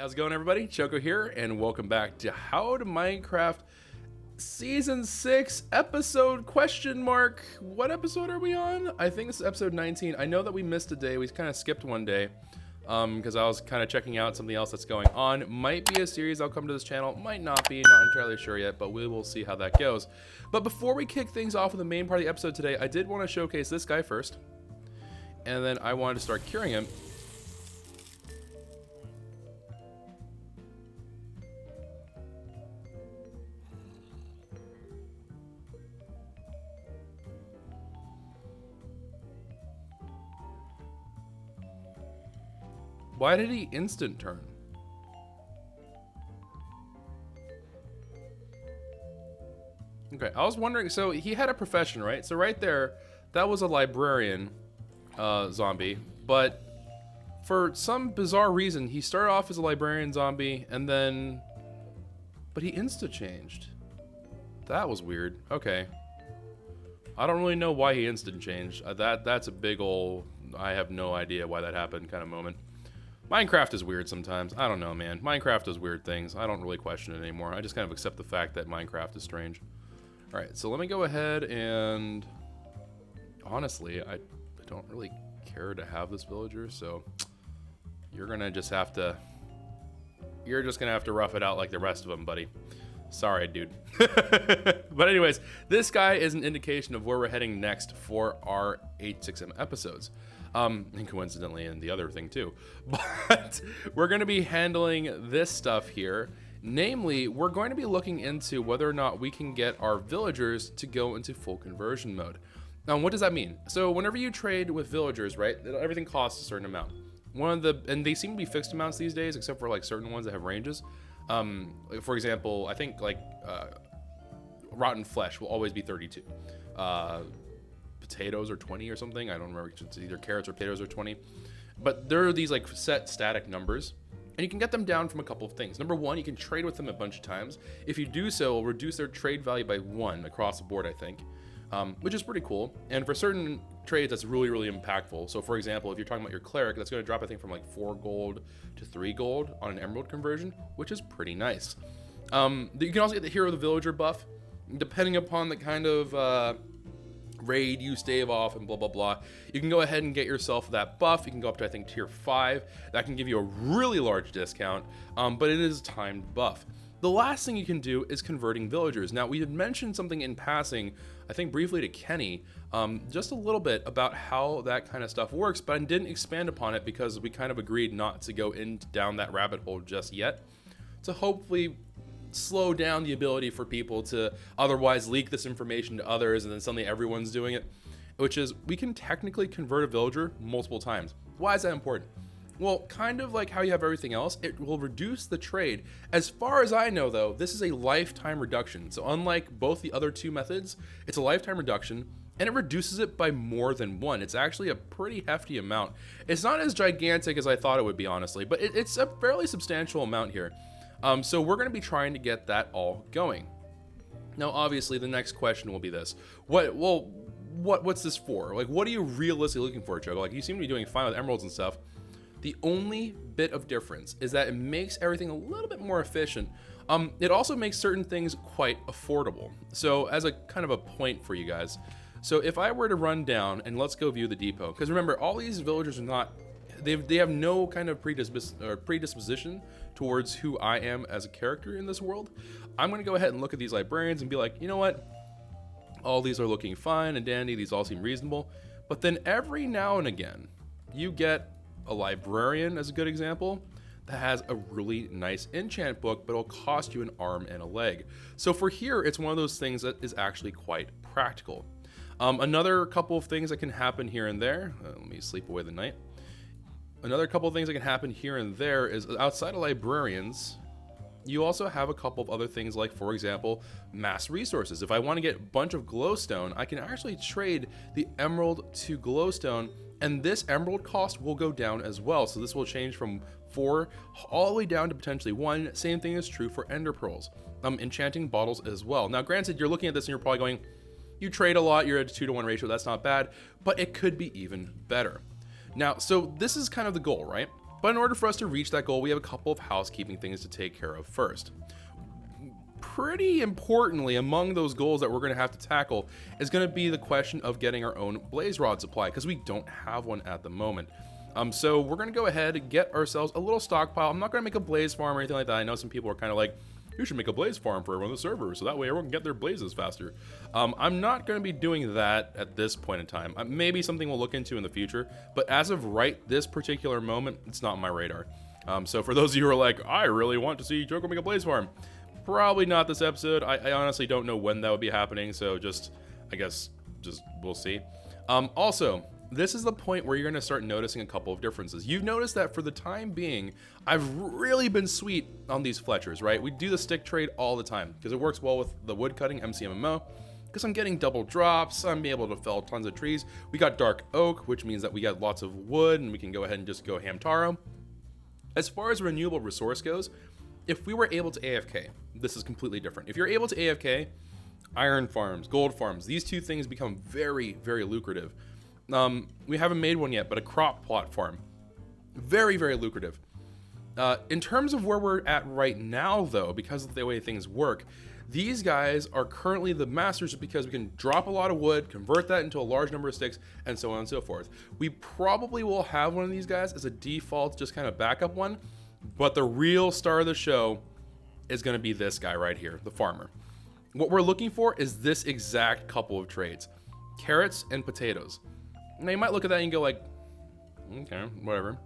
how's it going, everybody? Choco here, and welcome back to How to Minecraft Season 6 episode question mark. What episode are we on? I think this is episode 19. I know that we missed a day. We kind of skipped one day because I was kind of checking out something else that's going on. Might be a series I'll come to this channel. Might not be. Not entirely sure yet, but we will see how that goes. But before we kick things off with the main part of the episode today, I did want to showcase this guy first. And then I wanted to start curing him. Why did he instant turn? Okay, I was wondering, so he had a profession, right? So right there, that was a librarian zombie, but for some bizarre reason, he started off as a librarian zombie, and then, but he insta-changed. That was weird. Okay. I don't really know why he instant changed. That's a big ol', I have no idea why that happened kind of moment. Minecraft is weird sometimes. I don't know, man. Minecraft does weird things. I don't really question it anymore. I just kind of accept the fact that Minecraft is strange. All right, so let me go ahead and... Honestly, I don't really care to have this villager, so... You're gonna just have to... You're just gonna have to rough it out like the rest of them, buddy. Sorry, dude. But anyways, this guy is an indication of where we're heading next for our H6M episodes. And coincidentally, and the other thing too. But we're going to be handling this stuff here. Namely, we're going to be looking into whether or not we can get our villagers to go into full conversion mode. Now, what does that mean? So whenever you trade with villagers, right, everything costs a certain amount. And they seem to be fixed amounts these days, except for like certain ones that have ranges. For example, I think like rotten flesh will always be 32. Potatoes are 20 or something. I don't remember. It's either carrots or potatoes are 20. But there are these like set static numbers, and you can get them down from a couple of things. Number one, you can trade with them a bunch of times. If you do so, it'll reduce their trade value by 1 across the board, I think, which is pretty cool. And for certain trades, that's really, really impactful. So for example, if you're talking about your cleric, that's going to drop, I think, from like 4 gold to 3 gold on an emerald conversion, which is pretty nice. You can also get the hero of the villager buff, depending upon the kind of raid you stave off and blah blah blah. You can go ahead and get yourself that buff. You can go up to, I think, tier 5. That can give you a really large discount, but it is a timed buff. The last thing you can do is converting villagers. Now, we had mentioned something in passing, I think briefly to Kenny, just a little bit about how that kind of stuff works, but I didn't expand upon it because we kind of agreed not to go down that rabbit hole just yet, to hopefully slow down the ability for people to otherwise leak this information to others, and then suddenly everyone's doing it, which is we can technically convert a villager multiple times. Why is that important? Well, kind of like how you have everything else, it will reduce the trade. As far as I know, though, this is a lifetime reduction. So unlike both the other two methods, it's a lifetime reduction, and it reduces it by more than 1. It's actually a pretty hefty amount. It's not as gigantic as I thought it would be, honestly, but it's a fairly substantial amount here. So we're going to be trying to get that all going. Now, obviously, the next question will be this: what's this for? Like, what are you realistically looking for, Choco? Like, you seem to be doing fine with emeralds and stuff. The only bit of difference is that it makes everything a little bit more efficient. It also makes certain things quite affordable. So, as a kind of a point for you guys, so if I were to run down and let's go view the depot, because remember, all these villagers are not. They have no kind of predisposition towards who I am as a character in this world. I'm going to go ahead and look at these librarians and be like, you know what? All these are looking fine and dandy. These all seem reasonable. But then every now and again, you get a librarian, as a good example, that has a really nice enchant book, but it'll cost you an arm and a leg. So for here, it's one of those things that is actually quite practical. Another couple of things that can happen here and there. Let me sleep away the night. Another couple of things that can happen here and there is, outside of librarians, you also have a couple of other things, like, for example, mass resources. If I want to get a bunch of glowstone, I can actually trade the emerald to glowstone, and this emerald cost will go down as well. So this will change from 4 all the way down to potentially 1. Same thing is true for ender pearls, enchanting bottles as well. Now, granted, you're looking at this and you're probably going, you trade a lot, you're at a 2-to-1 ratio, that's not bad, but it could be even better. Now, so this is kind of the goal, right? But in order for us to reach that goal, we have a couple of housekeeping things to take care of first. Pretty importantly, among those goals that we're going to have to tackle is going to be the question of getting our own blaze rod supply, because we don't have one at the moment. So we're going to go ahead and get ourselves a little stockpile. I'm not going to make a blaze farm or anything like that. I know some people are kind of like, you should make a blaze farm for everyone on the server, so that way everyone can get their blazes faster. I'm not going to be doing that at this point in time. Maybe something we'll look into in the future, but as of this particular moment, it's not on my radar. So for those of you who are like, I really want to see Joko make a blaze farm, probably not this episode. I honestly don't know when that would be happening, so I guess we'll see. Also, this is the point where you're going to start noticing a couple of differences. You've noticed that for the time being, I've really been sweet on these Fletchers, right? We do the stick trade all the time because it works well with the wood cutting MCMMO, because I'm getting double drops, I'm able to fell tons of trees. We got dark oak, which means that we got lots of wood and we can go ahead and just go ham taro. As far as renewable resource goes, if we were able to AFK, this is completely different. If you're able to AFK, iron farms, gold farms, these two things become very, very lucrative. We haven't made one yet, but a crop plot farm, very, very lucrative. In terms of where we're at right now, though, because of the way things work, these guys are currently the masters because we can drop a lot of wood, convert that into a large number of sticks, and so on and so forth. We probably will have one of these guys as a default, just kind of backup one, but the real star of the show is going to be this guy right here, the farmer. What we're looking for is this exact couple of trades, carrots and potatoes. Now you might look at that and go like, okay, whatever.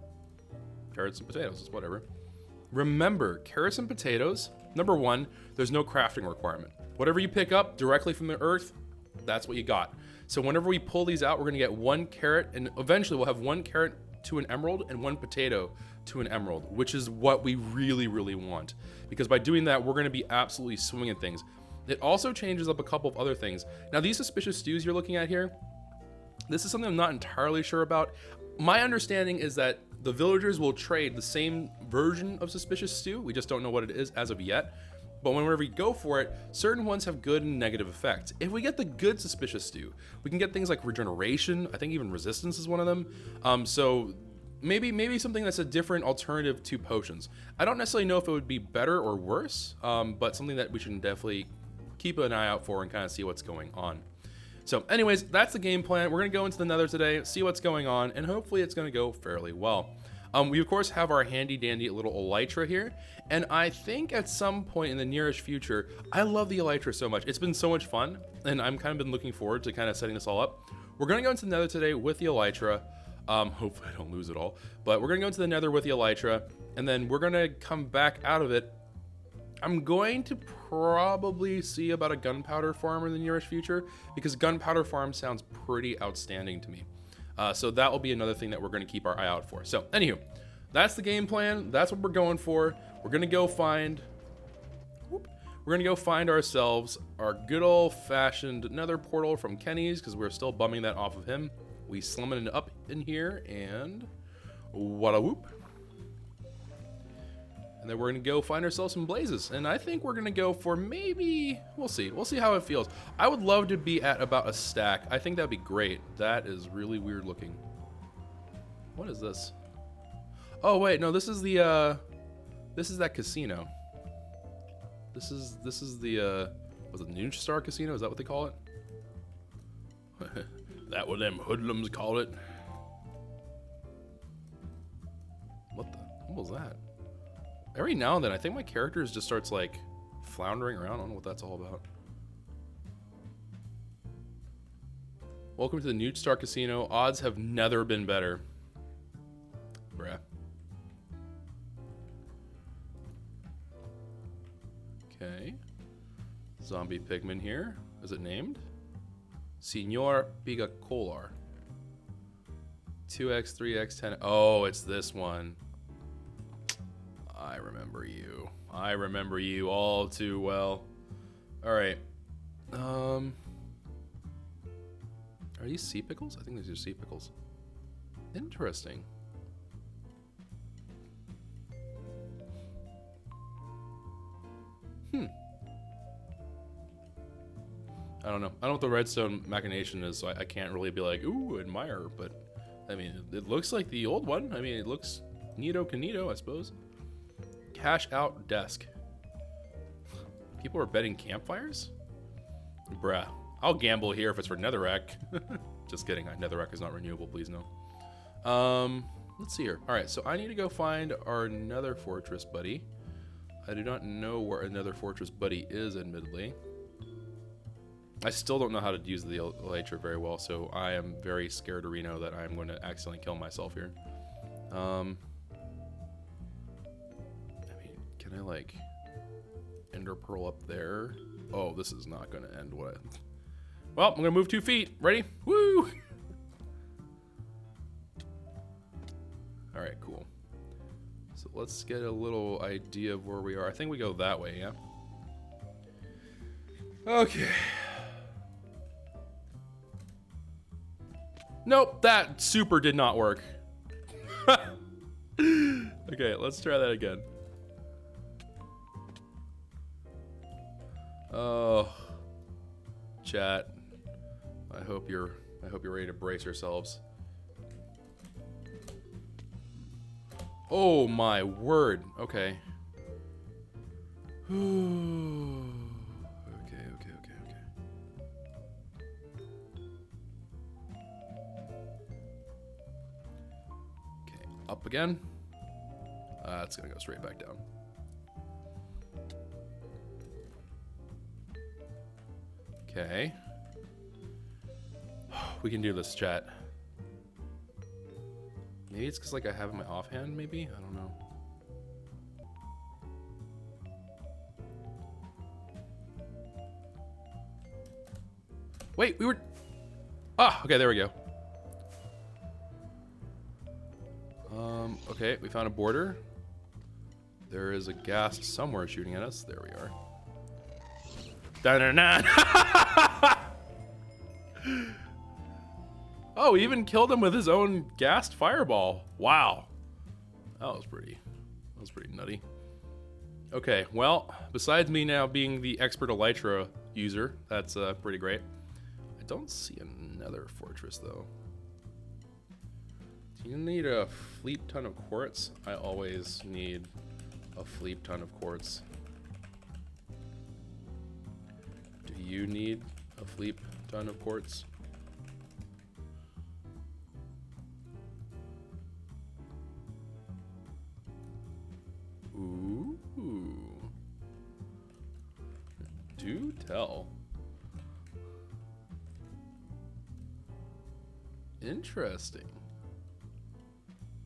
Carrots and potatoes, it's whatever. Remember, carrots and potatoes, number one, there's no crafting requirement. Whatever you pick up directly from the earth, that's what you got. So whenever we pull these out, we're gonna get one carrot, and eventually we'll have one carrot to an emerald and one potato to an emerald, which is what we really, really want. Because by doing that, we're gonna be absolutely swinging things. It also changes up a couple of other things. Now these suspicious stews you're looking at here, this is something I'm not entirely sure about. My understanding is that the villagers will trade the same version of suspicious stew. We just don't know what it is as of yet. But whenever we go for it, certain ones have good and negative effects. If we get the good suspicious stew, we can get things like regeneration. I think even resistance is one of them. So maybe something that's a different alternative to potions. I don't necessarily know if it would be better or worse, but something that we should definitely keep an eye out for and kind of see what's going on. So anyways, that's the game plan. We're going to go into the Nether today, see what's going on, and hopefully it's going to go fairly well. We, of course, have our handy-dandy little elytra here, and I think at some point in the nearest future, I love the elytra so much. It's been so much fun, and I'm kind of been looking forward to kind of setting this all up. We're going to go into the Nether today with the elytra. Hopefully I don't lose it all, but we're going to go into the Nether with the elytra, and then we're going to come back out of it. I'm going to probably see about a gunpowder farm in the nearest future, because gunpowder farm sounds pretty outstanding to me. So that will be another thing that we're going to keep our eye out for. So anywho, that's the game plan. That's what we're going for. We're going to go find ourselves our good old fashioned Nether portal from Kenny's, because we're still bumming that off of him. We summon it up in here, and wada whoop. And then we're gonna go find ourselves some blazes. And I think we're gonna go for maybe, we'll see how it feels. I would love to be at about a stack. I think that'd be great. That is really weird looking. What is this? Oh wait, no, this is that casino. This is the, was it Noon Star Casino? Is that what they call it? That what them hoodlums call it. What was that? Every now and then, I think my character just starts like floundering around. I don't know what that's all about. Welcome to the Newt Star Casino. Odds have never been better. Bruh. Okay. Zombie pigman here. Is it named? Senor Pigacolar. 2x, 3x, 10. Oh, it's this one. I remember you. I remember you all too well. All right. Are these sea pickles? I think these are sea pickles. Interesting. I don't know. I don't know what the redstone machination is, so I can't really be like, ooh, admire. But I mean, it looks like the old one. I mean, it looks Neato Canito, I suppose. Cash out desk. People are betting campfires? Bruh. I'll gamble here if it's for netherrack. Just kidding. Netherrack is not renewable, please no. Let's see here. Alright, so I need to go find our nether fortress buddy. I do not know where a nether fortress buddy is, admittedly. I still don't know how to use the elytra very well, so I am very scared, Reno, that I'm going to accidentally kill myself here. I mean, can I, like, ender pearl up there? Oh, this is not going to end what I... Well, I'm going to move 2 feet. Ready? Woo! Alright, cool. So let's get a little idea of where we are. I think we go that way, yeah? Okay. Nope, that super did not work. Okay, let's try that again. Oh, chat. I hope you're ready to brace yourselves. Oh my word. Okay. Up again. It's gonna go straight back down. Okay. We can do this, chat. Maybe it's because like I have in my offhand, maybe? I don't know. Wait, we were... Ah, okay, there we go. Okay, we found a border. There is a ghast somewhere shooting at us. There we are. Da-da-da. Oh, he even killed him with his own ghast fireball. Wow. That was pretty nutty. Okay, well, besides me now being the expert elytra user, that's pretty great. I don't see another fortress, though. Do you need a fleet ton of quartz? I always need a fleet ton of quartz. Do you need a fleet ton of quartz? Ooh. Do tell. Interesting.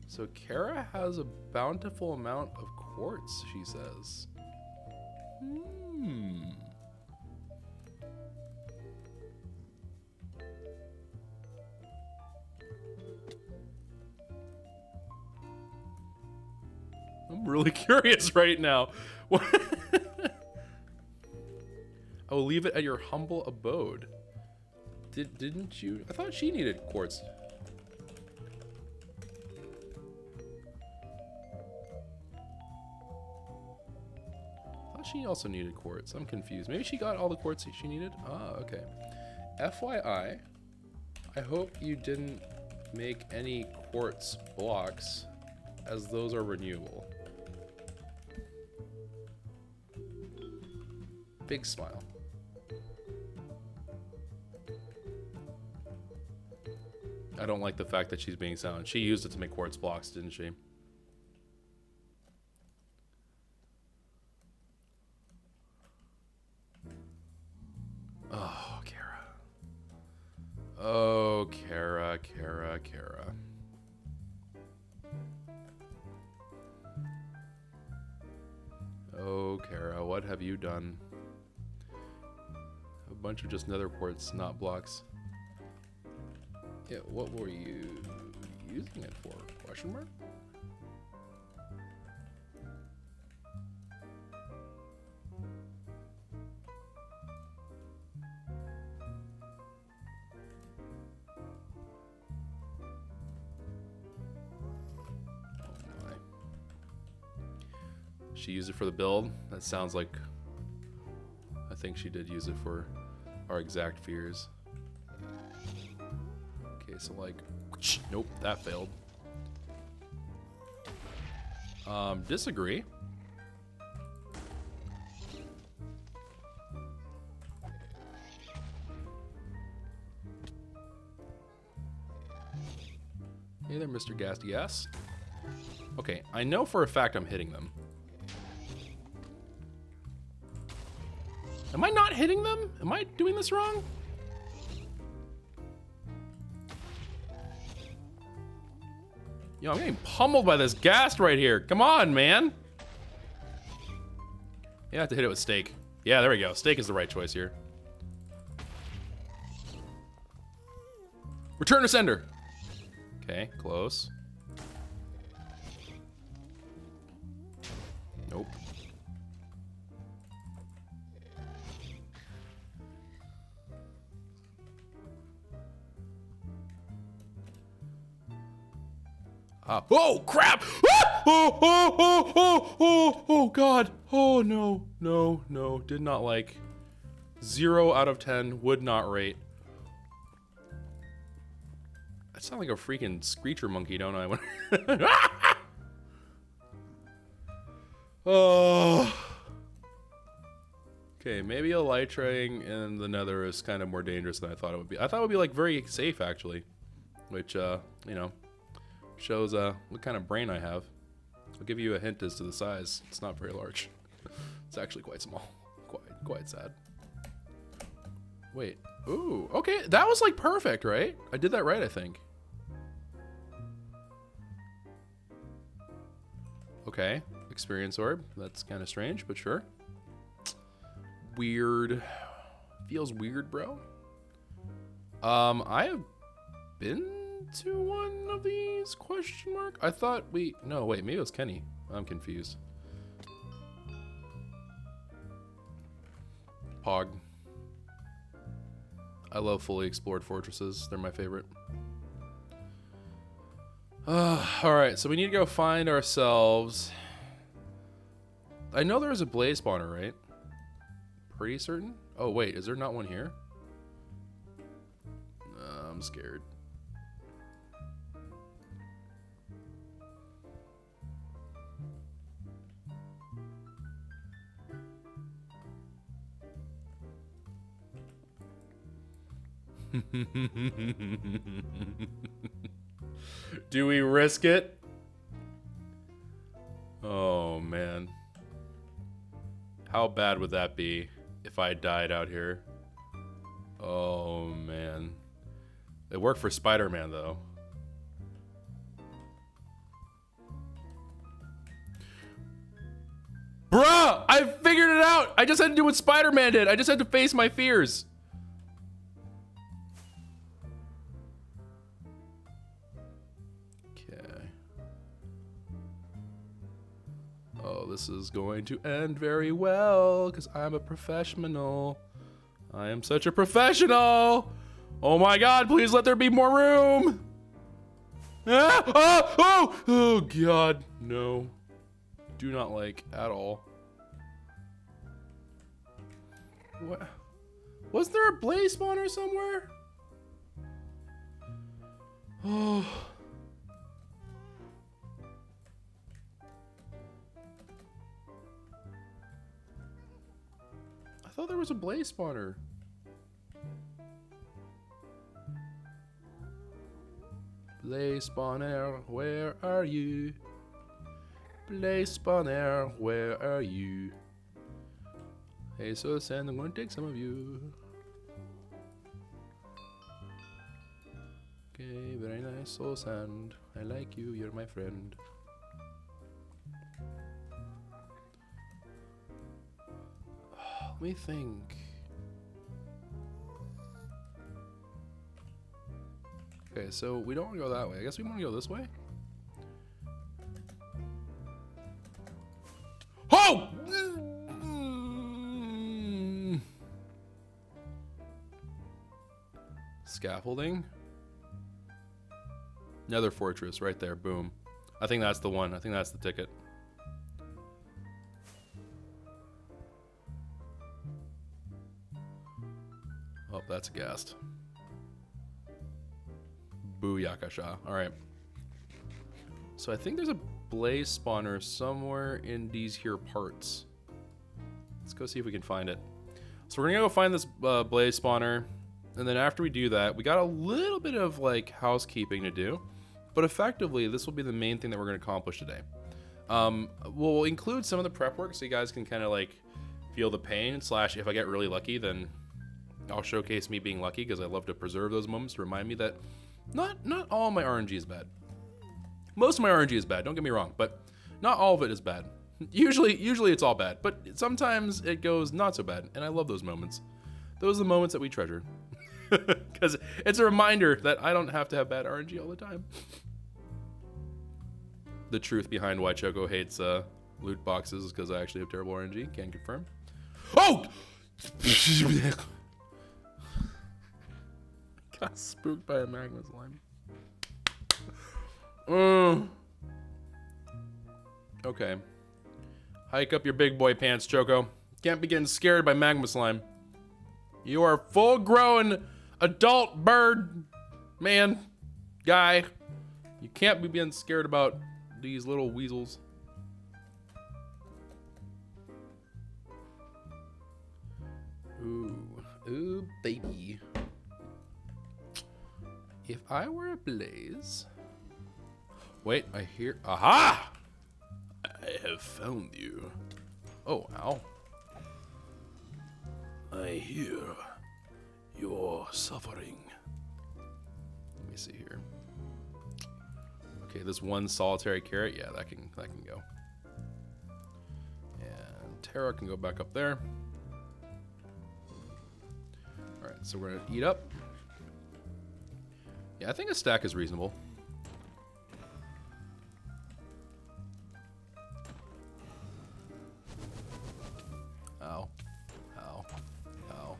So Kara has a bountiful amount of quartz, she says. I'm really curious right now. I will leave it at your humble abode. Didn't you? I thought she needed quartz. She also needed quartz. I'm confused. Maybe she got all the quartz she needed? Ah, okay. FYI, I hope you didn't make any quartz blocks, as those are renewable. Big smile. I don't like the fact that she's being silent. She used it to make quartz blocks, didn't she? Oh, Kara. Oh, Kara. Oh, Kara, what have you done? A bunch of just nether quartz, not blocks. Yeah, what were you using it for? Question mark? She used it for the build. That sounds like... I think she did use it for our exact fears. Okay, so like... Nope, that failed. Disagree. Hey there, Mr. Gasty Gas. Okay, I know for a fact I'm hitting them. Am I not hitting them? Am I doing this wrong? Yo, I'm getting pummeled by this ghast right here. Come on, man. You have to hit it with steak. Yeah, there we go. Steak is the right choice here. Return to sender. Okay, close. Nope. Oh, crap! Ah! Oh, God. Oh, no, no, no. Did not like. 0 out of 10. Would not rate. I sound like a freaking screecher monkey, don't I? Oh. Okay, maybe elytraing in the Nether is kind of more dangerous than I thought it would be. I thought it would be like very safe actually, which you know, shows what kind of brain I have. I'll give you a hint as to the size. It's not very large. It's actually quite small. Quite sad. Wait. Ooh. Okay, that was like perfect, right? I did that right, I think. Okay, experience orb. That's kind of strange, but sure. Weird. Feels weird, bro. I have been to one of these, question mark? I thought we, no, wait, maybe it was Kenny. I'm confused. Pog. I love fully explored fortresses. They're my favorite. Alright, so we need to go find ourselves. I know there was a blaze spawner, right? Pretty certain? Oh, wait, is there not one here? I'm scared. Do we risk it? Oh, man. How bad would that be if I died out here? Oh, man. It worked for Spider-Man, though. Bruh! I figured it out! I just had to do what Spider-Man did. I just had to face my fears. Oh, this is going to end very well, because I'm a professional. I am such a professional! Oh my god, please let there be more room! Ah! Oh! Oh! Oh god, no. Do not like at all. What? Was there a blaze spawner somewhere? Oh. I thought there was a blaze spawner. Blaze spawner, where are you? Blaze spawner, where are you? Hey, so sand, I'm going to take some of you. Okay, very nice, soul sand. I like you, you're my friend. Let me think. Okay, so we don't want to go that way. I guess we want to go this way. Oh! Scaffolding. Nether fortress right there. Boom. I think that's the one. I think that's the ticket. Oh, that's a ghast. Booyakasha. Alright. So I think there's a blaze spawner somewhere in these here parts. Let's go see if we can find it. So we're gonna go find this blaze spawner, and then after we do that, we got a little bit of like housekeeping to do, but effectively this will be the main thing that we're gonna accomplish today. We'll include some of the prep work so you guys can kind of like feel the pain, slash if I get really lucky, then I'll showcase me being lucky, because I love to preserve those moments to remind me that not all my RNG is bad. Most of my RNG is bad, don't get me wrong, but not all of it is bad. Usually it's all bad, but sometimes it goes not so bad, and I love those moments. Those are the moments that we treasure. Because it's a reminder that I don't have to have bad RNG all the time. The truth behind why Choco hates loot boxes is because I actually have terrible RNG, can confirm. Oh! Got spooked by a magma slime. Okay. Hike up your big boy pants, Choco. Can't be getting scared by magma slime. You are a full-grown adult bird, man, guy. You can't be being scared about these little weasels. Ooh, baby. If I were a blaze... Wait, I hear... Aha! I have found you. Oh, ow. I hear your suffering. Let me see here. Okay, this one solitary carrot, yeah, that can go. And Terra can go back up there. All right, so we're gonna eat up. Yeah, I think a stack is reasonable. Ow. Ow. Ow.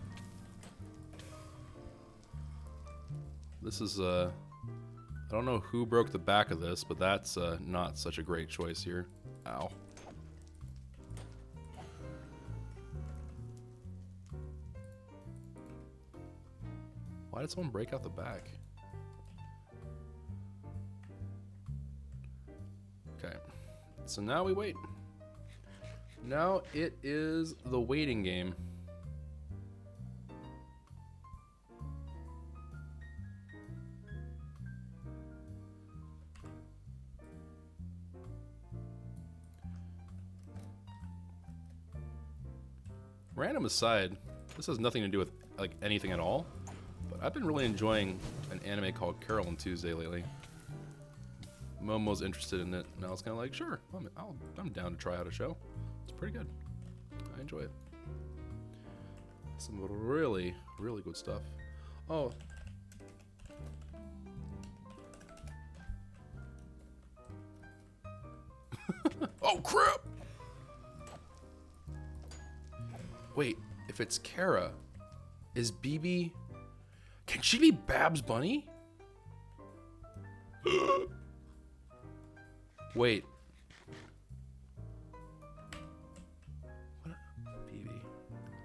This is, I don't know who broke the back of this, but that's not such a great choice here. Ow. Why did someone break out the back? Okay, so now we wait. Now it is the waiting game. Random aside, this has nothing to do with like anything at all, but I've been really enjoying an anime called Carol and Tuesday lately. Momo's interested in it, and I was kind of like, sure, I'm down to try out a show. It's pretty good. I enjoy it. Some really, really good stuff. Oh. Oh, crap! Wait, if it's Kara, is BB... Can she be Babs Bunny? Wait. What? BB.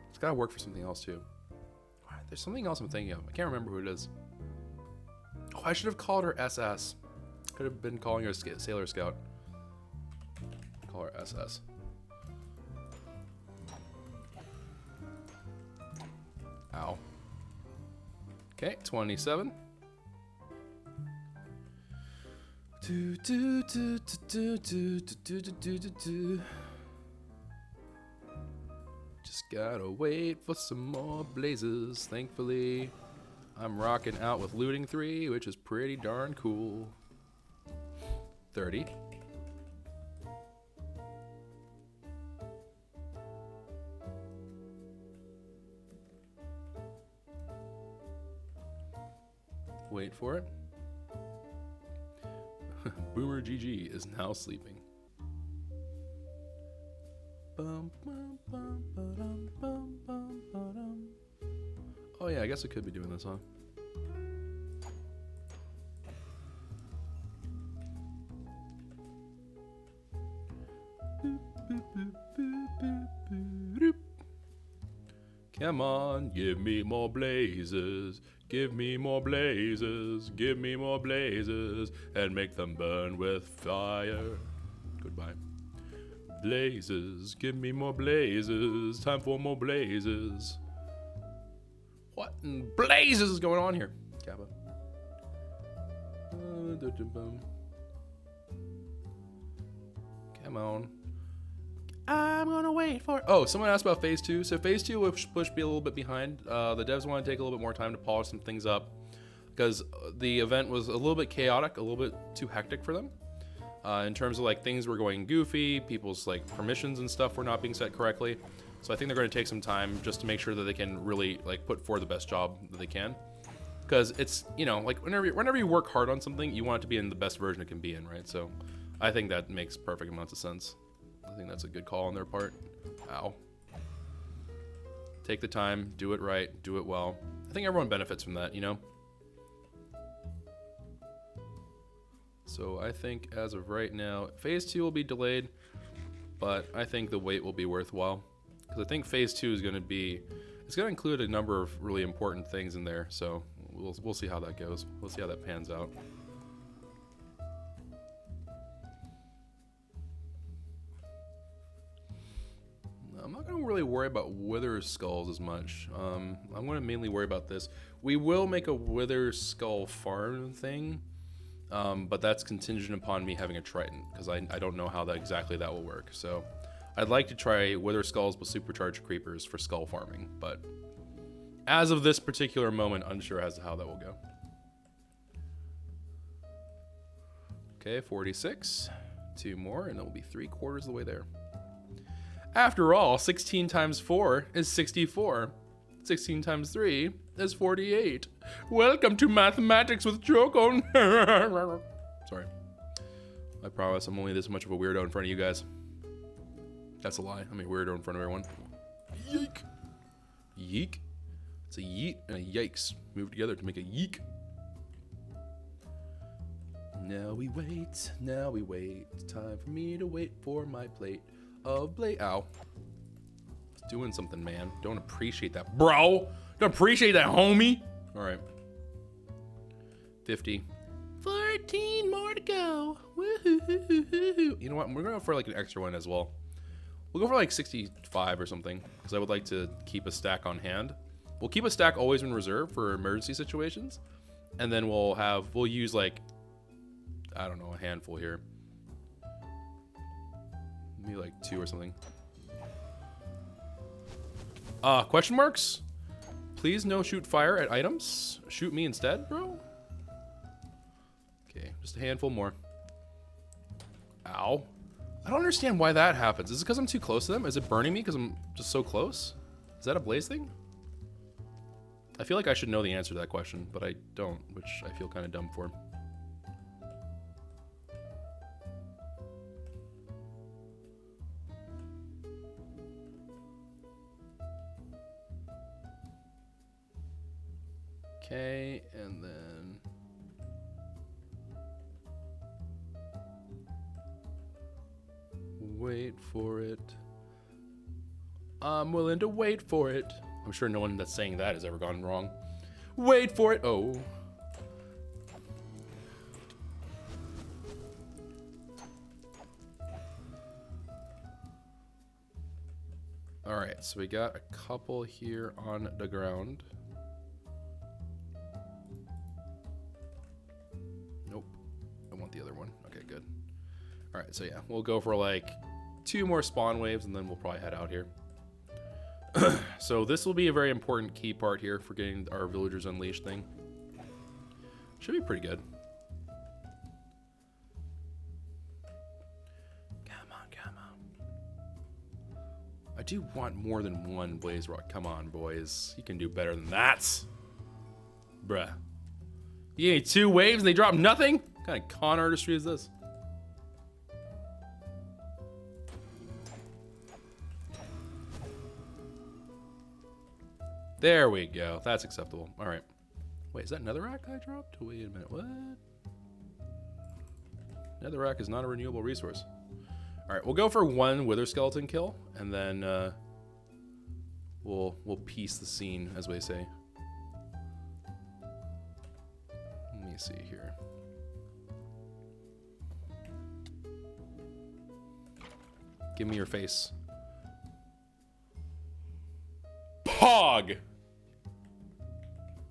It's gotta work for something else too. There's something else I'm thinking of. I can't remember who it is. Oh, I should have called her SS. Could have been calling her Sailor Scout. Call her SS. Ow. Okay, 27. Just gotta wait for some more blazes. Thankfully, I'm rocking out with looting 3, which is pretty darn cool. 30. Wait for it. Boomer GG is now sleeping. Oh yeah, I guess I could be doing this, huh? Come on, give me more blazes. Give me more blazes, give me more blazes, and make them burn with fire. Goodbye. Blazes, give me more blazes. Time for more blazes. What in blazes is going on here? Kappa. Come on. I'm gonna wait for. Oh, someone asked about phase 2. So phase 2 will push be a little bit behind. The devs want to take a little bit more time to polish some things up because the event was a little bit chaotic, a little bit too hectic for them. In terms of like things were going goofy, people's like permissions and stuff were not being set correctly. So I think they're going to take some time just to make sure that they can really like put forward the best job that they can. Because it's, you know, like whenever you work hard on something, you want it to be in the best version it can be in, right? So I think that makes perfect amounts of sense. I think that's a good call on their part. Ow. Take the time, do it right, do it well. I think everyone benefits from that, you know? So I think as of right now, phase 2 will be delayed, but I think the wait will be worthwhile. Because I think phase 2 is going to be, it's going to include a number of really important things in there. So we'll see how that goes. We'll see how that pans out. I'm not going to really worry about wither skulls as much. I'm going to mainly worry about this. We will make a wither skull farm thing, but that's contingent upon me having a trident, because I don't know how exactly that will work. So I'd like to try wither skulls with supercharged creepers for skull farming, but as of this particular moment, unsure as to how that will go. Okay, 46. 2 more, and it will be 3/4 of the way there. After all, 16 times 4 is 64. 16 times 3 is 48. Welcome to mathematics with Choco. Sorry. I promise I'm only this much of a weirdo in front of you guys. That's a lie. I'm a weirdo in front of everyone. Yeek. Yeek. It's a yeet and a yikes moved together to make a yeek. Now we wait. Now we wait. It's time for me to wait for my plate of blade. Ow. It's doing something, man. Don't appreciate that, bro. Don't appreciate that, homie. All right. 50. 14 more to go. Woo-hoo-hoo-hoo-hoo. You know what? We're going to go for like an extra one as well. We'll go for like 65 or something, because I would like to keep a stack on hand. We'll keep a stack always in reserve for emergency situations. And then we'll use like, I don't know, a handful here. Maybe like 2 or something. Question marks? Please no shoot fire at items. Shoot me instead, bro. Okay, just a handful more. Ow. I don't understand why that happens. Is it because I'm too close to them? Is it burning me because I'm just so close? Is that a blaze thing? I feel like I should know the answer to that question, but I don't, which I feel kind of dumb for. Okay, and then wait for it. I'm willing to wait for it. I'm sure no one that's saying that has ever gone wrong. Wait for it. Oh. All right, so we got a couple here on the ground. Nope. I want the other one. Okay, good. All right, so yeah, we'll go for like 2 more spawn waves, and then we'll probably head out here. So this will be a very important key part here for getting our villagers unleashed thing. Should be pretty good. Come on, come on. I do want more than 1 blaze rod. Come on, boys. You can do better than that. Bruh. You need 2 waves and they drop nothing? What kind of con artistry is this? There we go. That's acceptable. All right. Wait, is that netherrack I dropped? Wait a minute. What? Netherrack is not a renewable resource. All right, we'll go for 1 wither skeleton kill, and then we'll piece the scene, as we say. Let me see here. Give me your face. Pog!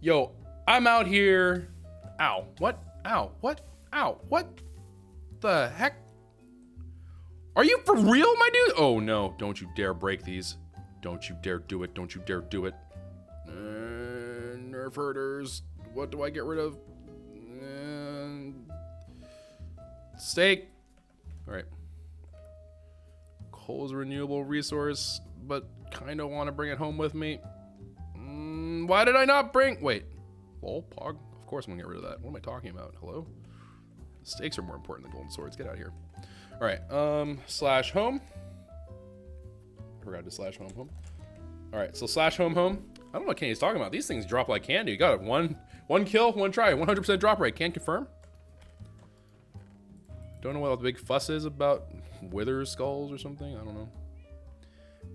Yo, I'm out here. Ow. What? Ow. What? Ow. What the heck? Are you for real, my dude? Oh, no. Don't you dare break these. Don't you dare do it. Don't you dare do it. Nerf herders. What do I get rid of? Steak. All right. Coal is a renewable resource, but kind of want to bring it home with me. Why did I not bring... Wait. Lol, Pog. Of course I'm going to get rid of that. What am I talking about? Hello? Steaks are more important than golden swords. Get out of here. All right. Slash home. I forgot to slash home home. All right. So slash home home. I don't know what Kenny's talking about. These things drop like candy. You got it. One kill, one try. 100% drop rate. Can't confirm. Don't know what the big fuss is about wither skulls or something. I don't know.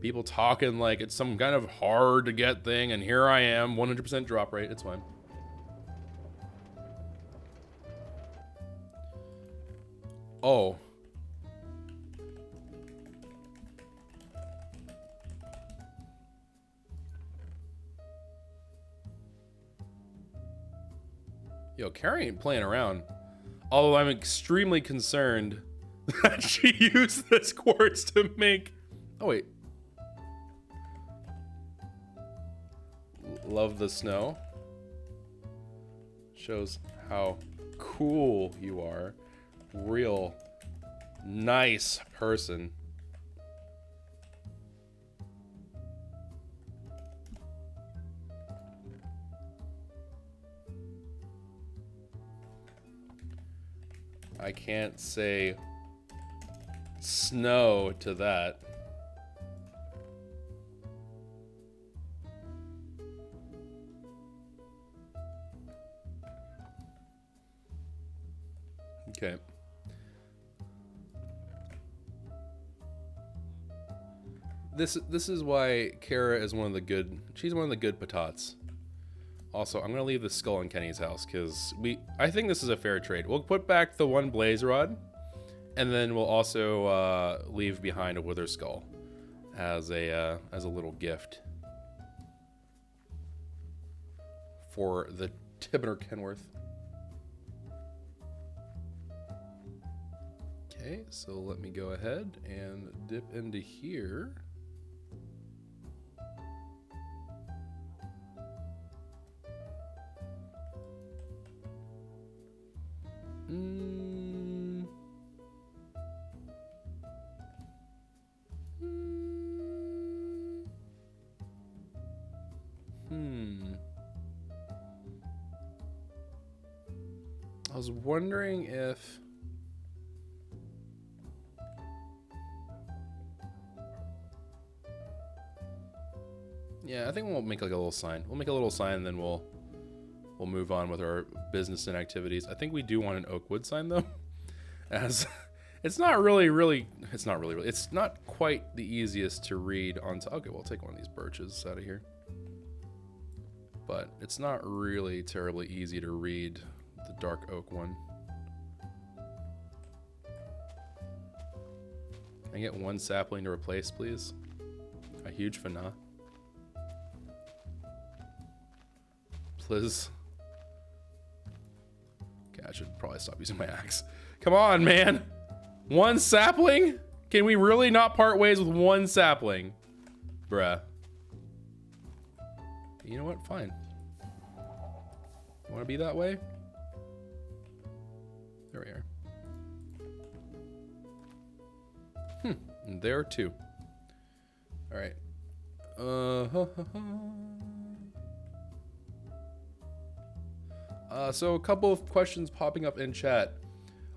People talking like it's some kind of hard to get thing, and here I am, 100% drop rate. It's fine. Oh. Yo, Carrie ain't playing around. Although I'm extremely concerned that she used this quartz to make... Oh, wait. Love the snow. Shows how cool you are. Real nice person. I can't say snow to that. Okay. This is why Kara is one of the good. She's one of the good patats. Also, I'm gonna leave the skull in Kenny's house because I think this is a fair trade. We'll put back the one blaze rod, and then we'll also leave behind a wither skull as a little gift for the Tibner Kenworth. Okay, so let me go ahead and dip into here. I was wondering if... Yeah, I think we'll make like a little sign. We'll make a little sign and then we'll move on with our business and activities. I think we do want an oak wood sign though. As it's not quite the easiest to read on okay, we'll take one of these birches out of here. But it's not really terribly easy to read the dark oak one. Can I get one sapling to replace, please? A huge fana. Please. Okay, I should probably stop using my axe. Come on, man. One sapling? Can we really not part ways with one sapling? Bruh. You know what? Fine. Want to be that way? There we are. And there too. All right. So a couple of questions popping up in chat.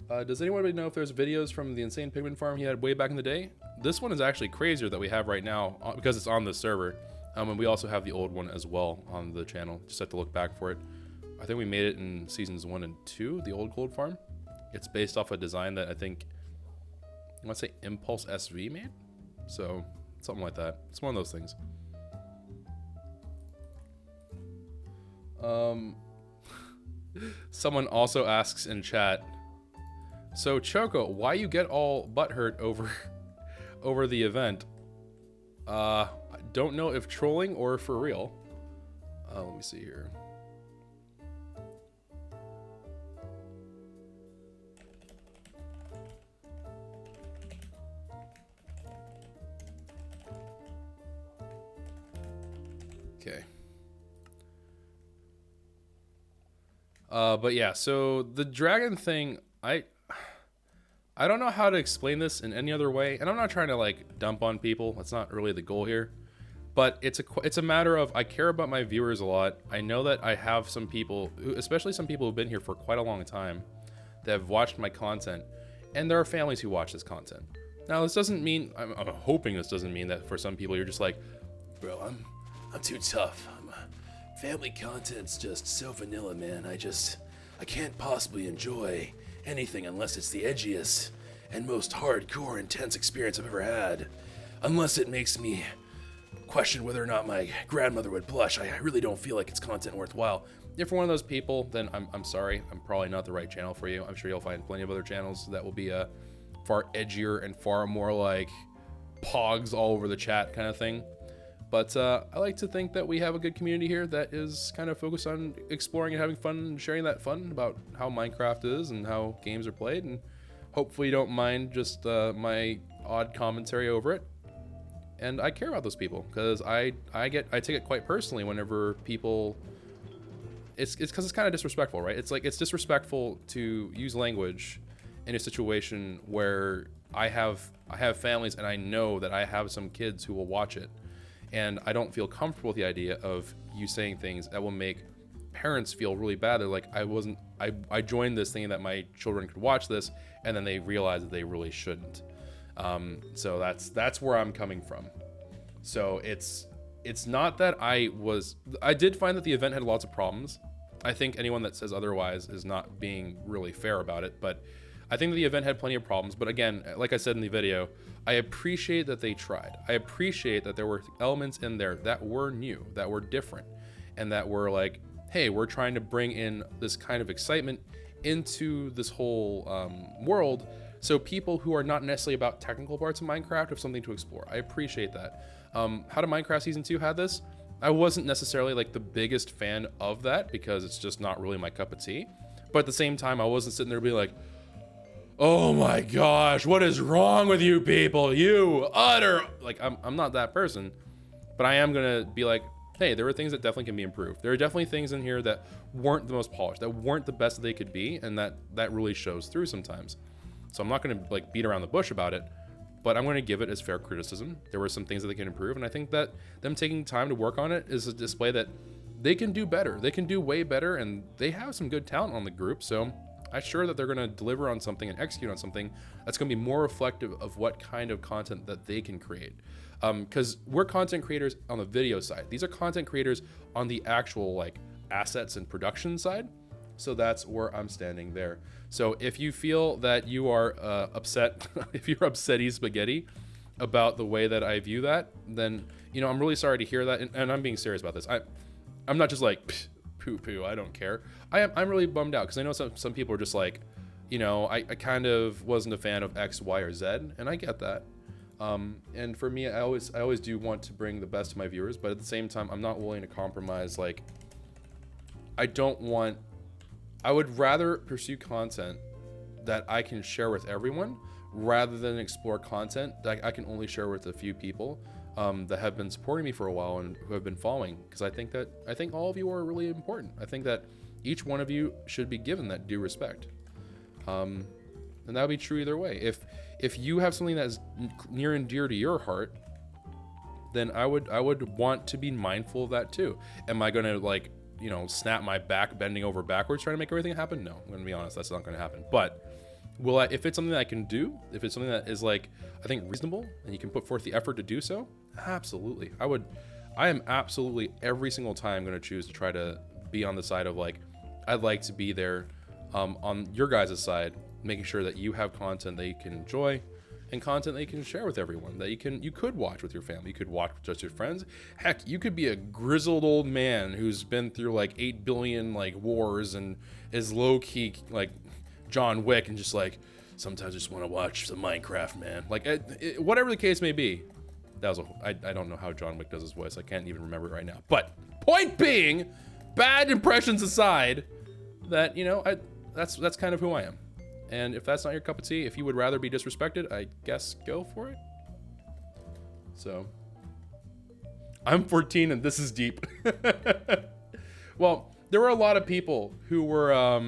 Does anybody know if there's videos from the insane pigment farm he had way back in the day? This one is actually crazier that we have right now because it's on the server. And we also have the old one as well on the channel. Just have to look back for it. I think we made it in seasons 1 and 2, the old gold farm. It's based off a design that I think, I want to say Impulse SV made? So, something like that. It's one of those things. Someone also asks in chat, so Choco, why you get all butthurt over over the event. I don't know if trolling or for real. Let me see here. Okay. But yeah, so the dragon thing, I don't know how to explain this in any other way, and I'm not trying to like dump on people. That's not really the goal here. But it's a matter of, I care about my viewers a lot. I know that I have some people, especially some people who've been here for quite a long time, that have watched my content, and there are families who watch this content. Now, this doesn't mean, I'm hoping this doesn't mean that for some people you're just like, bro, I'm too tough. Family content's just so vanilla, man. I can't possibly enjoy anything unless it's the edgiest and most hardcore, intense experience I've ever had. Unless it makes me question whether or not my grandmother would blush. I really don't feel like it's content worthwhile. If you're one of those people, then I'm sorry. I'm probably not the right channel for you. I'm sure you'll find plenty of other channels that will be far edgier and far more like pogs all over the chat kind of thing. But I like to think that we have a good community here that is kind of focused on exploring and having fun and sharing that fun about how Minecraft is and how games are played. And hopefully you don't mind just my odd commentary over it. And I care about those people because I take it quite personally whenever people, it's because it's kind of disrespectful, right? It's like, it's disrespectful to use language in a situation where I have families and I know that I have some kids who will watch it. And I don't feel comfortable with the idea of you saying things that will make parents feel really bad. They're like, I joined this thinking that my children could watch this, and then they realize that they really shouldn't. So that's where I'm coming from. So it's not that I did find that the event had lots of problems. I think anyone that says otherwise is not being really fair about it, but I think that the event had plenty of problems. But again, like I said in the video, I appreciate that they tried. I appreciate that there were elements in there that were new, that were different, and that were like, hey, we're trying to bring in this kind of excitement into this whole world, so people who are not necessarily about technical parts of Minecraft have something to explore. I appreciate that. How to Minecraft Season 2 had this? I wasn't necessarily like the biggest fan of that because it's just not really my cup of tea. But at the same time, I wasn't sitting there being like, oh my gosh, what is wrong with you people? You utter, like, I'm not that person, but I am gonna be like, hey, there are things that definitely can be improved. There are definitely things in here that weren't the most polished, that weren't the best that they could be, and that really shows through sometimes. So I'm not gonna like beat around the bush about it, but I'm gonna give it as fair criticism. There were some things that they can improve, and I think that them taking time to work on it is a display that they can do better. They can do way better, and they have some good talent on the group, so I'm sure that they're going to deliver on something and execute on something that's going to be more reflective of what kind of content that they can create. Because we're content creators on the video side. These are content creators on the actual like assets and production side. So that's where I'm standing there. So if you feel that you are upset, if you're upsetty spaghetti about the way that I view that, then, you know, I'm really sorry to hear that. And I'm being serious about this. I'm not just like, poo-poo, I don't care. I'm really bummed out because I know some people are just like, you know, I kind of wasn't a fan of X, Y, or Z, and I get that. And for me, I always do want to bring the best to my viewers, but at the same time, I'm not willing to compromise. Like, I would rather pursue content that I can share with everyone rather than explore content that I can only share with a few people that have been supporting me for a while and who have been following, because I think all of you are really important. I think that each one of you should be given that due respect, and that would be true either way. If you have something that is near and dear to your heart, then I would want to be mindful of that too. Am I gonna, like, you know, snap my back bending over backwards trying to make everything happen? No, I'm gonna be honest, that's not gonna happen. But will I, if it's something that I can do, if it's something that is, like, I think reasonable and you can put forth the effort to do so, absolutely. I am absolutely every single time going to choose to try to be on the side of, like, I'd like to be there on your guys' side, making sure that you have content that you can enjoy and content that you can share with everyone, that you could watch with your family, you could watch with just your friends. Heck, you could be a grizzled old man who's been through like 8 billion like wars and is low-key like John Wick and just like, sometimes I just want to watch some Minecraft, man. Like, whatever the case may be. That was I don't know how John Wick does his voice. I can't even remember it right now. But point being, bad impressions aside, that, you know, that's kind of who I am. And if that's not your cup of tea, if you would rather be disrespected, I guess go for it. So, I'm 14 and this is deep. Well, there were a lot of people who were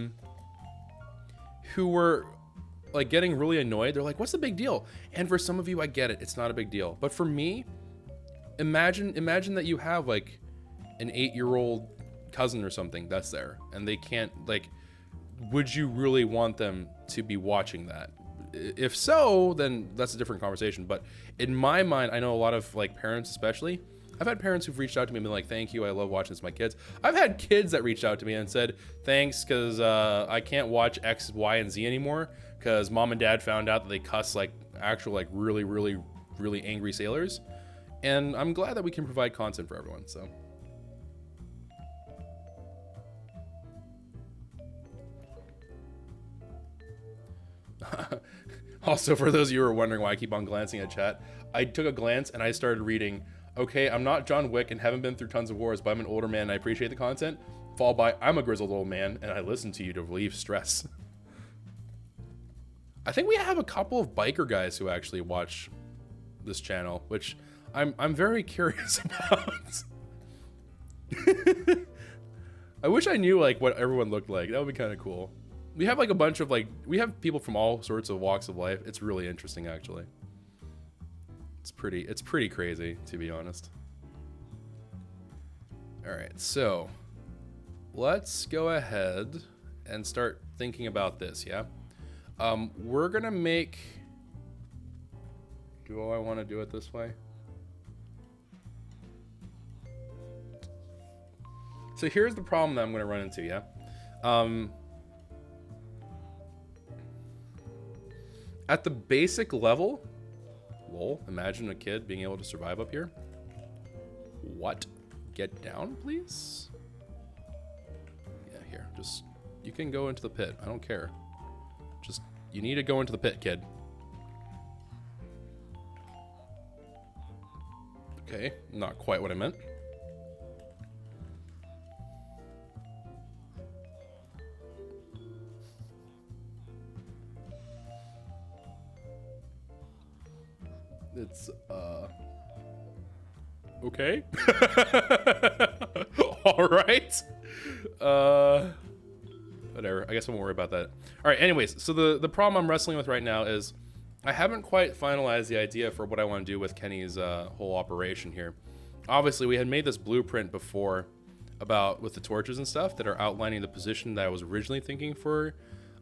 like getting really annoyed. They're like, what's the big deal? And for some of you, I get it. It's not a big deal. But for me, imagine that you have like an 8-year-old cousin or something that's there and they can't, like, would you really want them to be watching that? If so, then that's a different conversation. But in my mind, I know a lot of like parents, especially, I've had parents who've reached out to me and been like, thank you, I love watching this with my kids. I've had kids that reached out to me and said, thanks, because I can't watch X, Y, and Z anymore because mom and dad found out that they cuss like actual, like really, really, really angry sailors. And I'm glad that we can provide content for everyone, so. Also, for those of you who are wondering why I keep on glancing at chat, I took a glance and I started reading, okay, I'm not John Wick and haven't been through tons of wars, but I'm an older man and I appreciate the content, followed by, I'm a grizzled old man and I listen to you to relieve stress. I think we have a couple of biker guys who actually watch this channel, which I'm very curious about. I wish I knew like what everyone looked like. That would be kind of cool. We have like a bunch of like, we have people from all sorts of walks of life. It's really interesting, actually. It's pretty crazy, to be honest. All right, so let's go ahead and start thinking about this, yeah? We're gonna make, do I want to do it this way? So here's the problem that I'm gonna run into, yeah? At the basic level, lol, imagine a kid being able to survive up here. What? Get down, please? Yeah, here, just, you can go into the pit. I don't care. Just, you need to go into the pit, kid. Okay, not quite what I meant. It's, okay. All right. Whatever. I guess I won't worry about that. All right. Anyways, so the problem I'm wrestling with right now is I haven't quite finalized the idea for what I want to do with Kenny's whole operation here. Obviously, we had made this blueprint before about with the torches and stuff that are outlining the position that I was originally thinking for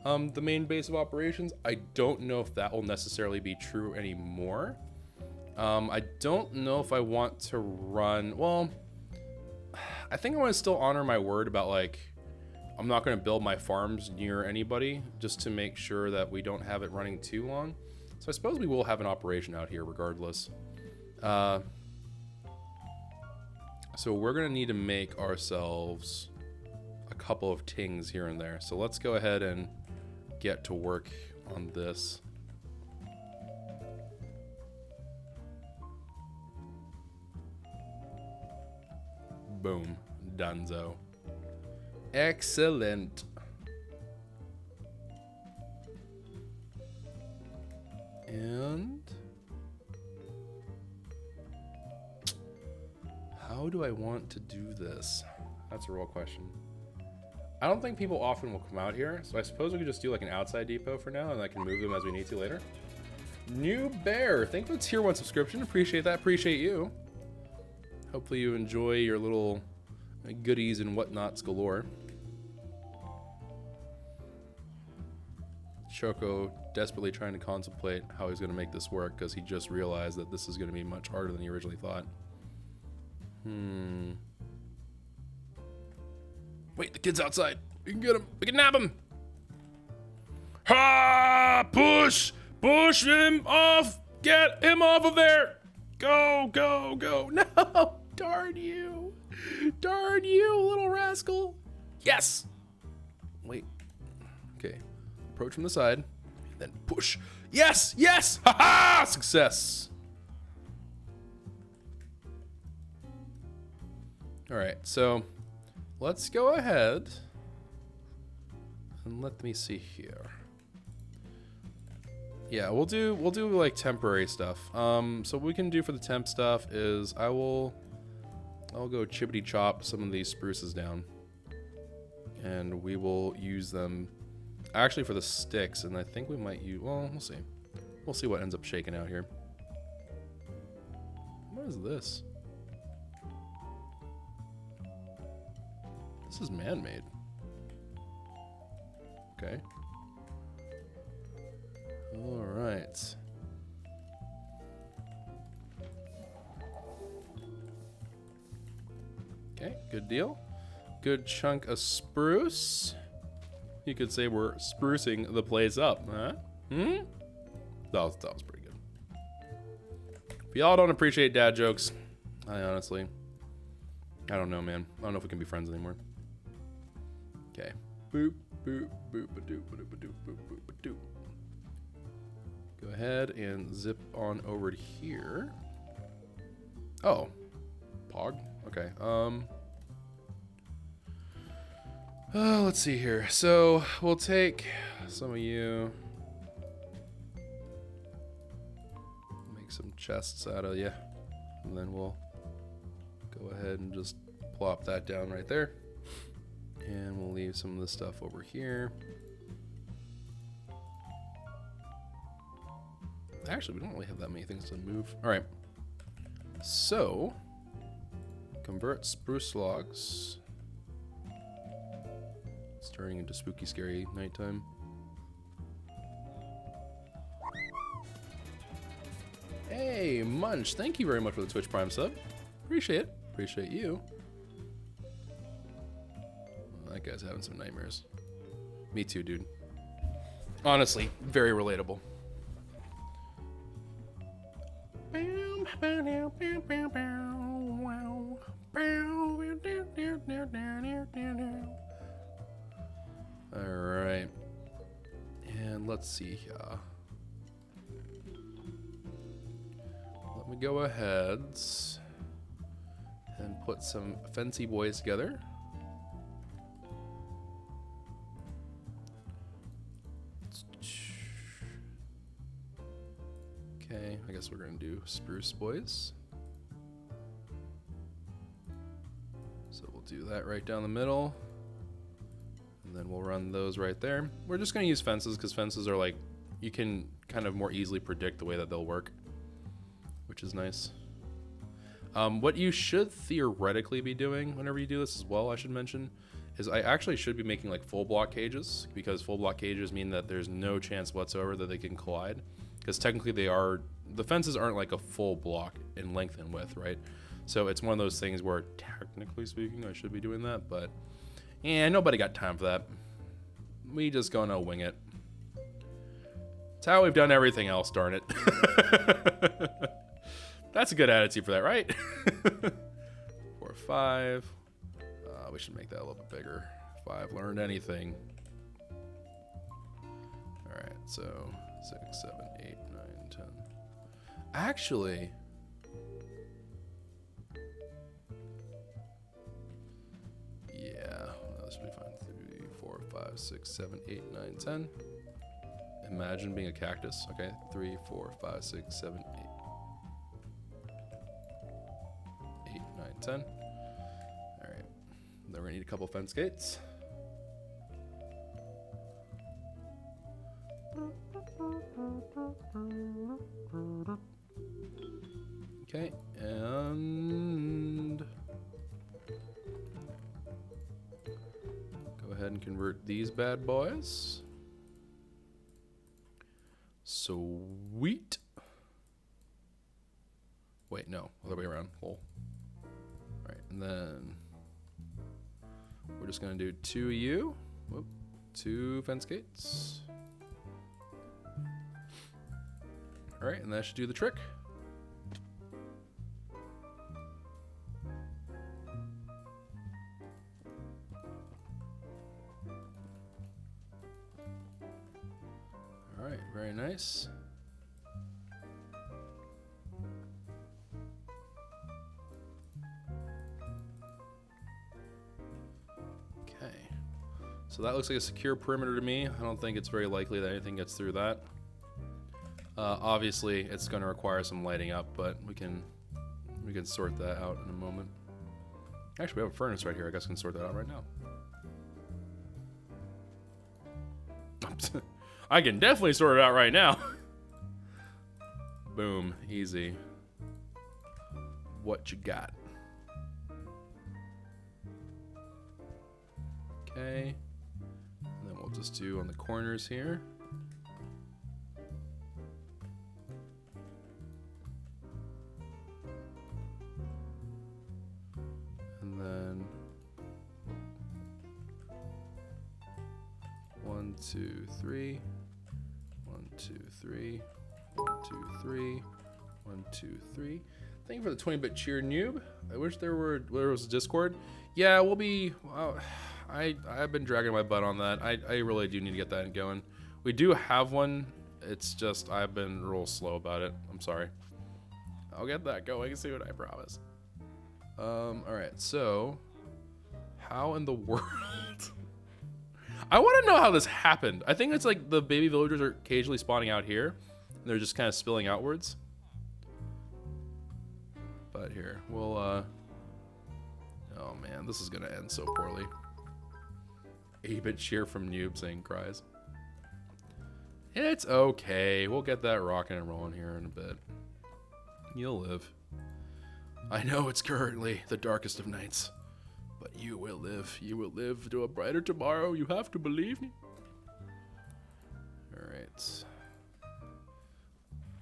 the main base of operations. I don't know if that will necessarily be true anymore. I don't know if I want to run, well, I think I want to still honor my word about like, I'm not going to build my farms near anybody just to make sure that we don't have it running too long. So I suppose we will have an operation out here regardless. So we're going to need to make ourselves a couple of tings here and there. So let's go ahead and get to work on this. Boom, donezo. Excellent. And how do I want to do this? That's a real question. I don't think people often will come out here, so I suppose we could just do like an outside depot for now, and I can move them as we need to later. New Bear, thank you for the tier 1 subscription. Appreciate that. Appreciate you. Hopefully you enjoy your little goodies and whatnots galore. Choco desperately trying to contemplate how he's going to make this work because he just realized that this is going to be much harder than he originally thought. Wait, the kid's outside. We can get him. We can nab him. Ha! Push! Push him off! Get him off of there! Go, go, go. No! Darn you. Darn you, little rascal. Yes! Wait. Okay. Approach from the side. Then push. Yes, yes, haha, success. All right, so let's go ahead and let me see here. Yeah, we'll do like temporary stuff. So what we can do for the temp stuff is I'll go chippity chop some of these spruces down, and we will use them actually for the sticks. And I think we might use, well, we'll see. We'll see what ends up shaking out here. What is this? This is man-made. Okay. All right. Okay, good deal. Good chunk of spruce. You could say we're sprucing the place up, huh? Hmm? That was pretty good. If y'all don't appreciate dad jokes, I honestly, I don't know, man. I don't know if we can be friends anymore. Okay. Boop, boop, boop, ba-doop, ba-doop, ba-doop, boop, boop, ba-doop. Go ahead and zip on over to here. Oh. Pog? Okay. Let's see here. So we'll take some of you. Make some chests out of you. And then we'll go ahead and just plop that down right there. And we'll leave some of this stuff over here. Actually, we don't really have that many things to move. All right. So, convert spruce logs. It's turning into spooky, scary nighttime. Hey, Munch, thank you very much for the Twitch Prime sub. Appreciate it. Appreciate you. Well, that guy's having some nightmares. Me too, dude. Honestly, very relatable. Alright. And let's see here. Let me go ahead and put some fancy boys together. Okay, I guess we're gonna do spruce boys. So we'll do that right down the middle. And then we'll run those right there. We're just gonna use fences because fences are like, you can kind of more easily predict the way that they'll work, which is nice. What you should theoretically be doing whenever you do this as well, I should mention, is I actually should be making like full block cages, because full block cages mean that there's no chance whatsoever that they can collide. Because technically the fences aren't like a full block in length and width, right? So it's one of those things where technically speaking, I should be doing that, but nobody got time for that. We just gonna wing it. It's how we've done everything else, darn it. That's a good attitude for that, right? 4, 5. We should make that a little bit bigger. 5 learned anything. All right, so 6, 7, 8, 9, 10. Actually, yeah, that should be fine. 3, 4, 5, 6, 7, 8, 9, 10. Imagine being a cactus. Okay, 3, 4, 5, 6, 7, 8. 8, 9, 10. All right, then we're gonna need a couple fence gates. Okay, and go ahead and convert these bad boys. Sweet. Wait, no, other way around. Hole. All right, and then we're just gonna do 2 U. Whoop, 2 fence gates. All right, and that should do the trick. All right, Very nice. Okay. So that looks like a secure perimeter to me. I don't think it's very likely that anything gets through that. Obviously, it's going to require some lighting up, but we can sort that out in a moment. Actually, we have a furnace right here. I guess I can sort that out right now. I can definitely sort it out right now. Boom. Easy. What you got? Okay. And then we'll just do on the corners here. And then 1, 2, 3. 1, 2, 3. 1, 2, 3. 1, 2, 3. Thank you for the 20-bit cheer, noob. I wish there was a Discord. Yeah, we'll be. I've been dragging my butt on that. I really do need to get that going. We do have one. It's just I've been real slow about it. I'm sorry. I'll get that going soon, I promise. All right. So, how in the world? I want to know how this happened. I think it's like the baby villagers are occasionally spawning out here, and they're just kind of spilling outwards. But here, we'll. Oh man, this is gonna end so poorly. 8-bit cheer from noob saying cries. It's okay. We'll get that rocking and rolling here in a bit. You'll live. I know it's currently the darkest of nights, but you will live. You will live to a brighter tomorrow. You have to believe me. All right.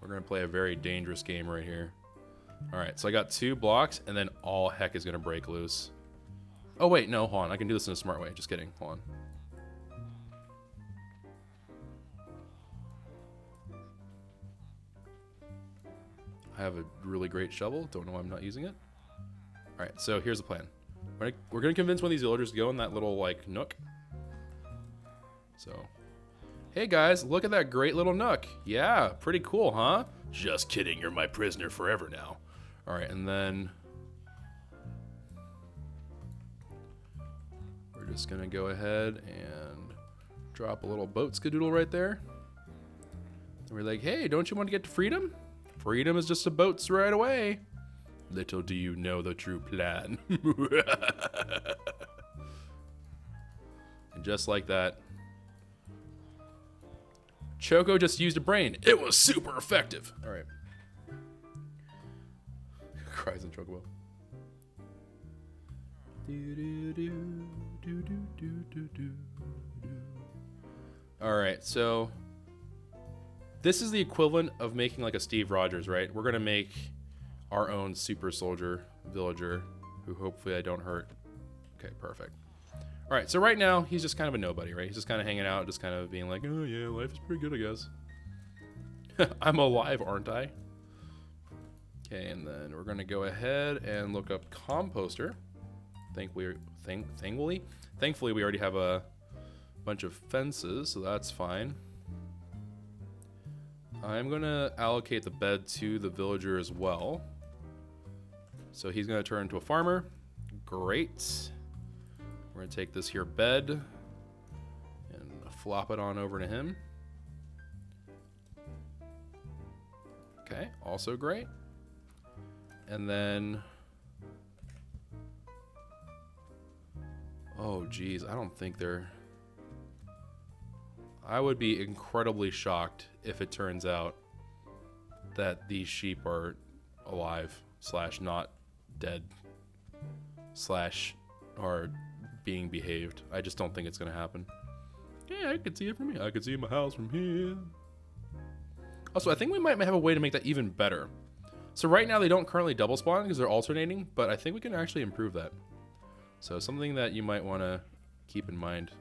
We're gonna play a very dangerous game right here. All right, so I got 2 blocks, and then all heck is gonna break loose. Oh wait, no, hold on. I can do this in a smart way. Just kidding. Hold on. I have a really great shovel. Don't know why I'm not using it. All right, so here's the plan. We're gonna convince one of these villagers to go in that little like nook. So, hey guys, look at that great little nook. Yeah, pretty cool, huh? Just kidding. You're my prisoner forever now. All right, and then we're just gonna go ahead and drop a little boat skadoodle right there. And we're like, hey, don't you want to get to freedom? Freedom is just a boat's right away. Little do you know the true plan. And just like that, Choco just used a brain. It was super effective. All right. Cries in Chocobo. All right, so this is the equivalent of making like a Steve Rogers, right? We're gonna make our own super soldier villager who hopefully I don't hurt. Okay, perfect. All right, so right now he's just kind of a nobody, right? He's just kind of hanging out, just kind of being like, oh yeah, life is pretty good, I guess. I'm alive, aren't I? Okay, and then we're gonna go ahead and look up composter. Thankfully, we already have a bunch of fences, so that's fine. I'm gonna allocate the bed to the villager as well. So he's gonna turn into a farmer. Great. We're gonna take this here bed and flop it on over to him. Okay, also great. And then, oh geez, I don't think they're, I would be incredibly shocked if it turns out that these sheep are alive / not dead / are being behaved. I just don't think it's gonna happen. Yeah, I can see it from here. I can see my house from here. Also, I think we might have a way to make that even better. So right now they don't currently double spawn because they're alternating, but I think we can actually improve that. So something that you might want to keep in mind.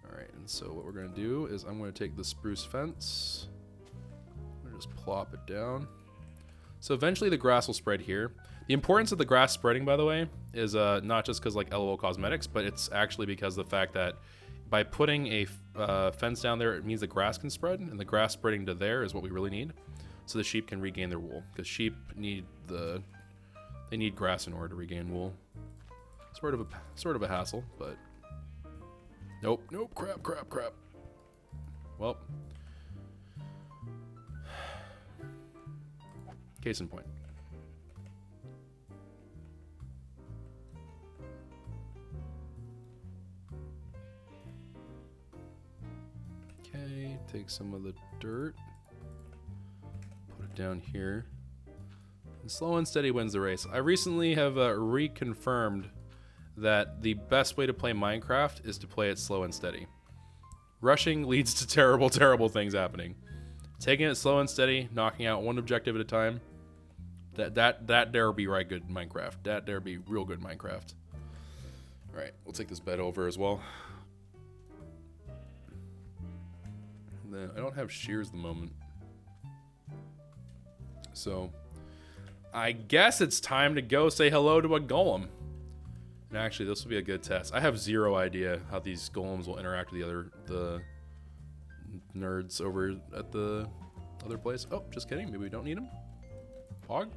All right, and so what we're going to do is I'm going to take the spruce fence. I'm going to just plop it down. So eventually the grass will spread here. The importance of the grass spreading, by the way, is not just because like LOL cosmetics, but it's actually because of the fact that by putting a fence down there, it means the grass can spread, and the grass spreading to there is what we really need, so the sheep can regain their wool. Because sheep need they need grass in order to regain wool. Sort of a hassle, but nope, crap. Well, case in point. Okay, take some of the dirt, put it down here. And slow and steady wins the race. I recently have reconfirmed that the best way to play Minecraft is to play it slow and steady. Rushing leads to terrible, terrible things happening. Taking it slow and steady, knocking out one objective at a time, that dare be right good Minecraft. That dare be real good Minecraft. All right, we'll take this bed over as well. Then I don't have shears at the moment, so I guess it's time to go say hello to a golem. And actually, this will be a good test. I have zero idea how these golems will interact with the nerds over at the other place. Oh, just kidding. Maybe we don't need them. Hog?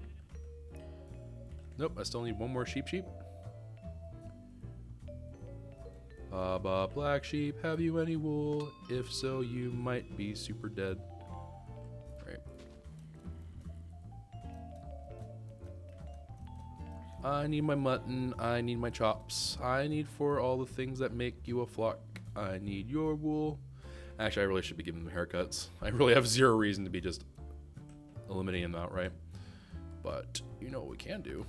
Nope, I still need one more sheep. Baba, black sheep, have you any wool? If so, you might be super dead. Right. I need my mutton, I need my chops, I need for all the things that make you a flock. I need your wool. Actually, I really should be giving them haircuts. I really have zero reason to be just eliminating them outright. But, you know what we can do?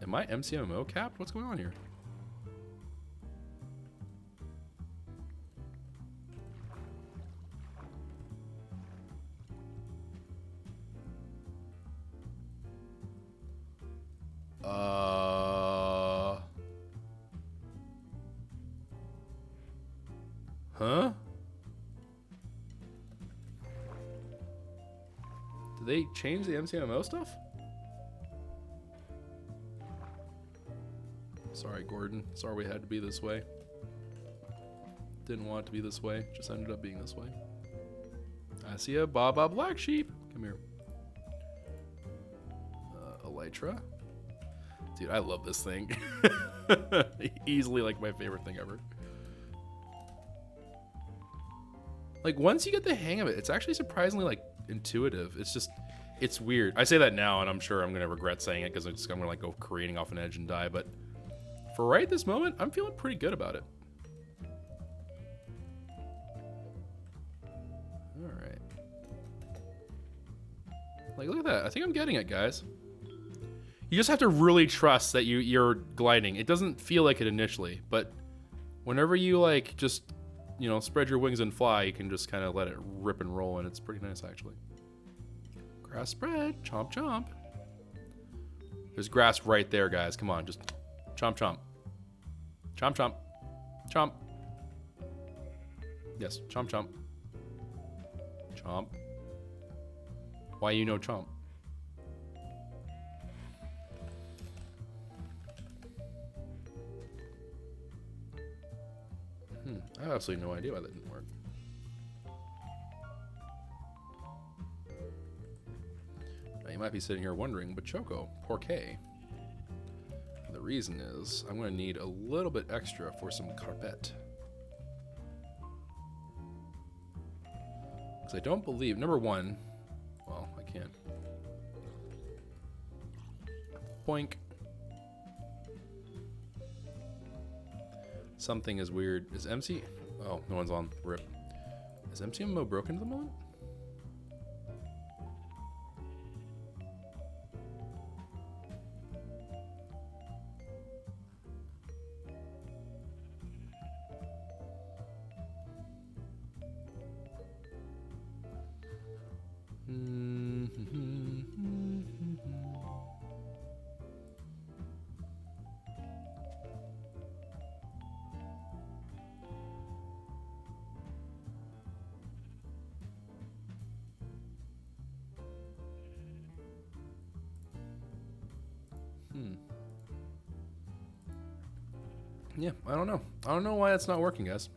Am I MCMO capped? What's going on here? Huh? Did they change the MCMO stuff? Sorry, Gordon. Sorry we had to be this way. Didn't want it to be this way. Just ended up being this way. I see a Baba black sheep. Come here. Elytra. Dude, I love this thing. Easily like my favorite thing ever. Like once you get the hang of it, it's actually surprisingly like intuitive. It's just, it's weird. I say that now and I'm sure I'm going to regret saying it because I'm going to like go careening off an edge and die. But for right this moment, I'm feeling pretty good about it. All right. Like, look at that. I think I'm getting it, guys. You just have to really trust that you're gliding. It doesn't feel like it initially, but whenever you like just, you know, spread your wings and fly, you can just kind of let it rip and roll, and it's pretty nice actually. Grass spread, chomp chomp. There's grass right there, guys. Come on, just chomp chomp. Chomp chomp. Chomp. Yes, chomp chomp. Chomp. Why you know chomp? I have absolutely no idea why that didn't work. Now you might be sitting here wondering, but Choco, por qué? The reason is I'm going to need a little bit extra for some carpet. Because I don't believe, number one, well, I can't. Boink. Something is weird. Is MC? Oh, no one's on. Rip. Is MCMO broken at the moment? Yeah, I don't know. I don't know why that's not working, guys.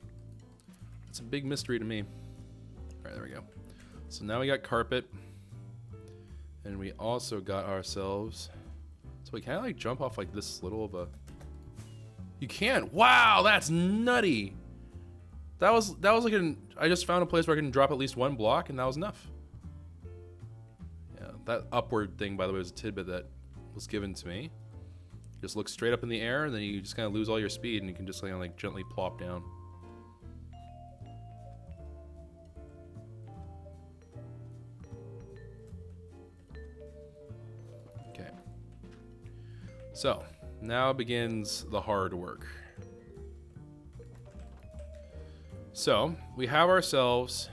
It's a big mystery to me. All right, there we go. So now we got carpet. And we also got ourselves... So we can like jump off like this little of a... You can! Wow, that's nutty! That was like an... I just found a place where I can drop at least one block, and that was enough. Yeah, that upward thing, by the way, was a tidbit that was given to me. Just look straight up in the air, and then you just kind of lose all your speed, and you can just kind of like gently plop down. Okay. So, now begins the hard work. So, we have ourselves...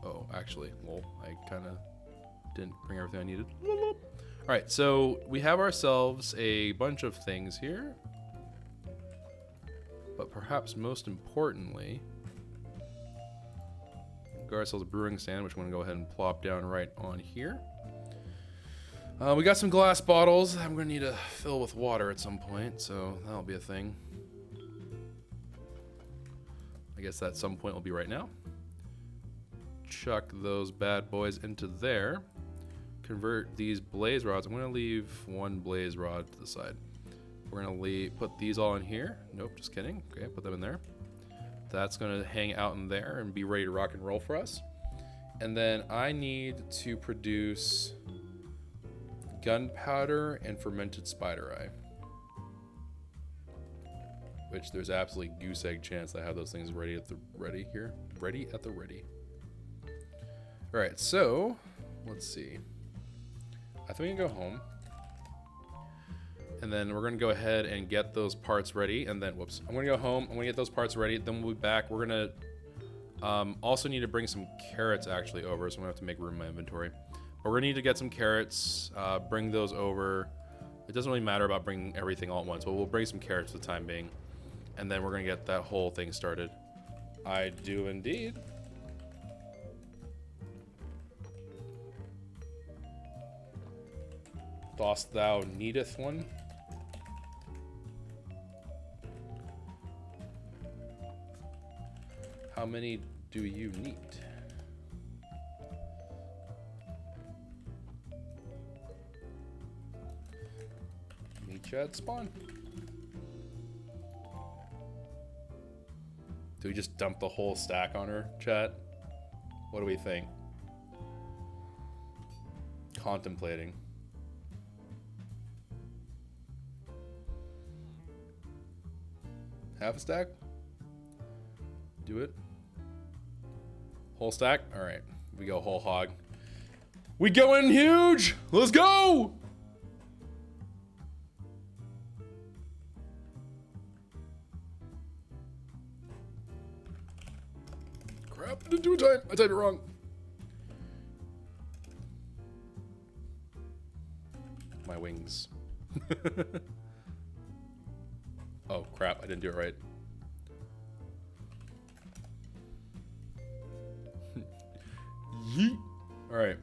Oh, actually, well, I kind of didn't bring everything I needed. All right, so we have ourselves a bunch of things here. But perhaps most importantly, we got ourselves a brewing stand, which I'm going to go ahead and plop down right on here. We got some glass bottles I'm going to need to fill with water at some point, so that'll be a thing. I guess that some point will be right now. Chuck those bad boys into there. Convert these blaze rods. I'm going to leave one blaze rod to the side. We're going to put these all in here. Nope, just kidding. Okay, put them in there. That's going to hang out in there and be ready to rock and roll for us. And then I need to produce gunpowder and fermented spider eye. Which there's absolutely goose egg chance I have those things ready at the ready here. Ready at the ready. Alright, so let's see. I think we can go home. And then we're gonna go ahead and get those parts ready. And then, whoops, I'm gonna go home. I'm gonna get those parts ready. Then we'll be back. We're gonna also need to bring some carrots actually over. So I'm gonna have to make room in my inventory. But we're gonna need to get some carrots, bring those over. It doesn't really matter about bringing everything all at once, but we'll bring some carrots for the time being. And then we're gonna get that whole thing started. I do indeed. Dost thou needeth one? How many do you need? Meet you at spawn. Do we just dump the whole stack on her, chat? What do we think? Contemplating. Half a stack? Do it. Whole stack? Alright. We go whole hog. We going huge! Let's go! Crap, I didn't do it time. I typed it wrong. My wings. Oh crap, I didn't do it right. Yeet. Alright.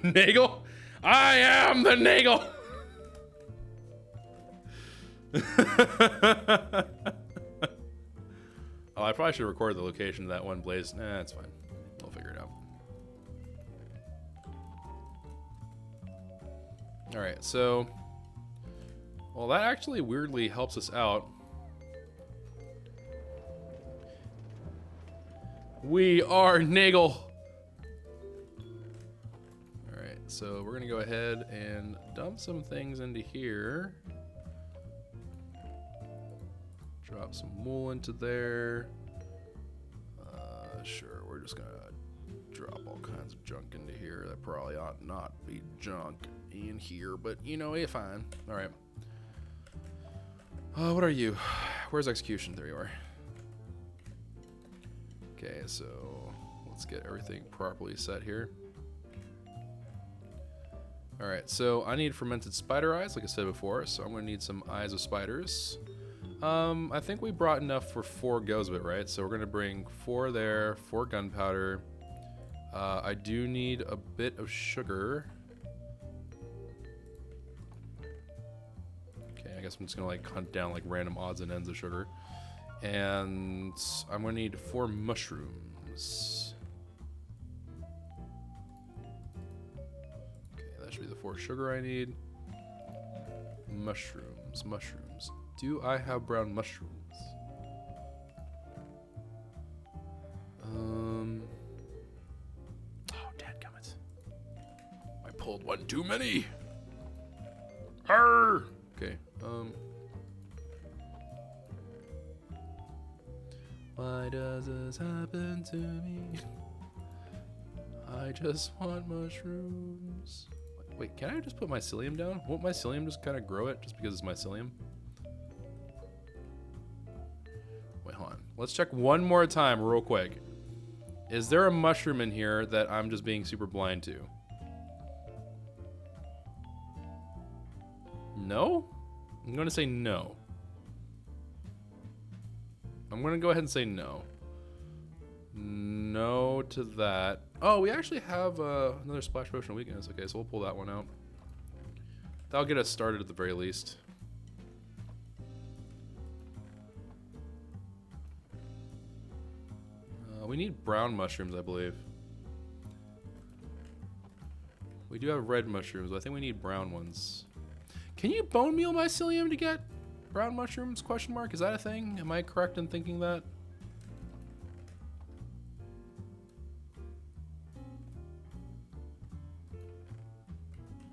Nagel? I am the Nagel! Oh, I probably should record the location of that one blaze. Nah, that's fine. We'll figure it out. Alright, so... Well, that actually weirdly helps us out. We are Nagel! Alright, so we're gonna go ahead and dump some things into here. Drop some wool into there. Sure, we're just gonna drop all kinds of junk into here. That probably ought not be junk in here, but you know, it's fine. Alright. What are you? Where's execution? There you are. Okay, so let's get everything properly set here. Alright, so I need fermented spider eyes, like I said before, so I'm going to need some eyes of spiders. I think we brought enough for 4 goes of it, right? So we're going to bring 4 there, 4 gunpowder. I do need a bit of sugar. I guess I'm just gonna like hunt down like random odds and ends of sugar. And I'm gonna need 4 mushrooms. Okay, that should be the 4 sugar I need. Mushrooms, mushrooms. Do I have brown mushrooms? Oh, dadgummit. I pulled one too many. Arr! Okay, why does this happen to me? I just want mushrooms. Wait, can I just put mycelium down? Won't mycelium just kind of grow it just because it's mycelium? Wait, hold on. Let's check one more time real quick. Is there a mushroom in here that I'm just being super blind to? No? I'm going to say no. I'm going to go ahead and say no. No to that. Oh, we actually have another splash potion of weakness. Okay, so we'll pull that one out. That'll get us started at the very least. We need brown mushrooms, I believe. We do have red mushrooms, but I think we need brown ones. Can you bone meal mycelium to get brown mushrooms? Question mark. Is that a thing? Am I correct in thinking that?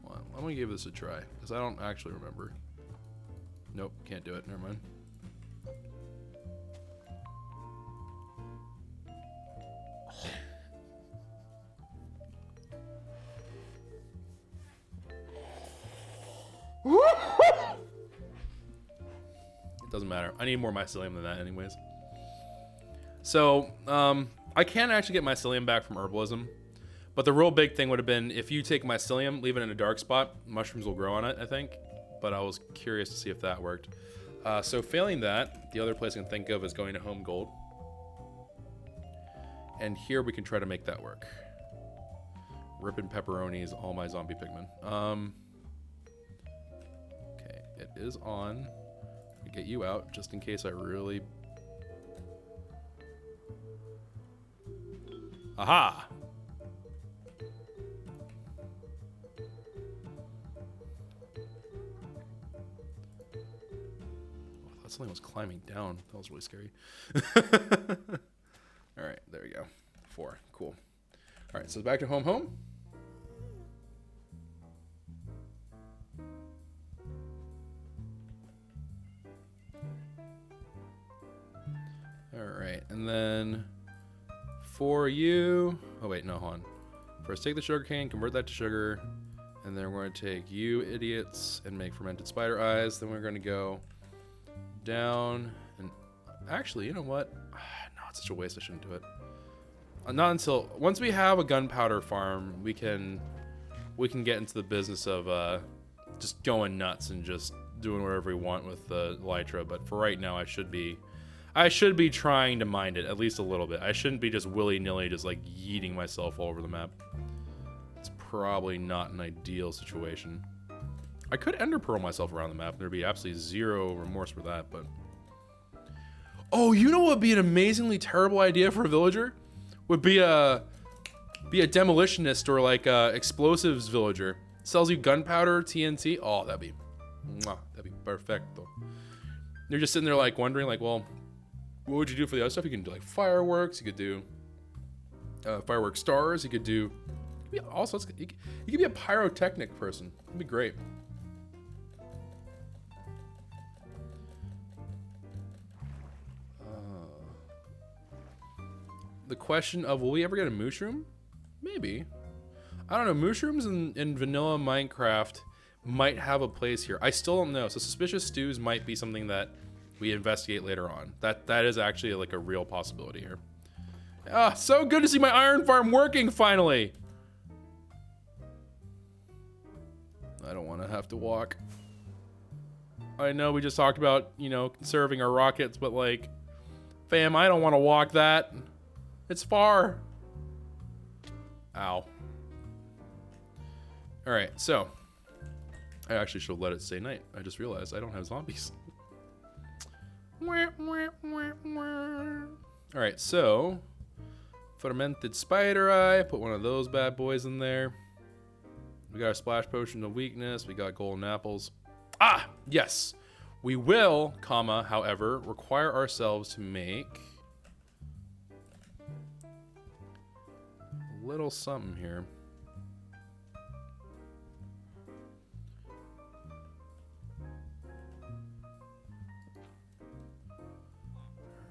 Well, I'm gonna give this a try because I don't actually remember. Nope, can't do it. Never mind. It doesn't matter. I need more mycelium than that anyways. So, I can actually get mycelium back from herbalism, but the real big thing would have been if you take mycelium, leave it in a dark spot, mushrooms will grow on it, I think. But I was curious to see if that worked. So failing that, the other place I can think of is going to Home Gold. And here we can try to make that work. Ripping pepperonis, all my zombie pigmen. Okay, it is on. I'll get you out just in case I really... Aha! I thought something was climbing down. That was really scary. Alright, there we go. 4. Cool. Alright, so back to home. Alright, and then for you... Oh wait, no, hold on. First take the sugar cane, convert that to sugar, and then we're going to take you idiots and make fermented spider eyes. Then we're going to go down and... Actually, you know what? No, it's such a waste, I shouldn't do it. Not until... Once we have a gunpowder farm, we can get into the business of just going nuts and just doing whatever we want with the elytra. But for right now, I should be trying to mind it at least a little bit. I shouldn't be just willy-nilly just like yeeting myself all over the map. It's probably not an ideal situation. I could ender pearl myself around the map. There'd be absolutely zero remorse for that, but... Oh, you know what would be an amazingly terrible idea for a villager? Would be a demolitionist or like a explosives villager. Sells you gunpowder, TNT. Oh, that'd be perfecto. You're just sitting there like wondering like, well, what would you do for the other stuff? You can do like fireworks. You could do firework stars. You could do also you could be a pyrotechnic person. It'd be great. The question of will we ever get a mushroom? Maybe. I don't know. Mushrooms in vanilla Minecraft might have a place here. I still don't know. So suspicious stews might be something that we investigate later on. That is actually like a real possibility here. Ah, so good to see my iron farm working finally. I don't want to have to walk. I know we just talked about, you know, conserving our rockets, but like, fam, I don't want to walk that. It's far. Ow. All right, so I actually should have let it stay night. I just realized I don't have zombies. Alright, so fermented spider eye. Put one of those bad boys in there. We got a splash potion of weakness. We got golden apples. Ah, yes. We will, comma, however, require ourselves to make a little something here.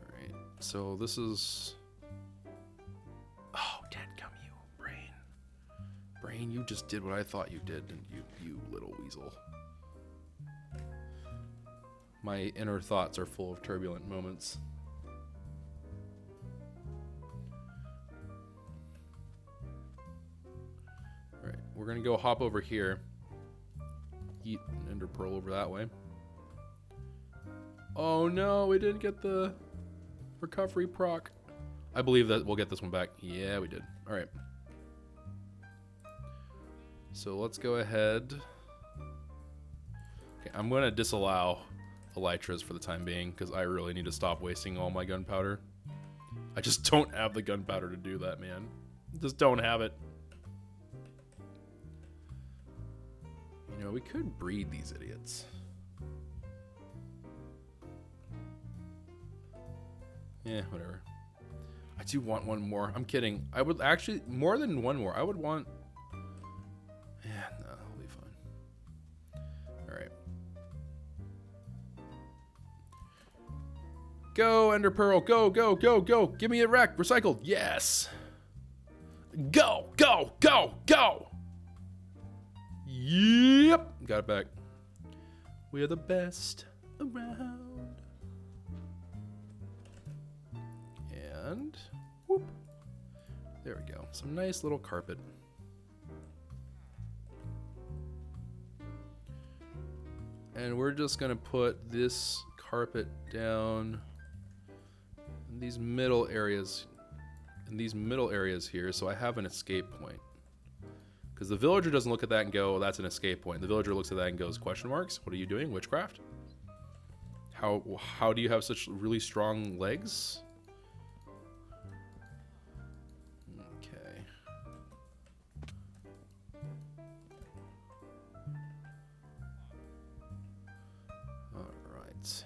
Alright, so this is... Oh, dadgum you, Brain. Brain, you just did what I thought you did, didn't you, you little weasel. My inner thoughts are full of turbulent moments. Alright, we're gonna go hop over here. Eat an ender pearl over that way. Oh no, we didn't get the recovery proc. I believe that we'll get this one back. Yeah, we did. Alright. So let's go ahead. Okay, I'm gonna disallow elytras for the time being because I really need to stop wasting all my gunpowder. I just don't have the gunpowder to do that, man. Just don't have it. You know, we could breed these idiots. Yeah, whatever. I do want one more. I'm kidding. I would actually, more than one more. I would want... Yeah, no, it'll be fine. Alright. Go, Ender Pearl. Go, go, go, go. Give me a wreck. Recycled. Yes. Go, go, go, go. Yep. Got it back. We're the best around. And whoop. There we go. Some nice little carpet. And we're just going to put this carpet down in these middle areas. In these middle areas here, so I have an escape point. Because the villager doesn't look at that and go, oh, that's an escape point. The villager looks at that and goes, question marks? What are you doing? Witchcraft? How do you have such really strong legs? Okay. All right.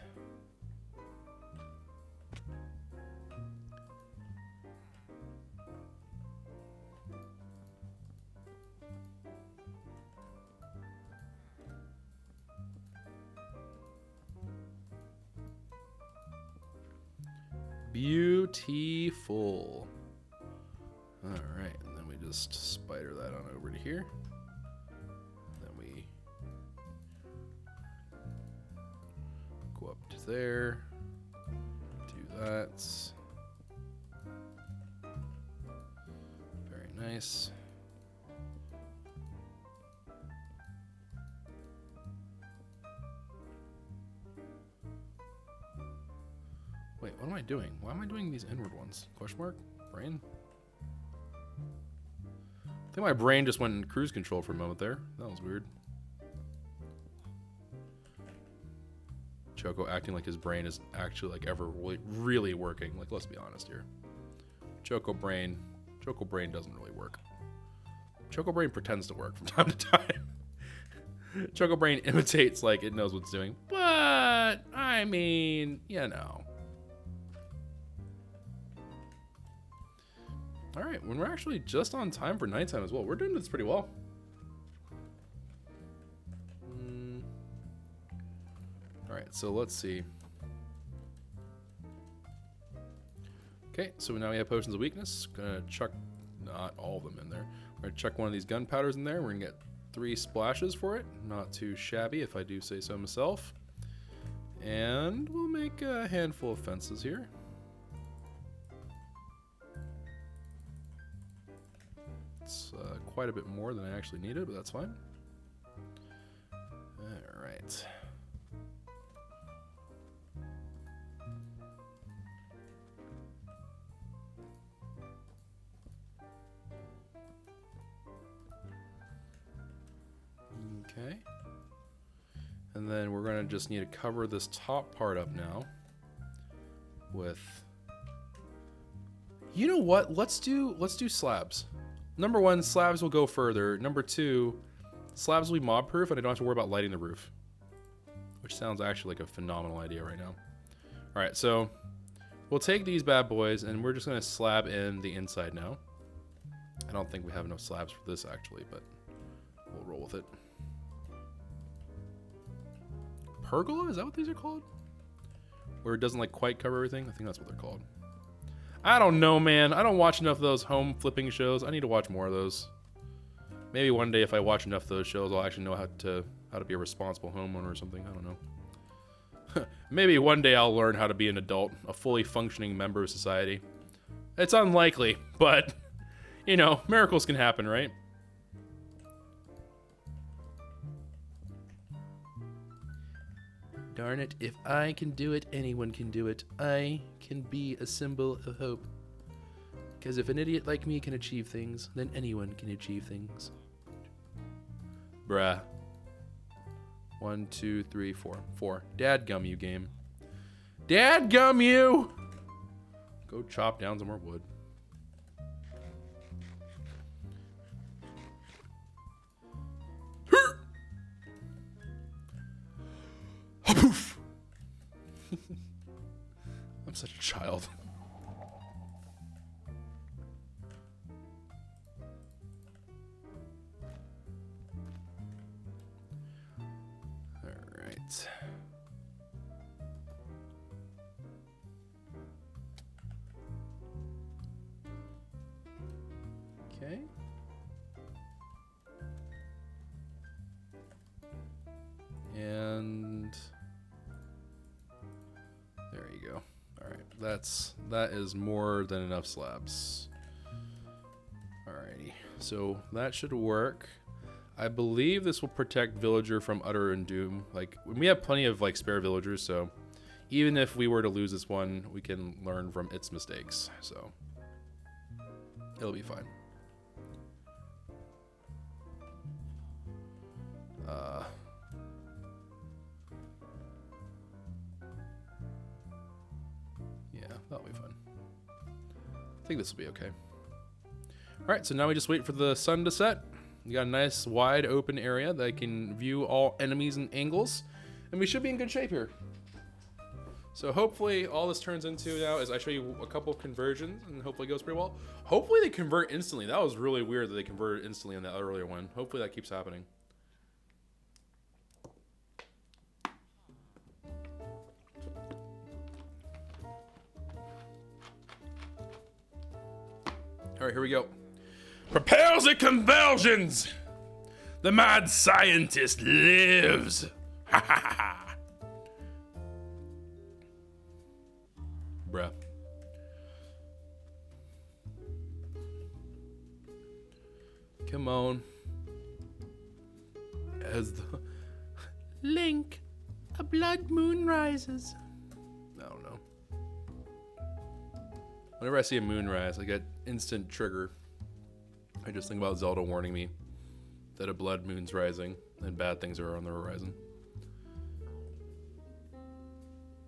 Beautiful. All right, and then we just spider that on over to here. Then we go up to there. Do that. Very nice. Wait, what am I doing? Why am I doing these inward ones? Question mark? Brain? I think my brain just went in cruise control for a moment there. That was weird. Choco acting like his brain is actually like ever really working. Like, let's be honest here. Choco brain doesn't really work. Choco brain pretends to work from time to time. Choco brain imitates like it knows what it's doing. But, I mean, you know. All right, when we're actually just on time for nighttime as well. We're doing this pretty well. All right, so let's see. Okay, so now we have potions of weakness. Gonna chuck not all of them in there. We're gonna chuck one of these gunpowders in there. We're gonna get 3 splashes for it. Not too shabby, if I do say so myself. And we'll make a handful of fences here. It's quite a bit more than I actually needed, but that's fine. All right. Okay. And then we're gonna just need to cover this top part up now with, you know what? Let's do slabs. Number one, slabs will go further. Number two, slabs will be mob proof and I don't have to worry about lighting the roof. Which sounds actually like a phenomenal idea right now. Alright, so we'll take these bad boys and we're just gonna slab in the inside now. I don't think we have enough slabs for this actually, but we'll roll with it. Pergola? Is that what these are called? Where it doesn't like quite cover everything? I think that's what they're called. I don't know, man. I don't watch enough of those home flipping shows. I need to watch more of those. Maybe one day if I watch enough of those shows, I'll actually know how to be a responsible homeowner or something. I don't know. Maybe one day I'll learn how to be an adult, a fully functioning member of society. It's unlikely, but, you know, miracles can happen, right? Darn it, if I can do it, anyone can do it. I can be a symbol of hope. Because if an idiot like me can achieve things, then anyone can achieve things. Bruh. 1, 2, 3, 4. 4. Dadgum you, game. Dadgum you! Go chop down some more wood. I'm such a child. All right. Okay. And there you go. All right, that is more than enough slabs. Alrighty, so that should work. I believe this will protect villager from utter and doom. Like, we have plenty of like spare villagers, so even if we were to lose this one, we can learn from its mistakes. So it'll be fine. Yeah, that'll be fun. I think this will be okay. Alright, so now we just wait for the sun to set. We got a nice wide open area that I can view all enemies and angles. And we should be in good shape here. So hopefully all this turns into now is I show you a couple conversions and hopefully it goes pretty well. Hopefully they convert instantly. That was really weird that they converted instantly on that earlier one. Hopefully that keeps happening. All right, here we go. Prepare the conversions! The mad scientist lives! Ha ha ha! Bruh. Come on. As the Link, a blood moon rises. I don't know. Whenever I see a moon rise, I get instant trigger. I just think about Zelda warning me that a blood moon's rising and bad things are on the horizon.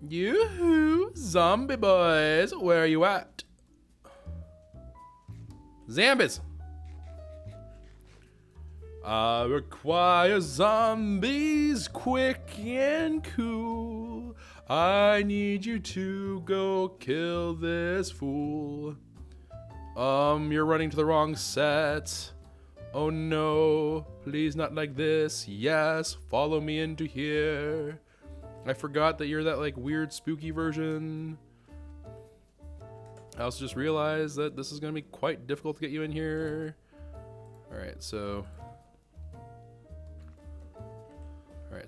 Yoo-hoo! Zombie boys, where are you at? Zombies! I require zombies quick and cool. I need you to go kill this fool. You're running to the wrong set. Oh no, please not like this. Yes, follow me into here. I forgot that you're that like weird spooky version. I also just realized that this is gonna be quite difficult to get you in here. Alright, so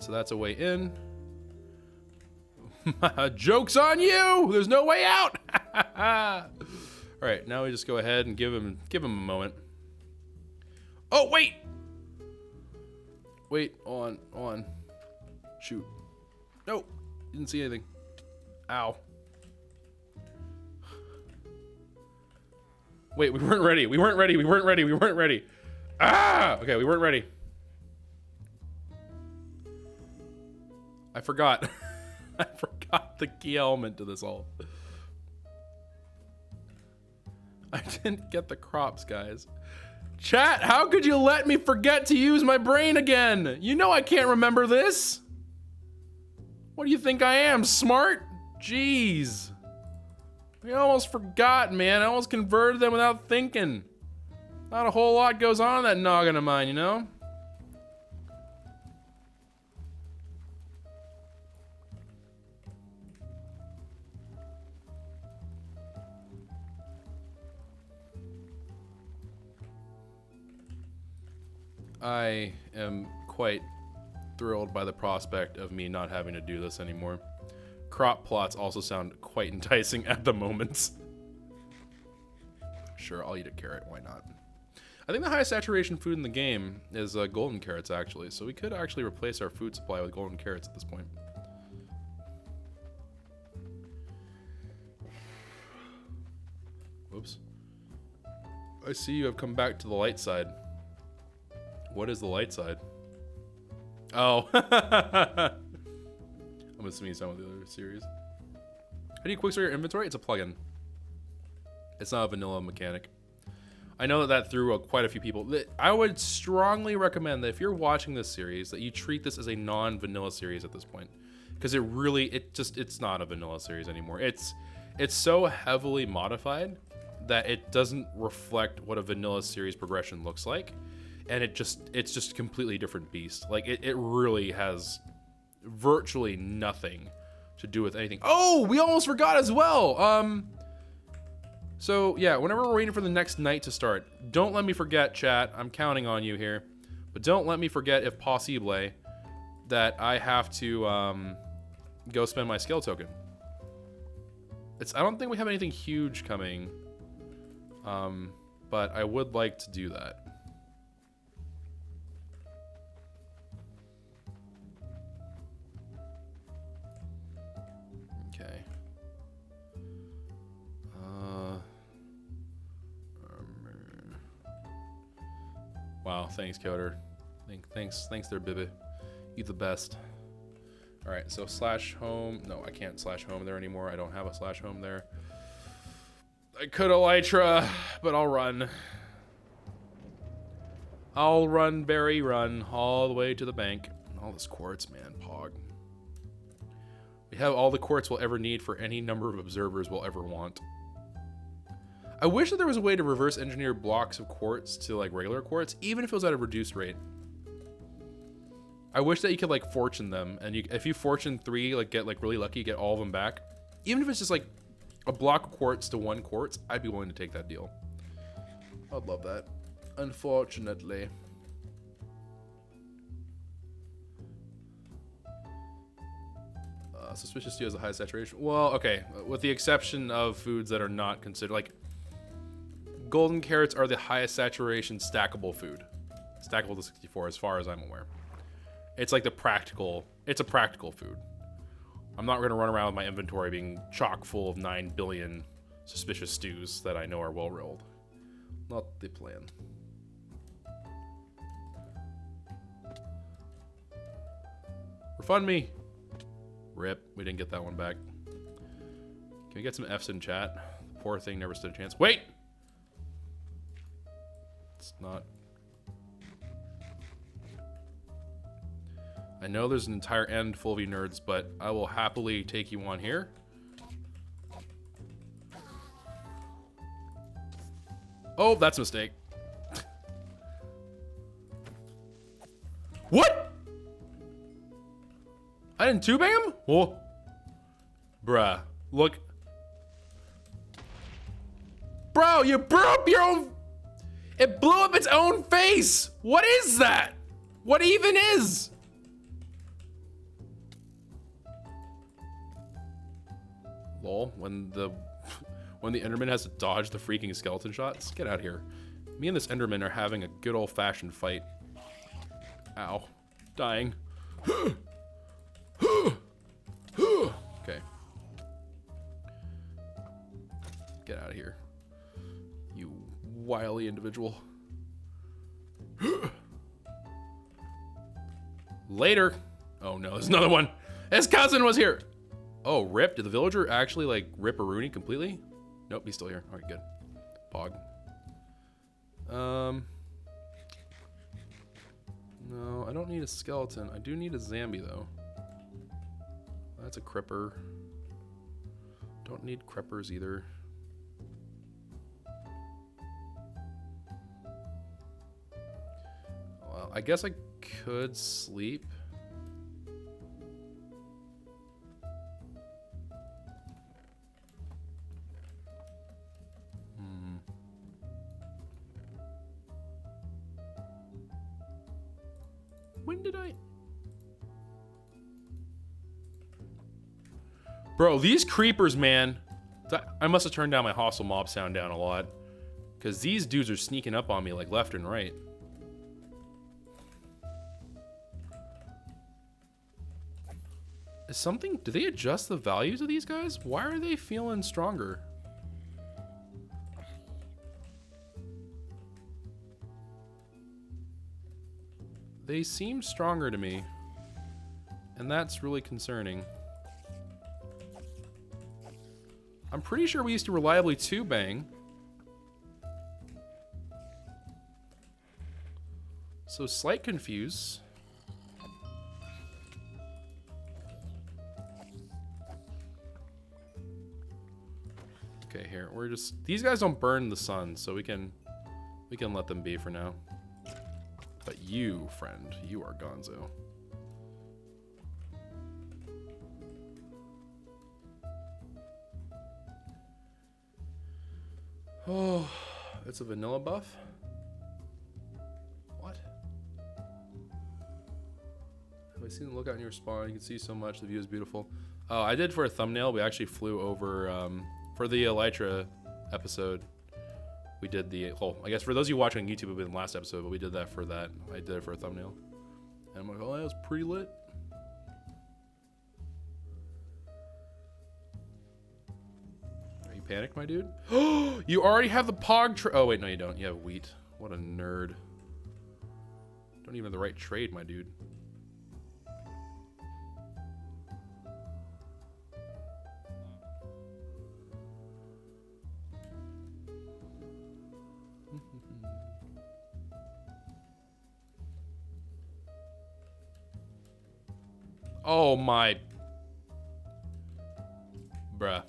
that's a way in. Joke's on you! There's no way out! Alright, now we just go ahead and give him a moment. Oh, wait! Wait, on. Shoot. No, didn't see anything. Ow. Wait, we weren't ready. We weren't ready. Ah! Okay, we weren't ready. I forgot. I forgot the key element to this all. I didn't get the crops, guys. Chat, how could you let me forget to use my brain again? You know I can't remember this. What do you think I am, smart? Jeez. I almost forgot, man. I almost converted them without thinking. Not a whole lot goes on in that noggin of mine, you know? I am quite thrilled by the prospect of me not having to do this anymore. Crop plots also sound quite enticing at the moment. Sure, I'll eat a carrot, why not? I think the highest saturation food in the game is golden carrots, actually, so we could actually replace our food supply with golden carrots at this point. Whoops. I see you have come back to the light side. What is the light side? Oh. I'm assuming it's done with the other series. How do you quick sort your inventory? It's a plugin. It's not a vanilla mechanic. I know that threw quite a few people. I would strongly recommend that if you're watching this series, that you treat this as a non-vanilla series at this point. Because it's not a vanilla series anymore. It's so heavily modified that it doesn't reflect what a vanilla series progression looks like. And it's just a completely different beast. Like, it really has virtually nothing to do with anything. Oh, we almost forgot as well. So yeah, whenever we're waiting for the next night to start, don't let me forget, chat. I'm counting on you here. But don't let me forget, if possible, that I have to go spend my skill token. I don't think we have anything huge coming. But I would like to do that. Okay. Wow, thanks, Coder. Thanks there, Bibby. You the best. All right, so /home. No, I can't /home there anymore. I don't have a /home there. I could elytra, but I'll run. I'll run, Barry, run all the way to the bank. All this quartz, man, pog. We have all the quartz we'll ever need for any number of observers we'll ever want. I wish that there was a way to reverse engineer blocks of quartz to like regular quartz, even if it was at a reduced rate. I wish that you could like fortune them, and if you fortune 3, like get like really lucky, get all of them back. Even if it's just like a block of quartz to 1 quartz, I'd be willing to take that deal. I'd love that. Unfortunately. Suspicious steel has a high saturation. Well, okay, with the exception of foods that are not considered, like golden carrots are the highest saturation stackable food. Stackable to 64 as far as I'm aware. It's like it's a practical food. I'm not gonna run around with my inventory being chock full of 9 billion suspicious stews that I know are well rolled. Not the plan. Refund me. Rip, we didn't get that one back. Can we get some F's in chat? The poor thing never stood a chance. Wait! It's not. I know there's an entire end full of you nerds, but I will happily take you on here. Oh, that's a mistake. What? I didn't two-bang him? Whoa. Bruh. Look. Bro, you blew up your own... It blew up its own face! What is that? What even is? Lol, when the Enderman has to dodge the freaking skeleton shots? Get out of here. Me and this Enderman are having a good old-fashioned fight. Ow. Dying. Okay. Get out of here. You wily individual. Later. Oh no, there's another one. His cousin was here. Oh, rip. Did the villager actually like rip a Rooney completely? Nope, he's still here. All right, good. Pog. No, I don't need a skeleton. I do need a zombie though. That's a cripper. Don't need creppers either. Well, I guess I could sleep. When did I? Bro, these creepers, man. I must have turned down my hostile mob sound down a lot. Because these dudes are sneaking up on me like left and right. Is something... Do they adjust the values of these guys? Why are they feeling stronger? They seem stronger to me. And that's really concerning. I'm pretty sure we used to reliably 2-bang. So slight confuse. Okay, here. We're just... These guys don't burn the sun, so we can let them be for now. But you, friend, you are gonzo. Oh, it's a vanilla buff? What? Have I seen the lookout in your spawn? You can see so much. The view is beautiful. Oh, I did for a thumbnail. We actually flew over, for the Elytra episode. We did the whole, I guess for those of you watching on YouTube, it would be the last episode, but we did that for that. I did it for a thumbnail. And I'm like, oh, that was pretty lit. Are you panicked, my dude? Oh, you already have the pog oh, wait, no, you don't. You have wheat. What a nerd. Don't even have the right trade, my dude. Oh my. Bruh.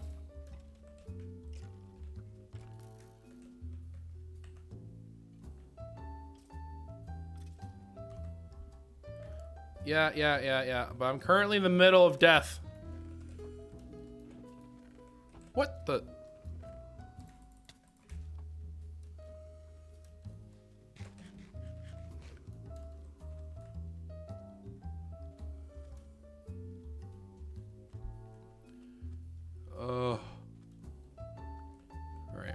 Yeah. But I'm currently in the middle of death. What the? All right.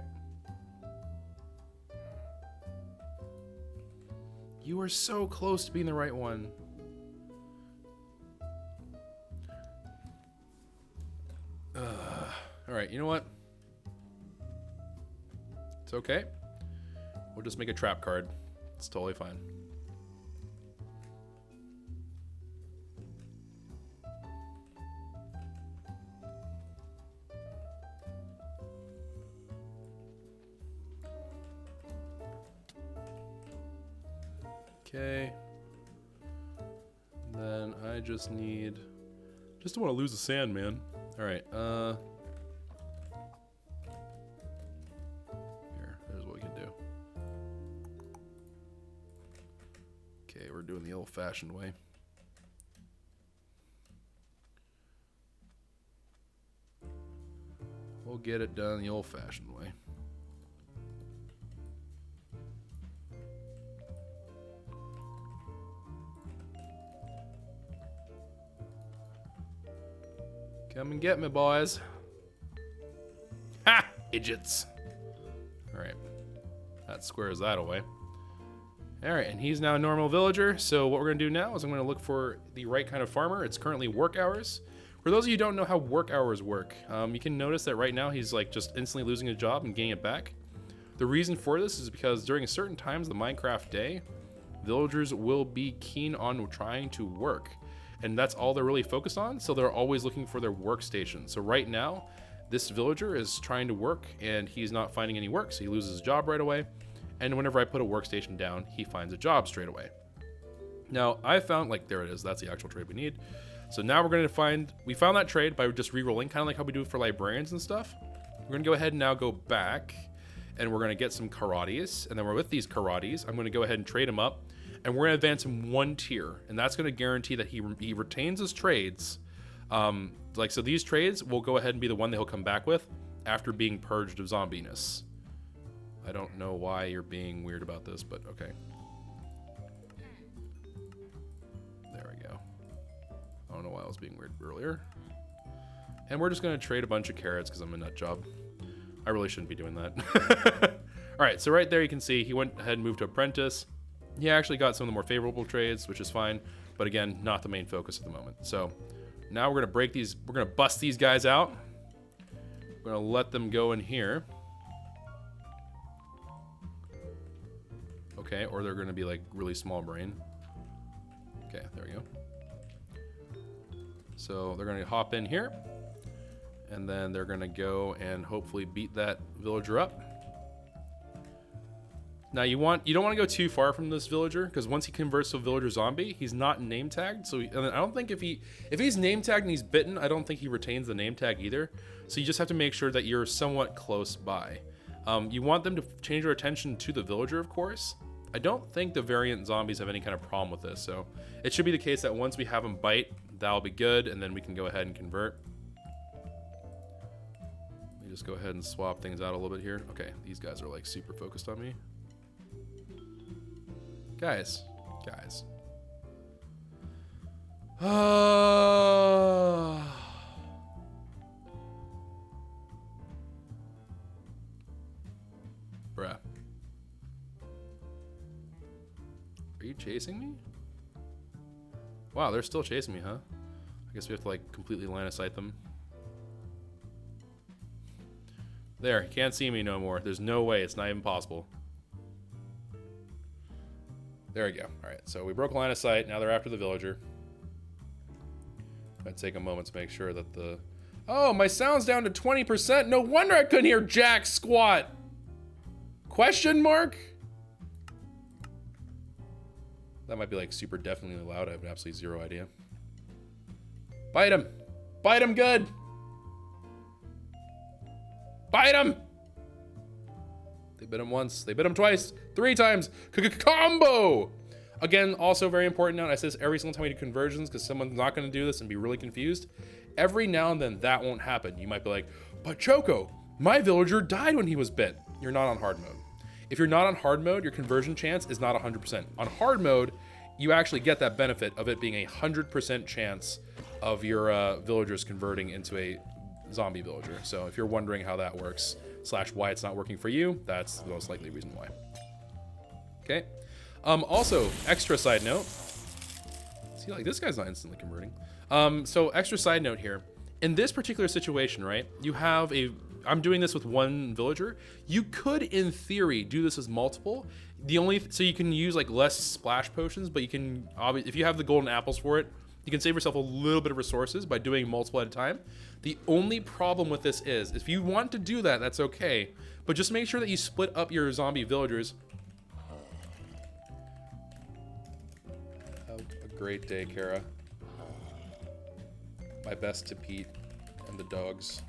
You were so close to being the right one. All right, you know what? It's okay. We'll just make a trap card. It's totally fine. Okay. Then I just need... Just don't want to lose the sand, man. All right. Here, there's what we can do. Okay, we're doing the old-fashioned way. We'll get it done the old-fashioned way. Come and get me, boys. Ha! Idiots. Alright. That squares that away. Alright, and he's now a normal villager. So what we're going to do now is I'm going to look for the right kind of farmer. It's currently work hours. For those of you who don't know how work hours work, you can notice that right now he's like just instantly losing a job and gaining it back. The reason for this is because during certain times of the Minecraft day, villagers will be keen on trying to work. and that's all they're really focused on. So they're always looking for their workstation. So right now, this villager is trying to work and he's not finding any work, so he loses his job right away. And whenever I put a workstation down, he finds a job straight away. Now I found, like, there it is, that's the actual trade we need. So now we're going to we found that trade by just re-rolling, kind of like how we do it for librarians and stuff. We're going to go ahead and now go back and we're going to get some karates. And then we're with these karates. I'm going to go ahead and trade him up and we're going to advance him 1 tier. And that's going to guarantee that he retains his trades. So these trades will go ahead and be the one that he'll come back with after being purged of zombiness. I don't know why you're being weird about this, but okay. There we go. I don't know why I was being weird earlier. And we're just going to trade a bunch of carrots because I'm a nut job. I really shouldn't be doing that. All right, so right there you can see he went ahead and moved to apprentice. He actually got some of the more favorable trades, which is fine. But again, not the main focus at the moment. So now we're going to bust these guys out. We're going to let them go in here. Okay, or they're going to be like really small brain. Okay, there we go. So they're going to hop in here. And then they're going to go and hopefully beat that villager up. Now you don't want to go too far from this villager, because once he converts to a villager zombie, he's not name tagged. So and I don't think if he's name tagged and he's bitten, I don't think he retains the name tag either. So you just have to make sure that you're somewhat close by. You want them to change their attention to the villager, of course. I don't think the variant zombies have any kind of problem with this. So it should be the case that once we have them bite, that'll be good, and then we can go ahead and convert. Let me just go ahead and swap things out a little bit here. Okay, these guys are like super focused on me. Guys. Bruh. Are you chasing me? Wow, they're still chasing me, huh? I guess we have to like completely line of sight them. There, you can't see me no more. There's no way, it's not even possible. There we go. All right, so we broke line of sight. Now they're after the villager. I'd take a moment to make sure that the... Oh, my sound's down to 20%. No wonder I couldn't hear jack squat. Question mark? That might be like super definitely loud. I have absolutely zero idea. Bite him. Bite him good. Bite him. They bit him once. They bit him twice. 3 times. Combo! Again, also very important note. I say this every single time we do conversions because someone's not going to do this and be really confused. Every now and then that won't happen. You might be like, but Choco, my villager died when he was bit. You're not on hard mode. If you're not on hard mode, your conversion chance is not 100%. On hard mode, you actually get that benefit of it being a 100% chance of your villagers converting into a zombie villager. So if you're wondering how that works / why it's not working for you, that's the most likely reason why. Okay. Also, extra side note. See, like this guy's not instantly converting. So extra side note here. In this particular situation, right, you have I'm doing this with 1 villager. You could, in theory, do this as multiple. So you can use like less splash potions, but you can, if you have the golden apples for it, you can save yourself a little bit of resources by doing multiple at a time. The only problem with this is, if you want to do that, that's okay. But just make sure that you split up your zombie villagers. Have a great day, Kara. My best to Pete and the dogs.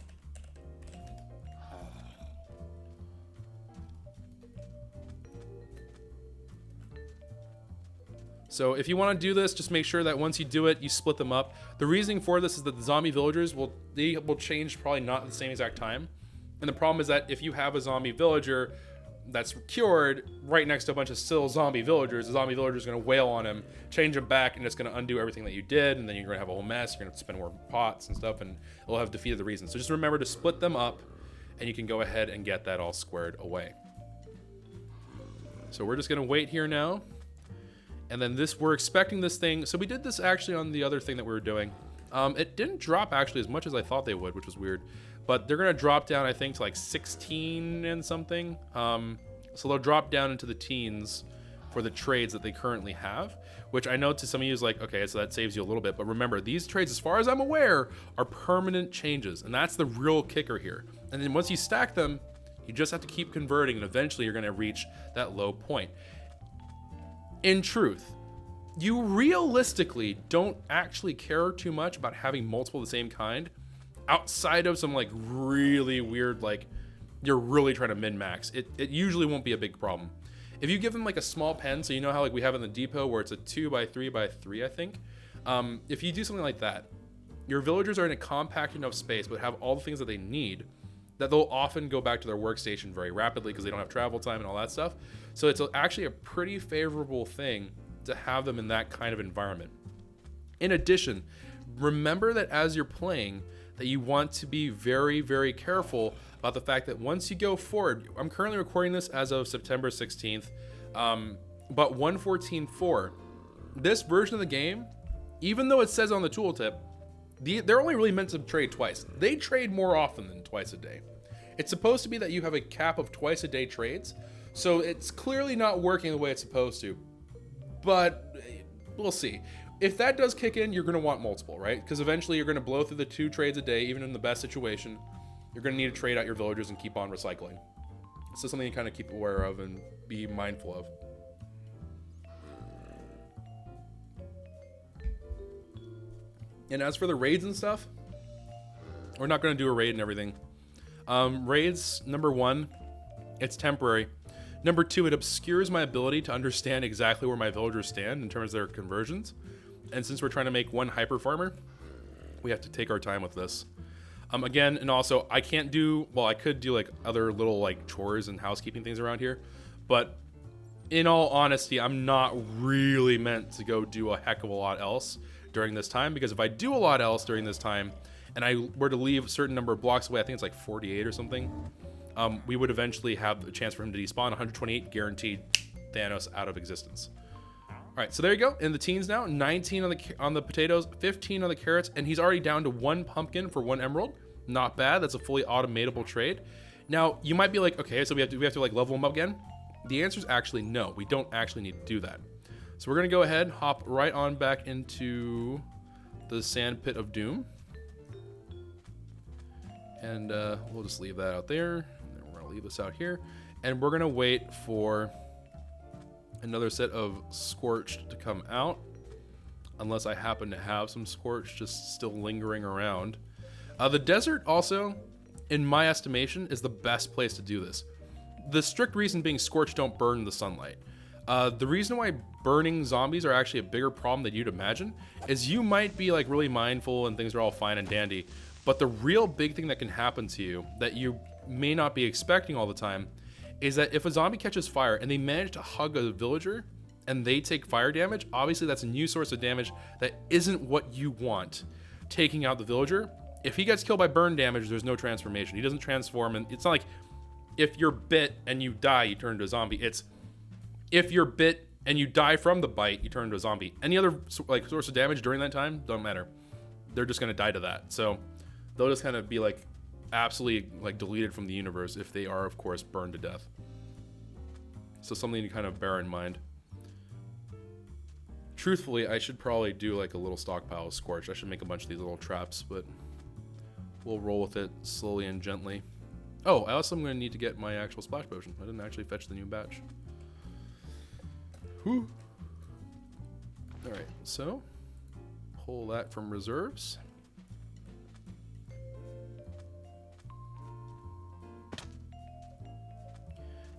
So if you want to do this, just make sure that once you do it, you split them up. The reasoning for this is that the zombie villagers will change probably not at the same exact time. And the problem is that if you have a zombie villager that's cured right next to a bunch of still zombie villagers, the zombie villager is going to wail on him, change him back, and it's going to undo everything that you did, and then you're going to have a whole mess. You're going to have to spend more pots and stuff, and it'll have defeated the reason. So just remember to split them up, and you can go ahead and get that all squared away. So we're just going to wait here now. And then we're expecting this thing. So we did this actually on the other thing that we were doing. It didn't drop actually as much as I thought they would, which was weird. But they're going to drop down, I think, to like 16 and something. So they'll drop down into the teens for the trades that they currently have, which I know to some of you is like, okay, so that saves you a little bit. But remember, these trades, as far as I'm aware, are permanent changes. And that's the real kicker here. And then once you stack them, you just have to keep converting, and eventually you're going to reach that low point. In truth, you realistically don't actually care too much about having multiple of the same kind outside of some like really weird, like you're really trying to min-max. It usually won't be a big problem. If you give them like a small pen, so you know how like we have in the depot where it's a 2x3x3, I think. If you do something like that, your villagers are in a compact enough space but have all the things that they need, that they'll often go back to their workstation very rapidly because they don't have travel time and all that stuff. So it's actually a pretty favorable thing to have them in that kind of environment. In addition, remember that as you're playing, that you want to be very, very careful about the fact that once you go forward, I'm currently recording this as of September 16th, but 1.14.4, this version of the game, even though it says on the tooltip, they're only really meant to trade twice. They trade more often than twice a day. It's supposed to be that you have a cap of twice a day trades, so it's clearly not working the way it's supposed to. But we'll see. If that does kick in, you're going to want multiple, right? Because eventually you're going to blow through the 2 trades a day, even in the best situation. You're going to need to trade out your villagers and keep on recycling. So something you kind of keep aware of and be mindful of. And as for the raids and stuff, we're not going to do a raid and everything. Raids, number 1, it's temporary. Number 2, it obscures my ability to understand exactly where my villagers stand in terms of their conversions. And since we're trying to make one hyper farmer, we have to take our time with this. Again, and also I can't do, well, I could do like other little like chores and housekeeping things around here, but in all honesty, I'm not really meant to go do a heck of a lot else during this time, because if I do a lot else during this time and I were to leave a certain number of blocks away, I think it's like 48 or something, we would eventually have a chance for him to despawn. 128 guaranteed, Thanos out of existence. All right, so there you go. In the teens now, 19 on the potatoes, 15 on the carrots, and he's already down to 1 pumpkin for 1 emerald. Not bad. That's a fully automatable trade. Now you might be like, okay, so we have to like level him up again. The answer is actually no. We don't actually need to do that. So we're gonna go ahead, hop right on back into the sand pit of doom, and we'll just leave that out there. And we're gonna leave this out here, and we're gonna wait for another set of scorched to come out, unless I happen to have some scorched just still lingering around. The desert also, in my estimation, is the best place to do this. The strict reason being scorched don't burn in the sunlight. The reason why burning zombies are actually a bigger problem than you'd imagine is you might be like really mindful and things are all fine and dandy, but the real big thing that can happen to you that you may not be expecting all the time is that if a zombie catches fire and they manage to hug a villager and they take fire damage, obviously that's a new source of damage that isn't what you want taking out the villager. If he gets killed by burn damage, there's no transformation. He doesn't transform, and it's not like if you're bit and you die, you turn into a zombie. It's if you're bit and you die from the bite, you turn into a zombie. Any other like source of damage during that time, don't matter. They're just gonna die to that. So they'll just kind of be like absolutely like deleted from the universe if they are, of course, burned to death. So something to kind of bear in mind. Truthfully, I should probably do like a little stockpile of scorch. I should make a bunch of these little traps, but we'll roll with it slowly and gently. Oh, I also am going to need to get my actual splash potion. I didn't actually fetch the new batch. Whew. Alright, so pull that from reserves.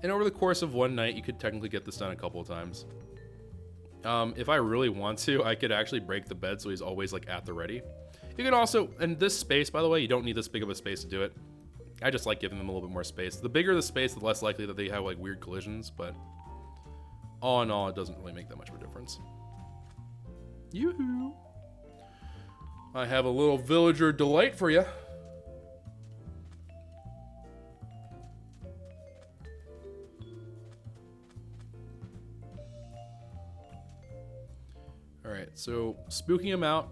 And over the course of one night, you could technically get this done a couple of times. If I really want to, I could actually break the bed so he's always like at the ready. You can also, and this space, by the way, you don't need this big of a space to do it. I just like giving them a little bit more space. The bigger the space, the less likely that they have like weird collisions, but all in all, it doesn't really make that much of a difference. Yoo-hoo! I have a little villager delight for you. Alright, so spooking him out.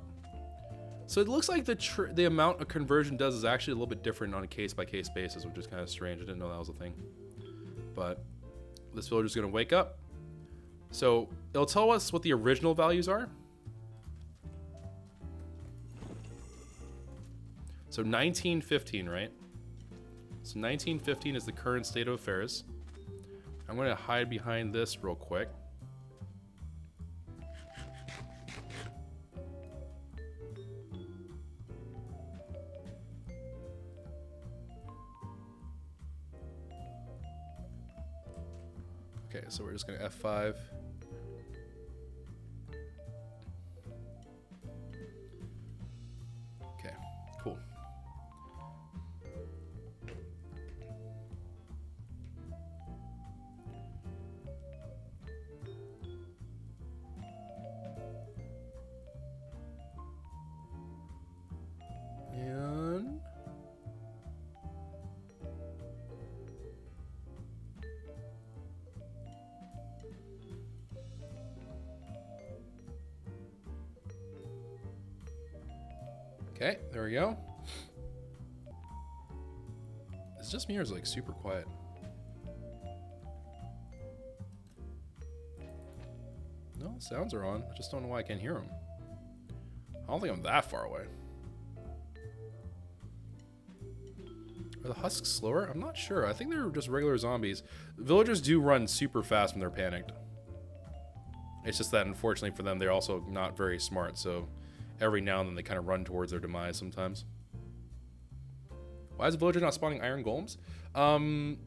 So it looks like the amount of conversion does is actually a little bit different on a case-by-case basis, which is kind of strange. I didn't know that was a thing. But this villager's going to wake up, So it'll tell us what the original values are. So 1915, right? So 1915 is the current state of affairs. I'm going to hide behind this real quick. Okay, so we're just going to F5. Okay, cool. And okay, there we go. It's just me or is it like super quiet? No, sounds are on. I just don't know why I can't hear them. I don't think I'm that far away. Are the husks slower? I'm not sure. I think they're just regular zombies. Villagers do run super fast when they're panicked. It's just that, unfortunately for them, they're also not very smart, so every now and then they kind of run towards their demise sometimes. Why is the villager not spawning iron golems?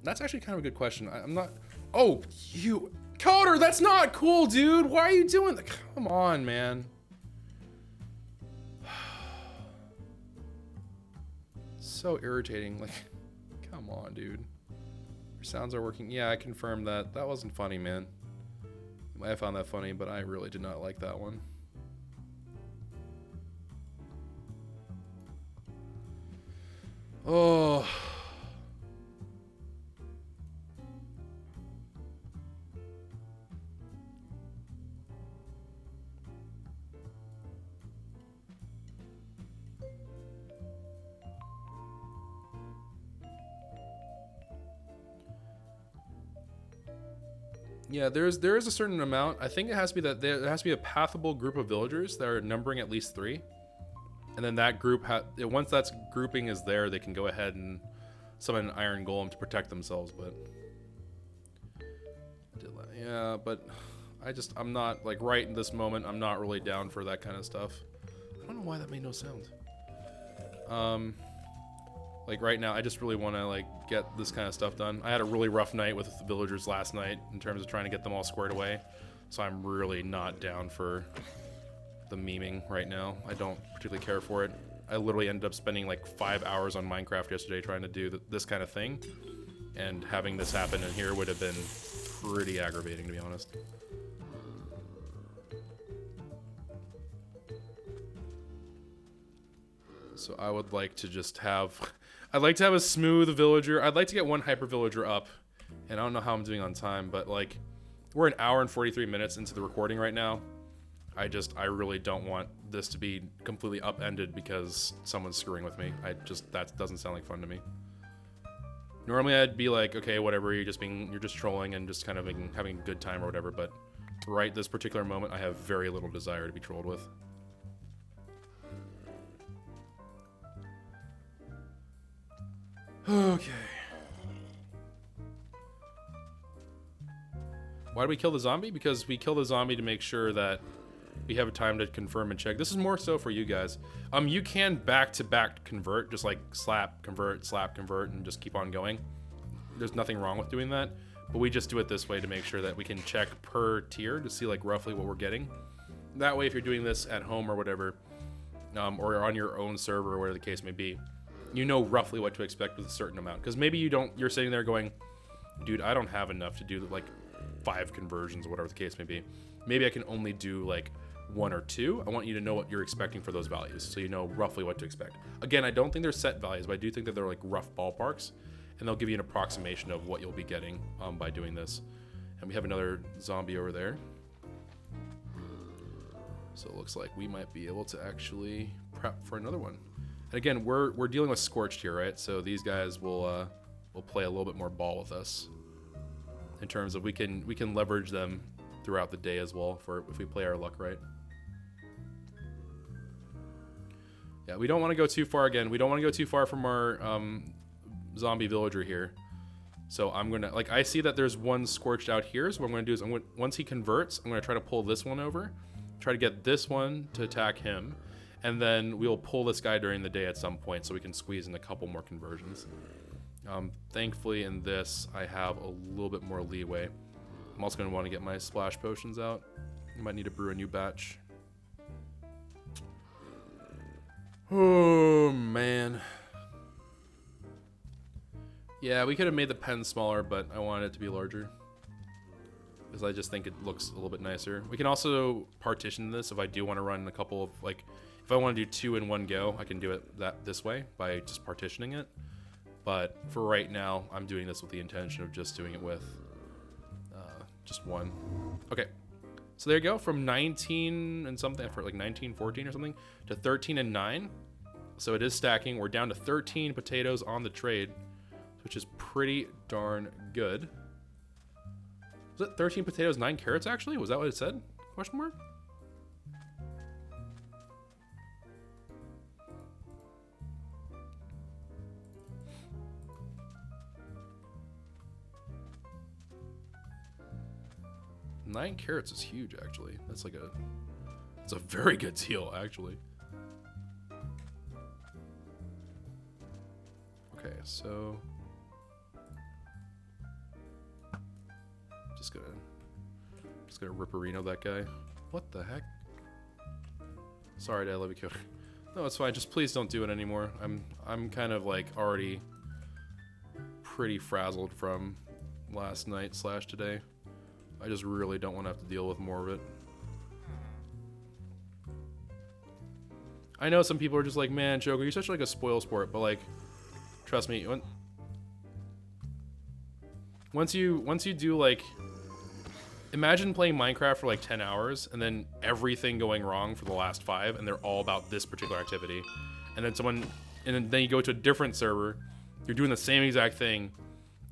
That's actually kind of a good question. I'm not... Oh, you... Coder, that's not cool, dude! Why are you doing that? Come on, man. So irritating. Like, come on, dude. Your sounds are working. Yeah, I confirmed that. That wasn't funny, man. I found that funny, but I really did not like that one. Oh. Yeah, there is a certain amount. I think it has to be that there has to be a pathable group of villagers that are numbering at least 3. And then that group, once that grouping is there, they can go ahead and summon an iron golem to protect themselves. But yeah, but I'm not, like, right in this moment, I'm not really down for that kind of stuff. I don't know why that made no sound. Like right now, I just really want to like get this kind of stuff done. I had a really rough night with the villagers last night in terms of trying to get them all squared away. So I'm really not down for the memeing right now. I don't particularly care for it. I literally ended up spending like 5 hours on Minecraft yesterday trying to do this kind of thing. And having this happen in here would have been pretty aggravating, to be honest. So I would like to just have... I'd like to have a smooth villager. I'd like to get one hyper villager up. And I don't know how I'm doing on time, but like... We're an hour and 43 minutes into the recording right now. I really don't want this to be completely upended because someone's screwing with me. That doesn't sound like fun to me. Normally I'd be like, okay, whatever, you're just trolling and just kind of having a good time or whatever, but right this particular moment, I have very little desire to be trolled with. Okay. Why do we kill the zombie? Because we kill the zombie to make sure that we have time to confirm and check. This is more so for you guys. You can back-to-back convert, just like slap, convert, and just keep on going. There's nothing wrong with doing that, but we just do it this way to make sure that we can check per tier to see like roughly what we're getting. That way, if you're doing this at home or whatever, or on your own server or whatever the case may be, you know roughly what to expect with a certain amount. Because maybe you're sitting there going, dude, I don't have enough to do like 5 conversions or whatever the case may be. Maybe I can only do like 1 or 2. I want you to know what you're expecting for those values, so you know roughly what to expect. Again, I don't think they're set values, but I do think that they're like rough ballparks, and they'll give you an approximation of what you'll be getting by doing this. And we have another zombie over there. So it looks like we might be able to actually prep for another one. And again, we're dealing with Scorched here, right? So these guys will play a little bit more ball with us in terms of we can leverage them throughout the day as well for if we play our luck right. Yeah, we don't want to go too far again. We don't want to go too far from our zombie villager here. So I'm gonna, like, I see that there's one scorched out here. So what I'm gonna do is once he converts, I'm gonna try to pull this one over, try to get this one to attack him, and then we'll pull this guy during the day at some point so we can squeeze in a couple more conversions. Thankfully in this, I have a little bit more leeway. I'm also gonna want to get my splash potions out. I might need to brew a new batch. Oh man. Yeah, we could have made the pen smaller, but I wanted it to be larger because I just think it looks a little bit nicer. We can also partition this if I do want to run a couple of, like, if I want to do 2 in one go, I can do it this way by just partitioning it. But for right now, I'm doing this with the intention of just doing it with just one. Okay. So there you go, from 19 and something, for like 19, 14 or something, to 13 and 9. So it is stacking. We're down to 13 potatoes on the trade, which is pretty darn good. Was it 13 potatoes, 9 carrots actually? Was that what it said? Question mark? Nine carrots is huge, actually. That's like it's a very good deal, actually. Okay, so just gonna ripperino that guy. What the heck? Sorry, I love you, Kyoto. No, it's fine. Just please don't do it anymore. I'm kind of like already pretty frazzled from last night / today. I just really don't want to have to deal with more of it. I know some people are just like, man, Joker, you're such like a spoil sport, but like, trust me, once you do like, imagine playing Minecraft for like 10 hours and then everything going wrong for the last 5, and they're all about this particular activity, and then you go to a different server, you're doing the same exact thing,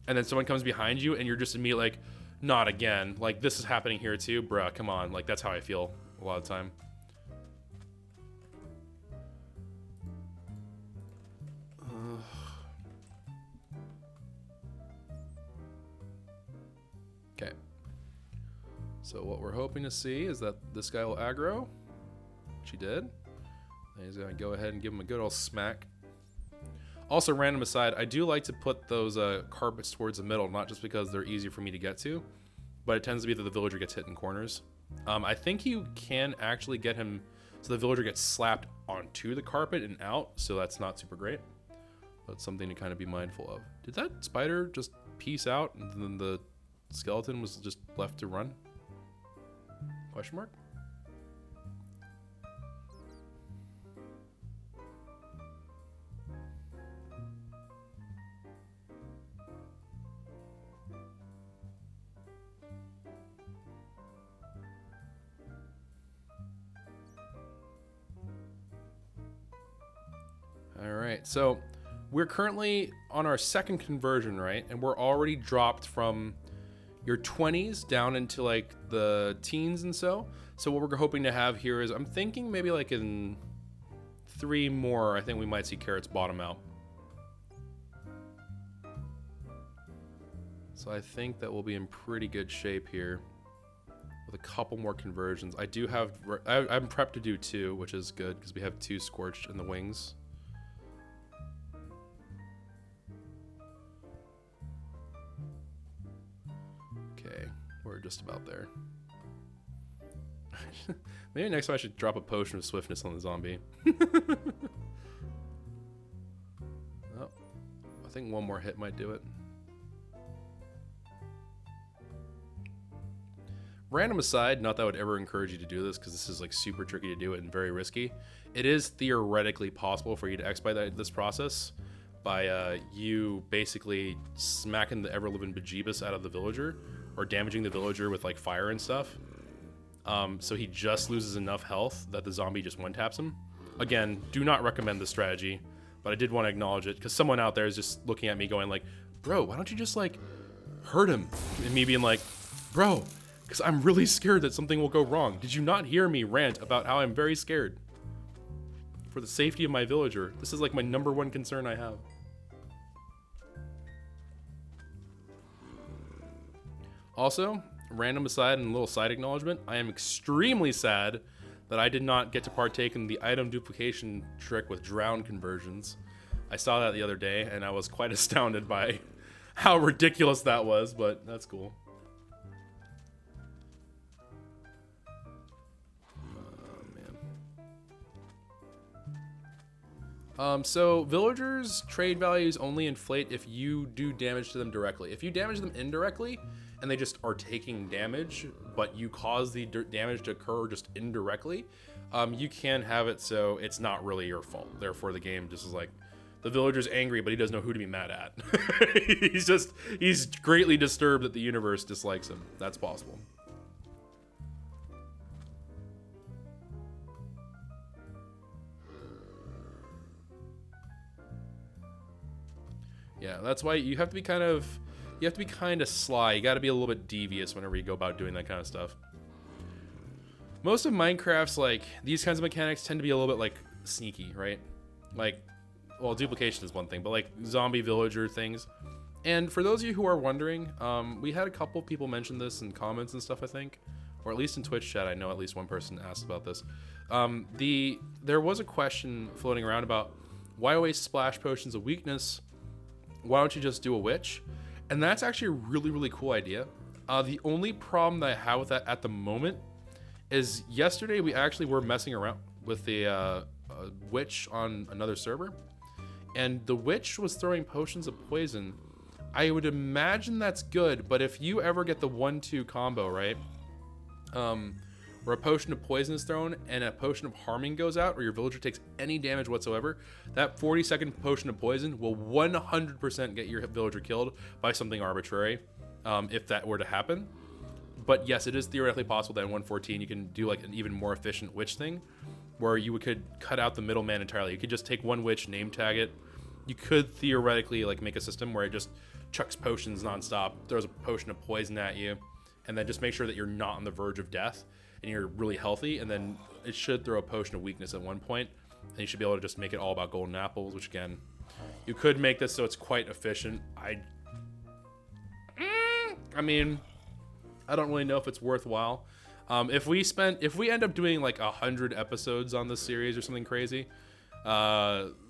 and then someone comes behind you and you're just immediately like, not again. Like, this is happening here too, bruh. Come on. Like, that's how I feel a lot of the time. Okay. So what we're hoping to see is that this guy will aggro, which he did. And he's gonna go ahead and give him a good old smack. Also, random aside, I do like to put those carpets towards the middle, not just because they're easier for me to get to, but it tends to be that the villager gets hit in corners. I think you can actually get him so the villager gets slapped onto the carpet and out, so that's not super great. But something to kind of be mindful of. Did that spider just peace out and then the skeleton was just left to run? Question mark? Alright, so we're currently on our second conversion, right? And we're already dropped from your 20s down into like the teens and so. So what we're hoping to have here is, I'm thinking maybe like in 3 more, I think we might see carrots bottom out. So I think that we'll be in pretty good shape here with a couple more conversions. I'm prepped to do 2, which is good because we have 2 scorched in the wings. Okay, we're just about there. Maybe next time I should drop a potion of swiftness on the zombie. Oh, I think one more hit might do it. Random aside, not that I would ever encourage you to do this because this is like super tricky to do it and very risky. It is theoretically possible for you to expedite this process by you basically smacking the ever-living bejeebus out of the villager or damaging the villager with like fire and stuff. So he just loses enough health that the zombie just one-taps him. Again, do not recommend this strategy, but I did want to acknowledge it because someone out there is just looking at me going like, bro, why don't you just like hurt him? And me being like, bro, Because I'm really scared that something will go wrong. Did you not hear me rant about how I'm very scared? For the safety of my villager. This is like my #1 concern I have. Also, random aside and a little side acknowledgement, I am extremely sad that I did not get to partake in the item duplication trick with drown conversions. I saw that the other day and I was quite astounded by how ridiculous that was, but that's cool. So villagers' trade values only inflate if you do damage to them directly. If you damage them indirectly and they just are taking damage, but you cause the damage to occur just indirectly, you can have it so it's not really your fault. Therefore, the game just is like, the villager's angry, but he doesn't know who to be mad at. he's greatly disturbed that the universe dislikes him. That's possible. Yeah, that's why you have to be kind of sly. You got to be a little bit devious whenever you go about doing that kind of stuff. Most of Minecraft's like these kinds of mechanics tend to be a little bit like sneaky, right? Like, well, duplication is one thing, but like zombie villager things. And for those of you who are wondering, we had a couple people mention this in comments and stuff, I think, or at least in Twitch chat. I know at least one person asked about this. There was a question floating around about why waste splash potions of weakness? Why don't you just do a witch? And that's actually a really, really cool idea. The only problem that I have with that at the moment is yesterday we actually were messing around with the witch on another server, and the witch was throwing potions of poison. I would imagine that's good, but if you ever get the 1-2 combo, right? Where a potion of poison is thrown and a potion of harming goes out, or your villager takes any damage whatsoever, that 40-second potion of poison will 100% get your villager killed by something arbitrary, if that were to happen. But yes, it is theoretically possible that in 1.14 you can do like an even more efficient witch thing, where you could cut out the middleman entirely. You could just take one witch, name tag it. You could theoretically like make a system where it just chucks potions nonstop, throws a potion of poison at you, and then just make sure that you're not on the verge of death and you're really healthy, and then it should throw a potion of weakness at one point, and you should be able to just make it all about golden apples, which again, you could make this so it's quite efficient. I mean, I don't really know if it's worthwhile. If we end up doing like 100 episodes on this series or something crazy,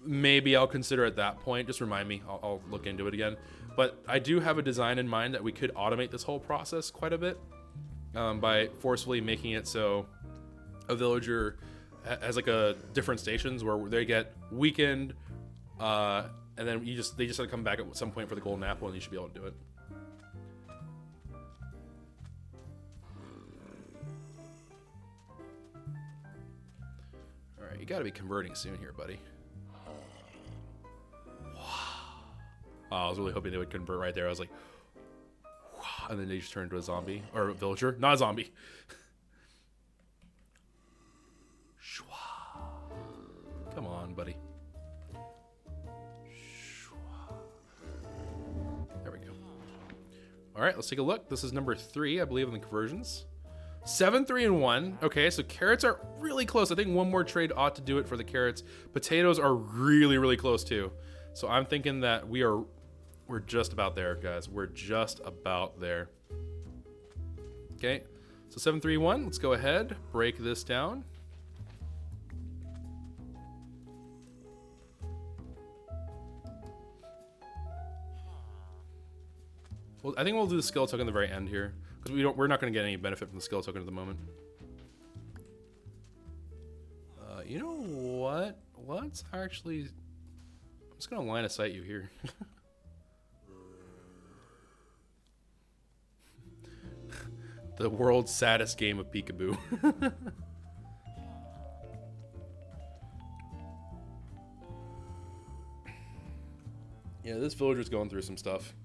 maybe I'll consider at that point. Just remind me, I'll look into it again. But I do have a design in mind that we could automate this whole process quite a bit, by forcefully making it so a villager has like a different stations where they get weakened, and then they just have to come back at some point for the golden apple, and you should be able to do it. All right, you got to be converting soon here, buddy. I was really hoping they would convert right there. I was like, wow. And then they just turned into a zombie, or a villager, not a zombie. Come on, buddy. There we go. All right, let's take a look. This is number 3, I believe, in the conversions. 7, 3, and 1. Okay, so carrots are really close. I think one more trade ought to do it for the carrots. Potatoes are really, really close too. So I'm thinking that we're just about there, guys. We're just about there. Okay, so 7, 3, 1. Let's go ahead, break this down. Well, I think we'll do the skill token at the very end here, because we're not going to get any benefit from the skill token at the moment. You know what? Let's actually... I'm just going to line of sight you here. The world's saddest game of peekaboo. Yeah, this villager's going through some stuff.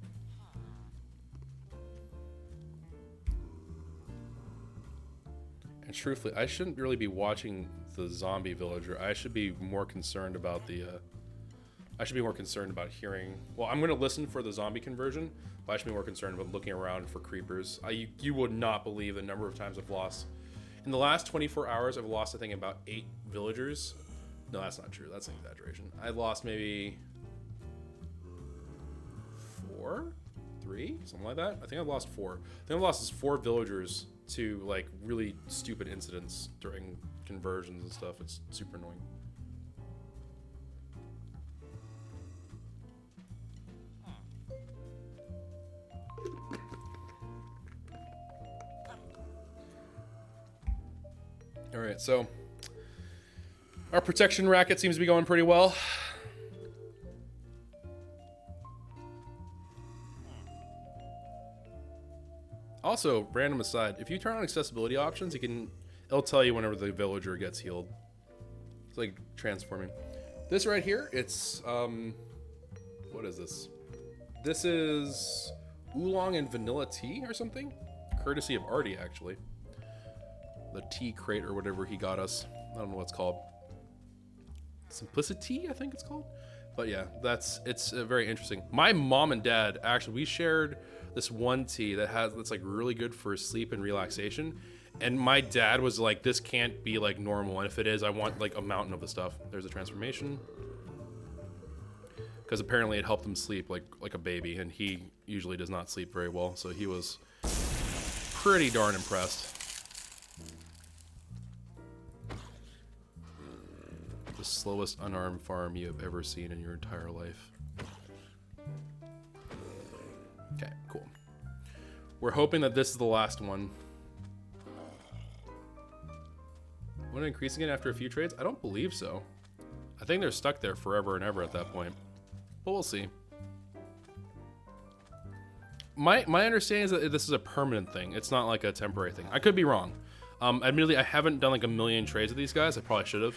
And truthfully, I shouldn't really be watching the zombie villager. I should be more concerned about the I should be more concerned about hearing. Well, I'm gonna listen for the zombie conversion, but I should be more concerned about looking around for creepers. You would not believe the number of times I've lost. In the last 24 hours, I've lost, I think, about 8 villagers. No, that's not true. That's an exaggeration. I lost maybe 4, 3, something like that. I think I've lost 4. I think I've lost 4 villagers to like really stupid incidents during conversions and stuff. It's super annoying. All right, so our protection racket seems to be going pretty well. Also, random aside, if you turn on accessibility options, it'll tell you whenever the villager gets healed. It's like transforming. This right here, it's what is this? This is oolong and vanilla tea or something, courtesy of Artie actually. The tea crate or whatever he got us. I don't know what it's called. Simplicity, I think it's called. But yeah, it's very interesting. My mom and dad actually, we shared this one tea that's like really good for sleep and relaxation. And my dad was like, this can't be like normal. And if it is, I want like a mountain of the stuff. There's a transformation. Because apparently it helped him sleep like a baby. And he usually does not sleep very well. So he was pretty darn impressed. The slowest unarmed farm you have ever seen in your entire life. Okay, cool. We're hoping that this is the last one. When increasing it after a few trades? I don't believe so. I think they're stuck there forever and ever at that point. But we'll see. My understanding is that this is a permanent thing. It's not like a temporary thing. I could be wrong. Admittedly, I haven't done like a million trades with these guys. I probably should have.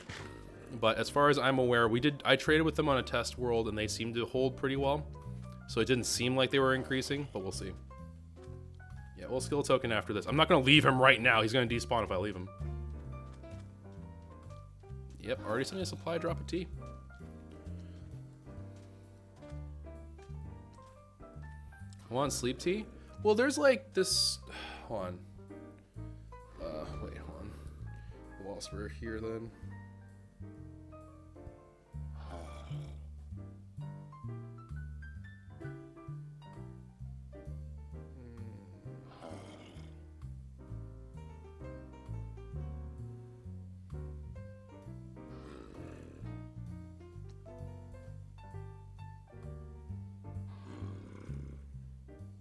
But as far as I'm aware, I traded with them on a test world and they seemed to hold pretty well. So it didn't seem like they were increasing, but we'll see. Yeah, we'll skill token after this. I'm not gonna leave him right now. He's gonna despawn if I leave him. Yep, already sent me a supply drop of tea. I want sleep tea? Well, there's like this, hold on. Wait, hold on. Whilst we're here then.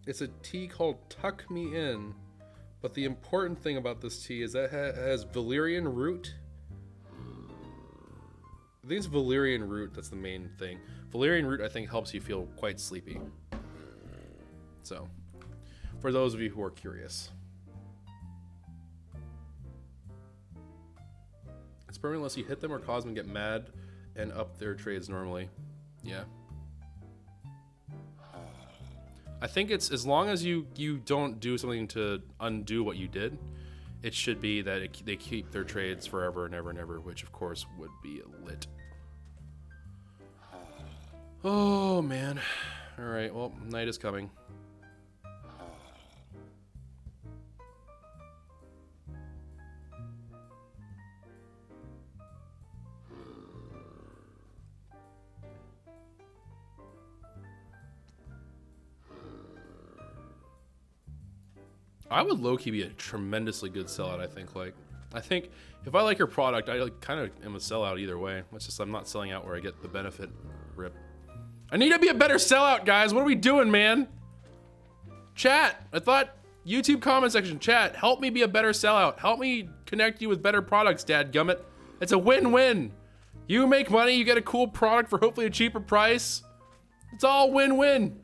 It's a tea called Tuck Me In, but the important thing about this tea is that it has valerian root. I think it's valerian root, that's the main thing. Valerian root, I think, helps you feel quite sleepy. So, for those of you who are curious. It's permanent unless you hit them or cause them to get mad and up their trades normally. Yeah. I think it's as long as you don't do something to undo what you did, it should be that they keep their trades forever and ever and ever, which of course would be lit. Oh man. All right, well, night is coming. I would low-key be a tremendously good sellout, I think. I think if I like your product, I kind of am a sellout either way. It's just I'm not selling out where I get the benefit. Rip. I need to be a better sellout, guys. What are we doing, man? Chat. I thought YouTube comment section. Chat. Help me be a better sellout. Help me connect you with better products, dadgummit. It's a win-win. You make money, you get a cool product for hopefully a cheaper price. It's all win-win.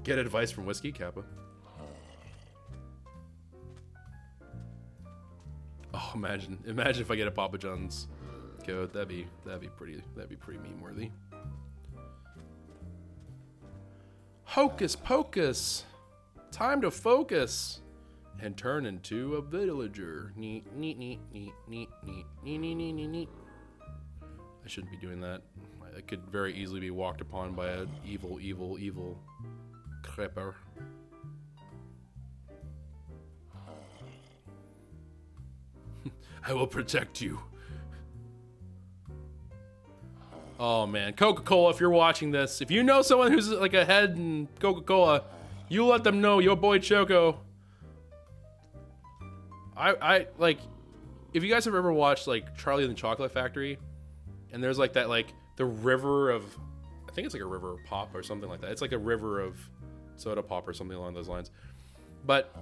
Get advice from Whiskey Kappa. Oh, imagine if I get a Papa John's code. That'd be pretty meme worthy. Hocus pocus. Time to focus and turn into a villager. Neat, neat, neat, neat, neat, neat, neat, neat, neat, neat. I shouldn't be doing that. I could very easily be walked upon by an evil creeper. I will protect you. Oh man, Coca-Cola, if you're watching this, if you know someone who's like a head in Coca-Cola, you let them know your boy Choco. I like, if you guys have ever watched like Charlie and the Chocolate Factory, and there's like that, like the river of, I think it's like a river of pop or something like that. It's like a river of soda pop or something along those lines. But,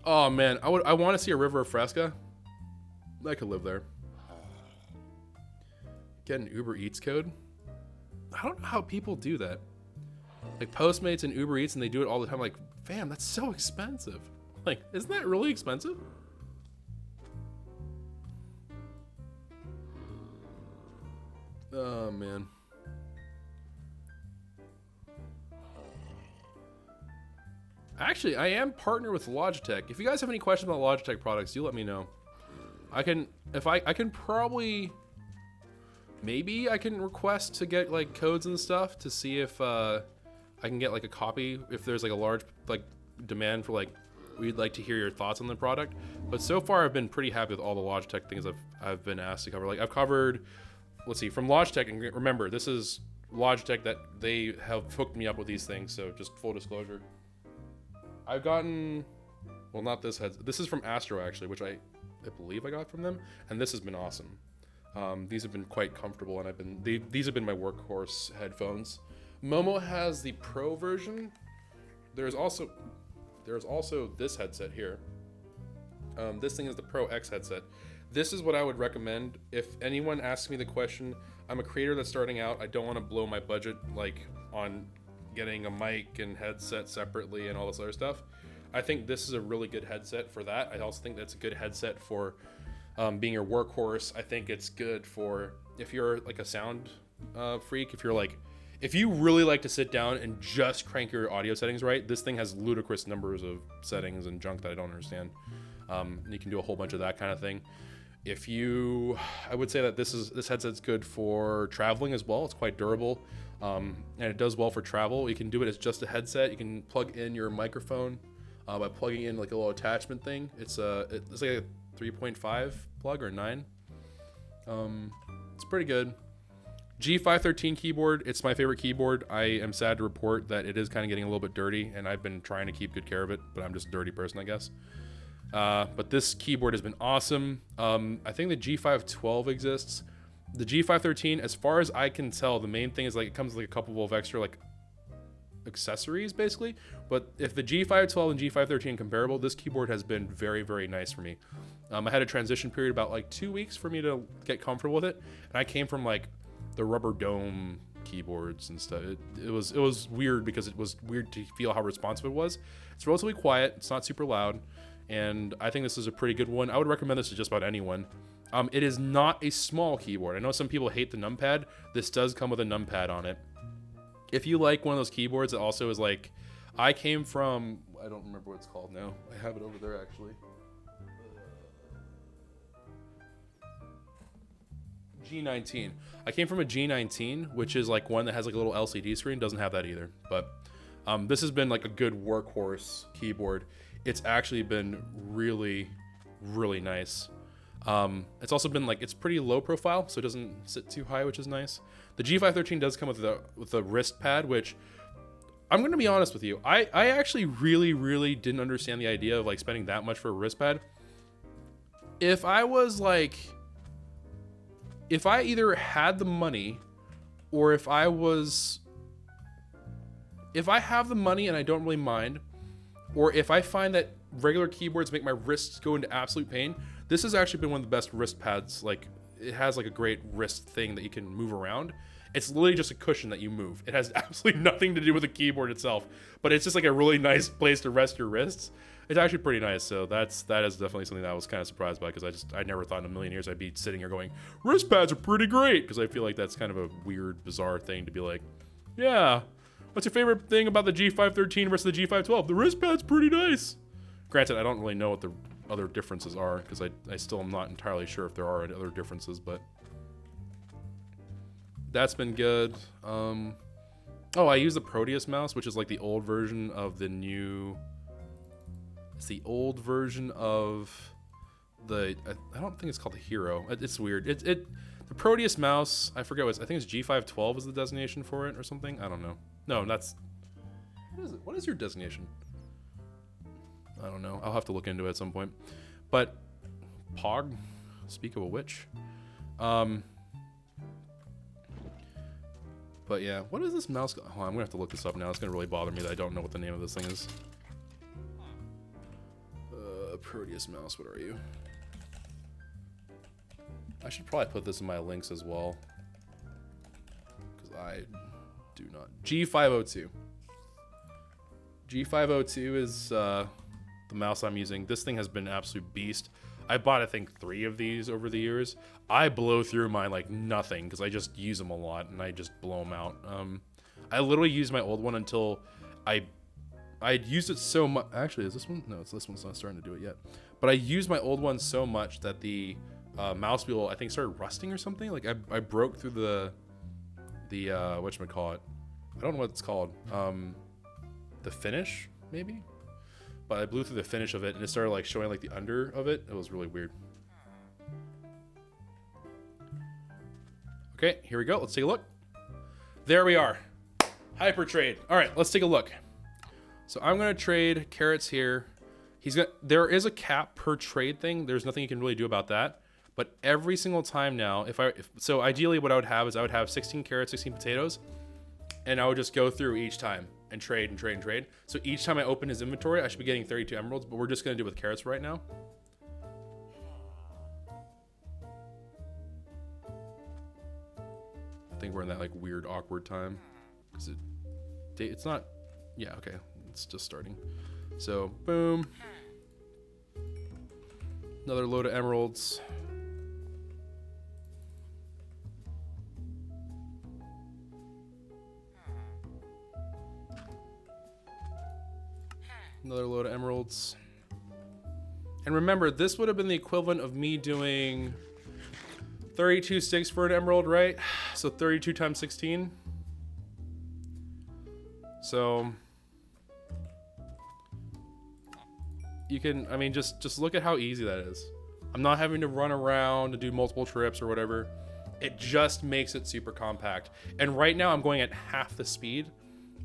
oh man, I want to see a river of Fresca. I could live there. Get an Uber Eats code. I don't know how people do that. Like Postmates and Uber Eats, and they do it all the time. Like, fam, that's so expensive. Like, isn't that really expensive? Oh man. Actually, I am partnered with Logitech. If you guys have any questions about Logitech products, do let me know. I can probably, maybe I can request to get like codes and stuff to see if I can get like a copy if there's like a large like demand for like, we'd like to hear your thoughts on the product. But so far I've been pretty happy with all the Logitech things I've been asked to cover. Like I've covered, let's see, from Logitech, and remember this is Logitech that they have hooked me up with these things, so just full disclosure. I've gotten, well, not this headset. This is from Astro actually, which I believe I got from them, and this has been awesome. These have been quite comfortable, and these have been my workhorse headphones. Momo has the Pro version. There's also this headset here. This thing is the Pro X headset. This is what I would recommend if anyone asks me the question. I'm a creator that's starting out. I don't want to blow my budget like on getting a mic and headset separately and all this other stuff. I think this is a really good headset for that. I also think that's a good headset for being your workhorse. I think it's good for if you're like a sound freak, if you really like to sit down and just crank your audio settings right. This thing has ludicrous numbers of settings and junk that I don't understand. You can do a whole bunch of that kind of thing. I would say that this headset's good for traveling as well. It's quite durable, and it does well for travel. You can do it as just a headset. You can plug in your microphone by plugging in like a little attachment thing. It's like a 3.5 plug or 9. It's pretty good. G513 keyboard. It's my favorite keyboard. I am sad to report that it is kind of getting a little bit dirty, and I've been trying to keep good care of it, but I'm just a dirty person, I guess. But this keyboard has been awesome. I think the G512 exists. The G513, as far as I can tell, the main thing is like it comes with like a couple of extra like accessories basically. But if the G512 and G513 are comparable, this keyboard has been very, very nice for me. I had a transition period about like 2 weeks for me to get comfortable with it, and I came from like the rubber dome keyboards and stuff. It was weird because it was weird to feel how responsive it was. It's relatively quiet. It's not super loud. And I think this is a pretty good one. I would recommend this to just about anyone. It is not a small keyboard. I know some people hate the numpad. This does come with a numpad on it. If you like one of those keyboards that also is like, I came from, I don't remember what it's called now. I have it over there actually. G19. I came from a G19, which is like one that has like a little LCD screen. Doesn't have that either. But this has been like a good workhorse keyboard. It's actually been really, really nice. It's also been like, it's pretty low profile, so it doesn't sit too high, which is nice. The G513 does come with the wrist pad, which I'm going to be honest with you. I actually really, really didn't understand the idea of like spending that much for a wrist pad. If I either had the money or if I have the money and I don't really mind, or if I find that regular keyboards make my wrists go into absolute pain, this has actually been one of the best wrist pads. Like, it has like a great wrist thing that you can move around. It's literally just a cushion that you move. It has absolutely nothing to do with the keyboard itself, but it's just like a really nice place to rest your wrists. It's actually pretty nice. So that is definitely something that I was kind of surprised by, because I never thought in a million years I'd be sitting here going, wrist pads are pretty great, because I feel like that's kind of a weird, bizarre thing to be like, yeah. What's your favorite thing about the G513 versus the G512? The wrist pad's pretty nice. Granted, I don't really know what the other differences are, because I still am not entirely sure if there are other differences, but That's been good. Oh, I use the Proteus mouse, which is like the old version of the new. It's the old version of the. I don't think it's called the Hero. It's weird. The Proteus mouse. I forget what. I think it's G512 is the designation for it or something. I don't know. No, that's. What is it? What is your designation? I don't know. I'll have to look into it at some point. But Pog. Speak of a witch. But yeah, what is this mouse? Oh, I'm gonna have to look this up now. It's gonna really bother me that I don't know what the name of this thing is. Proteus mouse, what are you? I should probably put this in my links as well, because I do not. G502. G502 is the mouse I'm using. This thing has been an absolute beast. I bought, I think, 3 of these over the years. I blow through mine like nothing because I just use them a lot and I just blow them out. I literally used my old one until I used it so much. Actually, is this one? No, it's this one's not starting to do it yet. But I used my old one so much that the mouse wheel, I think, started rusting or something. Like I broke through the whatchamacallit. I don't know what it's called. The finish, maybe? But I blew through the finish of it and it started like showing like the under of it. It was really weird. Okay, here we go. Let's take a look. There we are. Hyper trade. All right, let's take a look. So I'm gonna trade carrots here. There is a cap per trade thing. There's nothing you can really do about that. But every single time now, so ideally what I would have is I would have 16 carrots, 16 potatoes, and I would just go through each time and trade and trade and trade. So each time I open his inventory, I should be getting 32 emeralds, but we're just gonna do it with carrots right now. I think we're in that like weird, awkward time. Cause it's not, yeah, okay. It's just starting. So, boom. Another load of emeralds. Another load of emeralds. And remember, this would have been the equivalent of me doing 32 sticks for an emerald, right? So 32 times 16. So you can, I mean, just look at how easy that is. I'm not having to run around and do multiple trips or whatever. It just makes it super compact. And right now I'm going at half the speed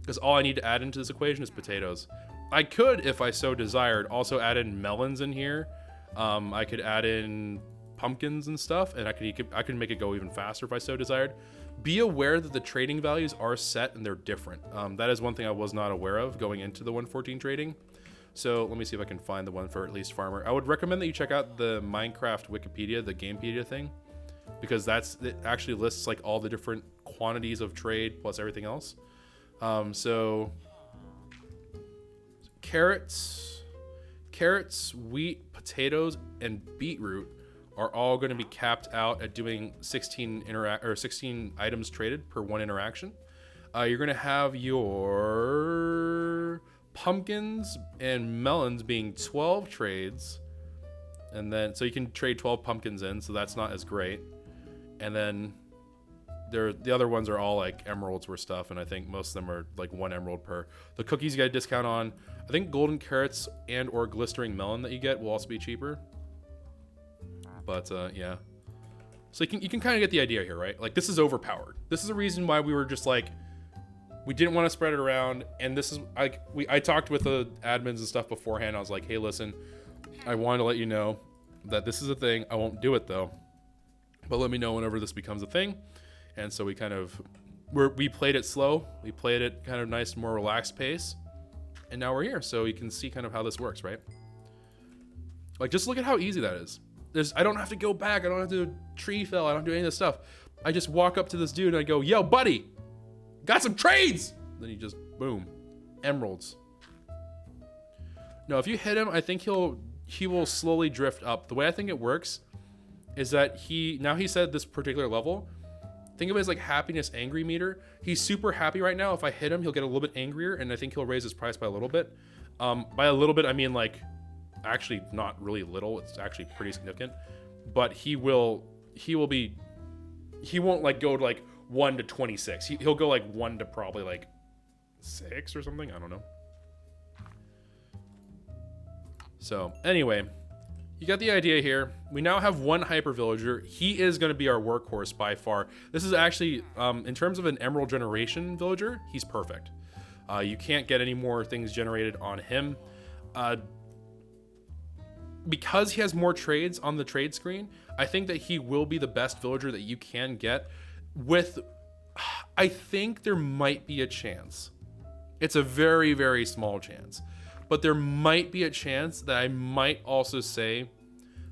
because all I need to add into this equation is potatoes. I could, if I so desired, also add in melons in here. I could add in pumpkins and stuff, and I could make it go even faster if I so desired. Be aware that the trading values are set and they're different. That is one thing I was not aware of going into the 114 trading. So let me see if I can find the one for at least farmer. I would recommend that you check out the Minecraft Wikipedia, the Gamepedia thing, because it actually lists like all the different quantities of trade plus everything else. So carrots, wheat, potatoes, and beetroot are all going to be capped out at doing 16 items traded per 1 interaction. You're going to have your pumpkins and melons being 12 trades, and then so you can trade 12 pumpkins in, so that's not as great. And then the other ones are all like emeralds worth stuff, and I think most of them are like 1 emerald per. The cookies you get a discount on. I think golden carrots and or glistering melon that you get will also be cheaper. But yeah, so you can kind of get the idea here, right? Like this is overpowered. This is the reason why we were just like, we didn't want to spread it around. And this is like, I talked with the admins and stuff beforehand. I was like, hey, listen, I wanted to let you know that this is a thing. I won't do it though, but let me know whenever this becomes a thing. And so we kind of, we played it slow. We played it kind of nice, more relaxed pace. And now we're here. So you can see kind of how this works, right? Like, just look at how easy that is. I don't have to go back. I don't have to do tree fell. I don't do any of this stuff. I just walk up to this dude and I go, yo, buddy, got some trades. Then he just, boom, emeralds. No, if you hit him, I think he will slowly drift up. The way I think it works is that now he said this particular level, think of it as like happiness angry meter. He's super happy right now. If I hit him, he'll get a little bit angrier, and I think he'll raise his price by a little bit. By a little bit, I mean like actually not really little. It's actually pretty significant. But he won't like go to like 1 to 26. He'll go like 1 to probably like 6 or something. I don't know. So anyway, you got the idea here. We now have one hyper villager. He is going to be our workhorse by far. This is actually, in terms of an emerald generation villager, he's perfect. You can't get any more things generated on him. Because he has more trades on the trade screen, I think that he will be the best villager that you can get with, I think there might be a chance. It's a very, very small chance. But there might be a chance that I might also say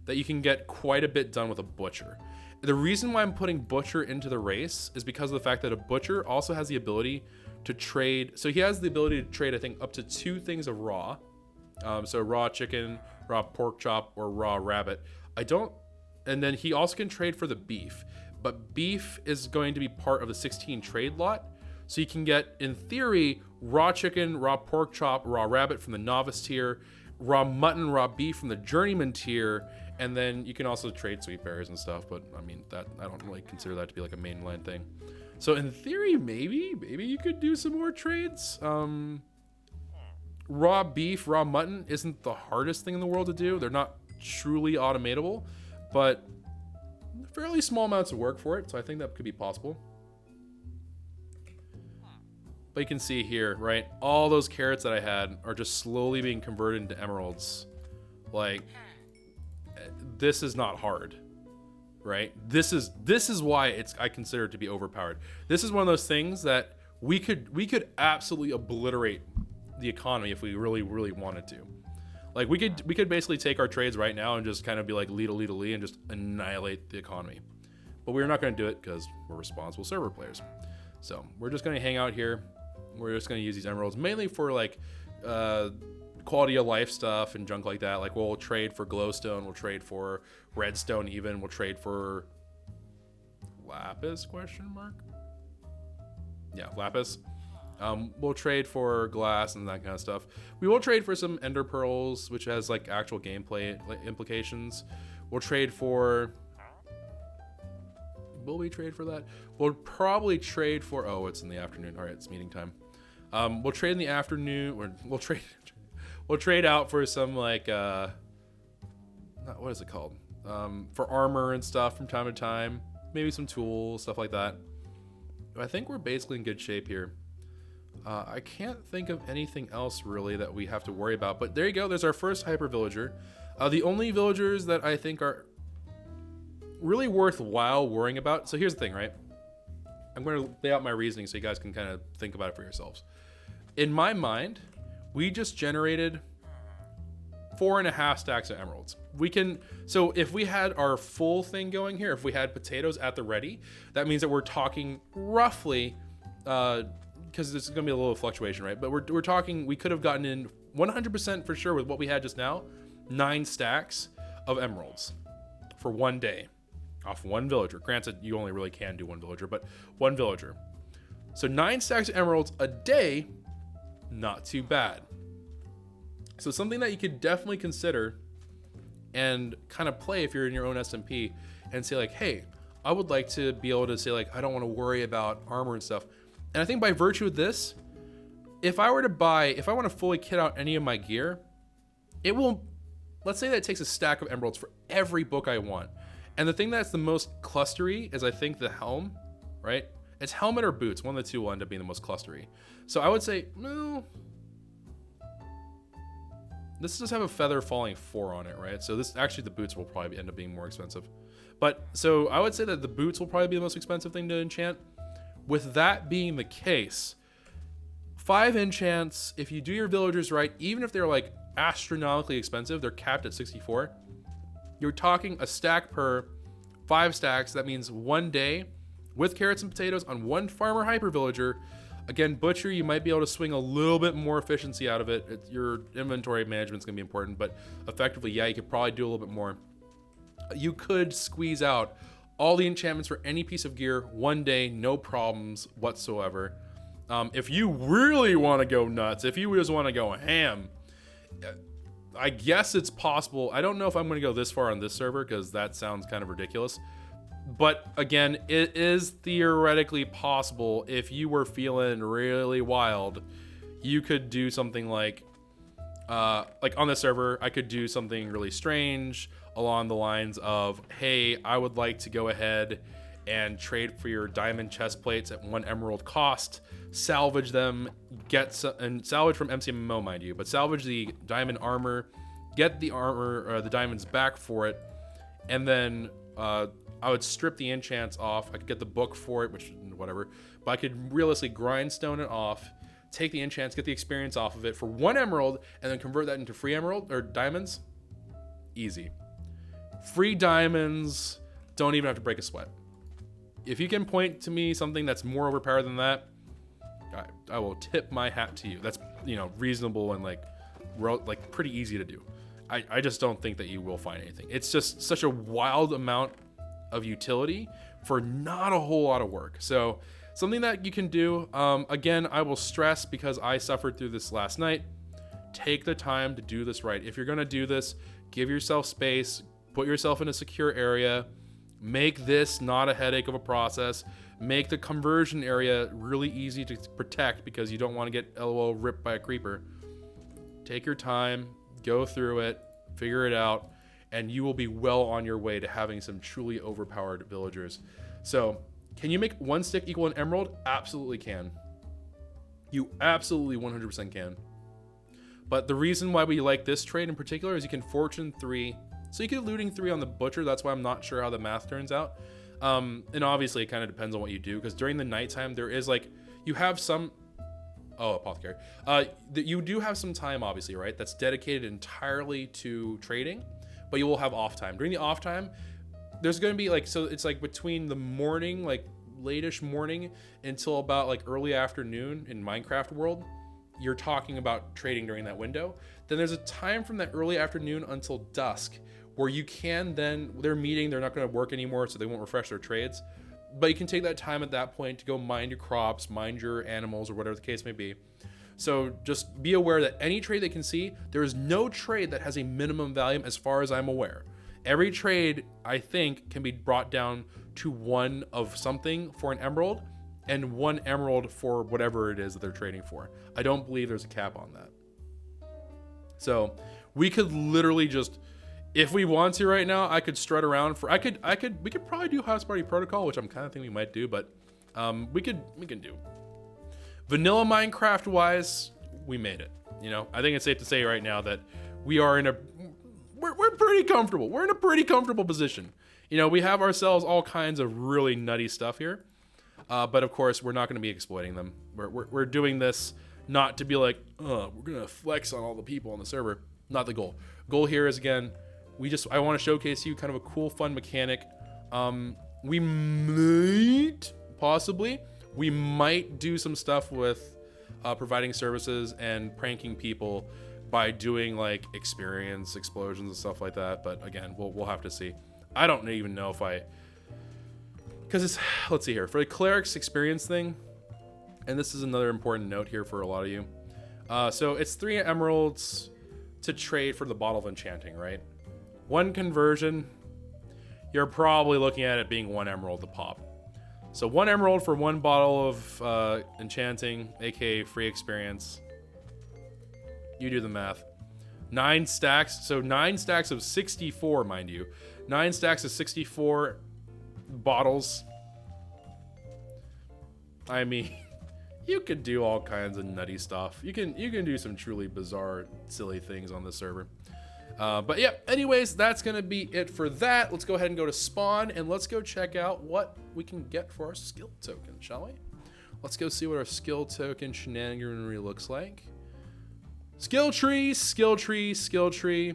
that you can get quite a bit done with a butcher. The reason why I'm putting butcher into the race is because of the fact that a butcher also has the ability to trade. So he has the ability to trade, I think, up to 2 things of raw. So raw chicken, raw pork chop, or raw rabbit. And then he also can trade for the beef. But beef is going to be part of the 16 trade lot. So you can get, in theory, raw chicken, raw pork chop, raw rabbit from the novice tier, raw mutton, raw beef from the journeyman tier, and then you can also trade sweet berries and stuff. But I mean, that I don't really consider that to be like a mainline thing. So in theory, maybe you could do some more trades. Raw beef, raw mutton isn't the hardest thing in the world to do. They're not truly automatable, but fairly small amounts of work for it. So I think that could be possible. But you can see here, right? All those carrots that I had are just slowly being converted into emeralds. Like, this is not hard, right? This is why I consider it to be overpowered. This is one of those things that we could absolutely obliterate the economy if we really, really wanted to. Like, we could basically take our trades right now and just kind of be like lead and just annihilate the economy. But we're not going to do it because we're responsible server players. So we're just going to hang out here. We're just going to use these emeralds mainly for like quality of life stuff and junk like that. Like, we'll trade for glowstone, we'll trade for redstone, even we'll trade for lapis ? Yeah, lapis. We'll trade for glass and that kind of stuff. We will trade for some ender pearls, which has like actual gameplay implications. We'll trade for. Will we trade for that? We'll probably trade for. Oh, it's in the afternoon. All right, it's meeting time. We'll trade in the afternoon. Or we'll trade out for some like what is it called? For armor and stuff from time to time. Maybe some tools, stuff like that. I think we're basically in good shape here. I can't think of anything else really that we have to worry about. But there you go. There's our first hyper villager. The only villagers that I think are really worthwhile worrying about. So here's the thing, right? I'm going to lay out my reasoning so you guys can kind of think about it for yourselves. In my mind, we just generated 4.5 stacks of emeralds. So if we had our full thing going here, if we had potatoes at the ready, that means that we're talking roughly, because there's going to be a little fluctuation, right? But we're talking, we could have gotten in 100% for sure with what we had just now, 9 stacks of emeralds for one day off one villager. Granted, you only really can do one villager, but one villager. So 9 stacks of emeralds a day, not too bad. So something that you could definitely consider and kind of play if you're in your own SMP and say like, hey, I would like to be able to say like, I don't want to worry about armor and stuff. And I think by virtue of this, if I want to fully kit out any of my gear, it will, let's say that it takes a stack of emeralds for every book I want. And the thing that's the most clustery is I think the helm, right? It's helmet or boots. One of the two will end up being the most clustery. So I would say, well, this does have a feather falling 4 on it, right? So this actually the boots will probably end up being more expensive. But so I would say that the boots will probably be the most expensive thing to enchant. With that being the case, 5 enchants, if you do your villagers right, even if they're like astronomically expensive, they're capped at 64. You're talking a stack per 5 stacks. That means one day with carrots and potatoes on one farmer hyper villager. Again, butcher, you might be able to swing a little bit more efficiency out of it. Your inventory management is going to be important, but effectively, yeah, you could probably do a little bit more. You could squeeze out all the enchantments for any piece of gear one day, no problems whatsoever. If you really want to go nuts, if you just want to go ham, I guess it's possible. I don't know if I'm going to go this far on this server because that sounds kind of ridiculous. But again, it is theoretically possible if you were feeling really wild, you could do something like on the server, I could do something really strange along the lines of, hey, I would like to go ahead and trade for your diamond chest plates at 1 emerald cost, salvage them, and salvage from MCMMO, mind you, but salvage the diamond armor, get the armor, the diamonds back for it, and then I would strip the enchants off. I could get the book for it, which whatever, but I could realistically grindstone it off, take the enchants, get the experience off of it for 1 emerald, and then convert that into free emerald or diamonds. Easy. Free diamonds, don't even have to break a sweat. If you can point to me something that's more overpowered than that, I will tip my hat to you. That's, reasonable and like pretty easy to do. I just don't think that you will find anything. It's just such a wild amount of utility for not a whole lot of work. So something that you can do, again, I will stress because I suffered through this last night. Take the time to do this right. If you're going to do this, give yourself space, put yourself in a secure area, make this not a headache of a process, make the conversion area really easy to protect because you don't want to get LOL ripped by a creeper. Take your time, go through it, figure it out, and you will be well on your way to having some truly overpowered villagers. So, can you make 1 stick equal an emerald? Absolutely can. You absolutely 100% can. But the reason why we like this trade in particular is you can fortune 3. So you get looting 3 on the butcher. That's why I'm not sure how the math turns out. And obviously it kind of depends on what you do, because during the nighttime there is you have some apothecary. You do have some time, obviously, right? That's dedicated entirely to trading, but you will have off time. During the off time, there's going to be so it's between the morning, late-ish morning, until about early afternoon in Minecraft world. You're talking about trading during that window. Then there's a time from that early afternoon until dusk where you can then, they're meeting, they're not going to work anymore, so they won't refresh their trades. But you can take that time at that point to go mind your crops, mind your animals, or whatever the case may be. So just be aware that any trade they can see, there is no trade that has a minimum value as far as I'm aware. Every trade, I think, can be brought down to 1 of something for an emerald, and 1 emerald for whatever it is that they're trading for. I don't believe there's a cap on that. So we could literally just, if we want to right now, I could strut around for, we could probably do House Party Protocol, which I'm kind of thinking we might do, but we can do. Vanilla Minecraft wise, we made it. I think it's safe to say right now that we are we're pretty comfortable. We're in a pretty comfortable position. We have ourselves all kinds of really nutty stuff here. But of course, we're not going to be exploiting them. We're doing this not to be we're going to flex on all the people on the server. Not the goal. Goal here is, again, I want to showcase you kind of a cool, fun mechanic. We might do some stuff with providing services and pranking people by doing experience explosions and stuff like that. But again, we'll have to see. I don't even know if because let's see here, for the cleric's experience thing, and this is another important note here for a lot of you. So it's 3 emeralds to trade for the bottle of enchanting, right? 1 conversion, you're probably looking at it being 1 emerald to pop. So 1 emerald for 1 bottle of enchanting, aka free experience. You do the math. 9 stacks, so 9 stacks of 64, mind you. 9 stacks of 64 bottles. I mean, you could do all kinds of nutty stuff. You can do some truly bizarre, silly things on this server. But yeah, anyways, that's gonna be it for that. Let's go ahead and go to spawn and let's go check out what we can get for our skill token, shall we? Let's go see what our skill token shenaniganry looks like. Skill tree, skill tree, skill tree.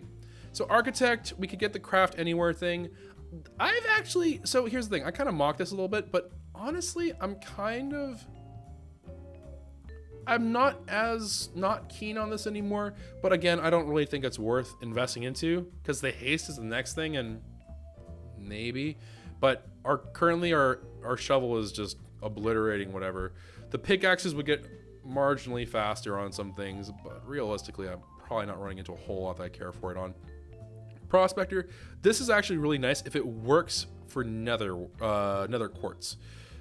So architect, we could get the craft anywhere thing. So here's the thing, I kind of mocked this a little bit, but honestly, I'm not keen on this anymore. But again, I don't really think it's worth investing into because the haste is the next thing, and maybe. But currently our shovel is just obliterating whatever. The pickaxes would get marginally faster on some things, but realistically, I'm probably not running into a whole lot that I care for it on. Prospector, this is actually really nice if it works for nether quartz.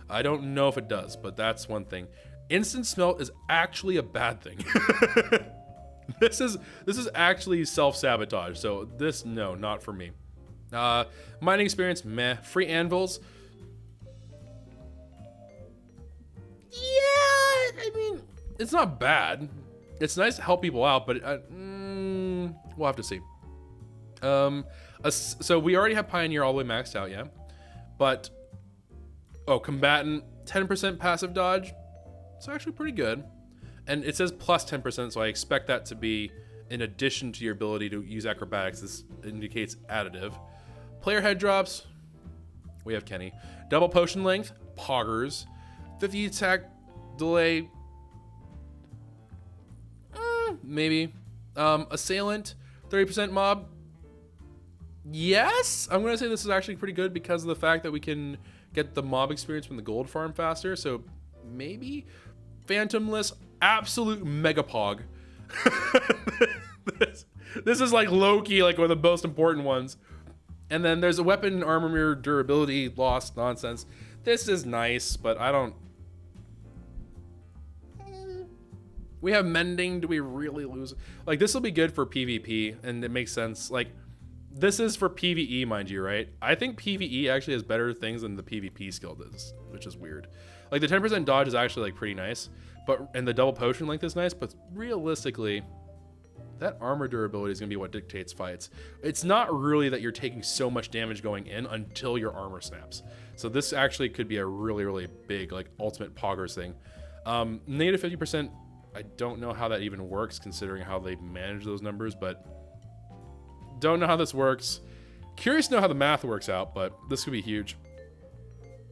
I don't know if it does, but that's one thing. Instant smelt is actually a bad thing. This is actually self-sabotage. So this, no, not for me. Mining experience, meh. Free anvils. Yeah, I mean, it's not bad. It's nice to help people out, but we'll have to see. So we already have Pioneer all the way maxed out, yeah. But, Combatant, 10% passive dodge. It's actually pretty good. And it says plus 10%, so I expect that to be in addition to your ability to use acrobatics. This indicates additive. Player head drops. We have Kenny. Double potion length. Poggers. 50 attack delay. Maybe. Assailant. 30% mob. Yes! I'm going to say this is actually pretty good because of the fact that we can get the mob experience from the gold farm faster. So maybe. Phantomless. Absolute mega pog. This is like low-key, like one of the most important ones. And then there's a weapon armor durability loss nonsense. This is nice, but I don't. We have mending. Do we really lose? Like, this will be good for PvP, and it makes sense. Like, this is for PvE, mind you, right? I think PvE actually has better things than the PvP skill does, which is weird. Like, the 10% dodge is actually, like, pretty nice. And the double potion length is nice, but realistically, that armor durability is going to be what dictates fights. It's not really that you're taking so much damage going in until your armor snaps. So this actually could be a really, really big, like, ultimate poggers thing. Negative 50%, I don't know how that even works considering how they manage those numbers, but don't know how this works. Curious to know how the math works out, but this could be huge.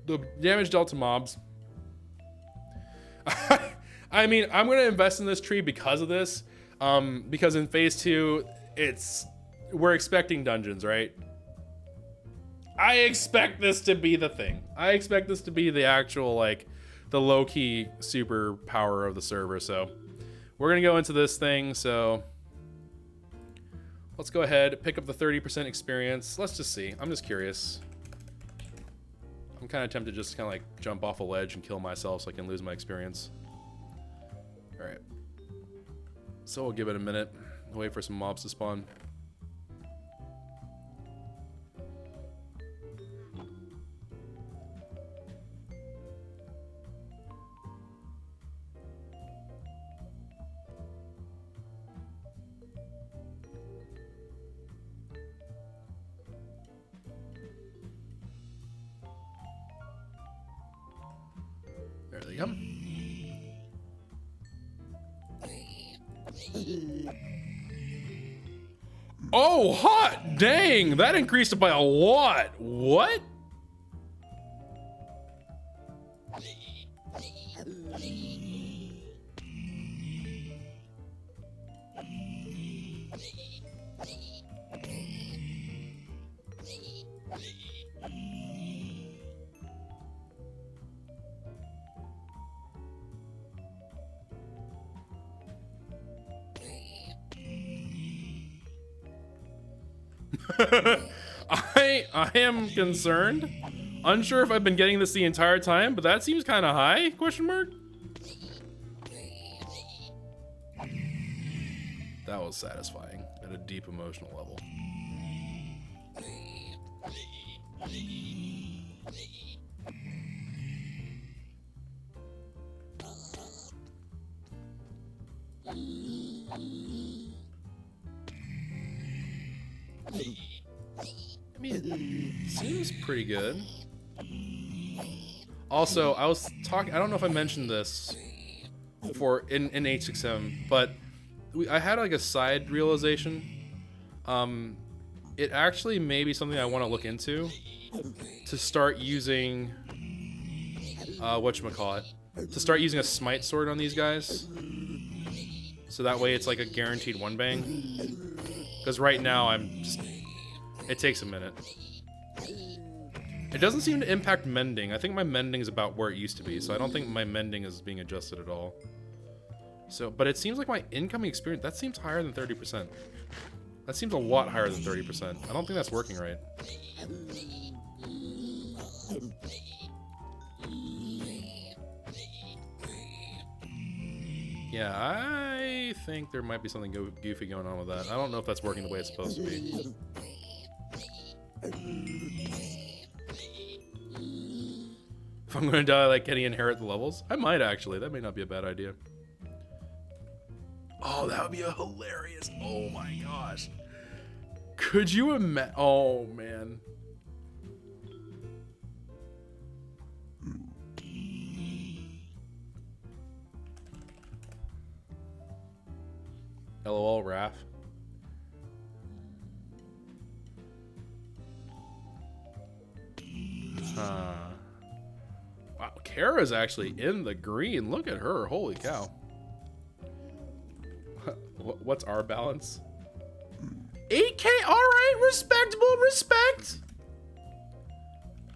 The damage dealt to mobs. I mean, I'm going to invest in this tree because of this. Because in phase 2, we're expecting dungeons, right? I expect this to be the thing. I expect this to be the actual, like, the low-key super power of the server. So we're going to go into this thing. So let's go ahead, pick up the 30% experience. Let's just see. I'm just curious. I'm kind of tempted just to kind of like jump off a ledge and kill myself so I can lose my experience. All right. So we'll give it a minute. Wait for some mobs to spawn. There they come. Oh, hot! Dang, that increased it by a lot. What? I am concerned. Unsure if I've been getting this the entire time, but that seems kind of high? Question mark. That was satisfying at a deep emotional level. I mean, it seems pretty good. Also, I was talking, I don't know if I mentioned this before in H6M, but I had like a side realization. It actually may be something I want to look into to start using, whatchamacallit, to start using a smite sword on these guys. So that way it's like a guaranteed one bang. Because right now it takes a minute. It doesn't seem to impact mending. I think my mending is about where it used to be, so I don't think my mending is being adjusted at all. So, but it seems like my incoming experience, that seems higher than 30%. That seems a lot higher than 30%. I don't think that's working right. Yeah, I think there might be something goofy going on with that. I don't know if that's working the way it's supposed to be. If I'm gonna die, like, can he inherit the levels? I might actually. That may not be a bad idea. Oh, that would be a hilarious. Oh my gosh. Could you imagine? Oh man. LOL, Raph. Wow, Kara's actually in the green. Look at her. Holy cow. What's our balance? 8K? Alright, respectable respect.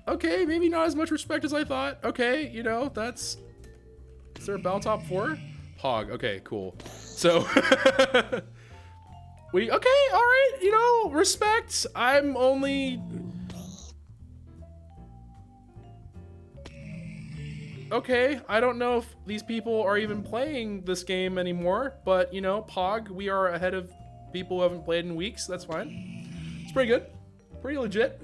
Okay, maybe not as much respect as I thought. Okay, you know, that's... Is there a bell top 4? Pog. Okay, cool. So... okay, alright, you know, respect. I'm only... Okay, I don't know if these people are even playing this game anymore, but, you know, Pog, we are ahead of people who haven't played in weeks. That's fine. It's pretty good. Pretty legit.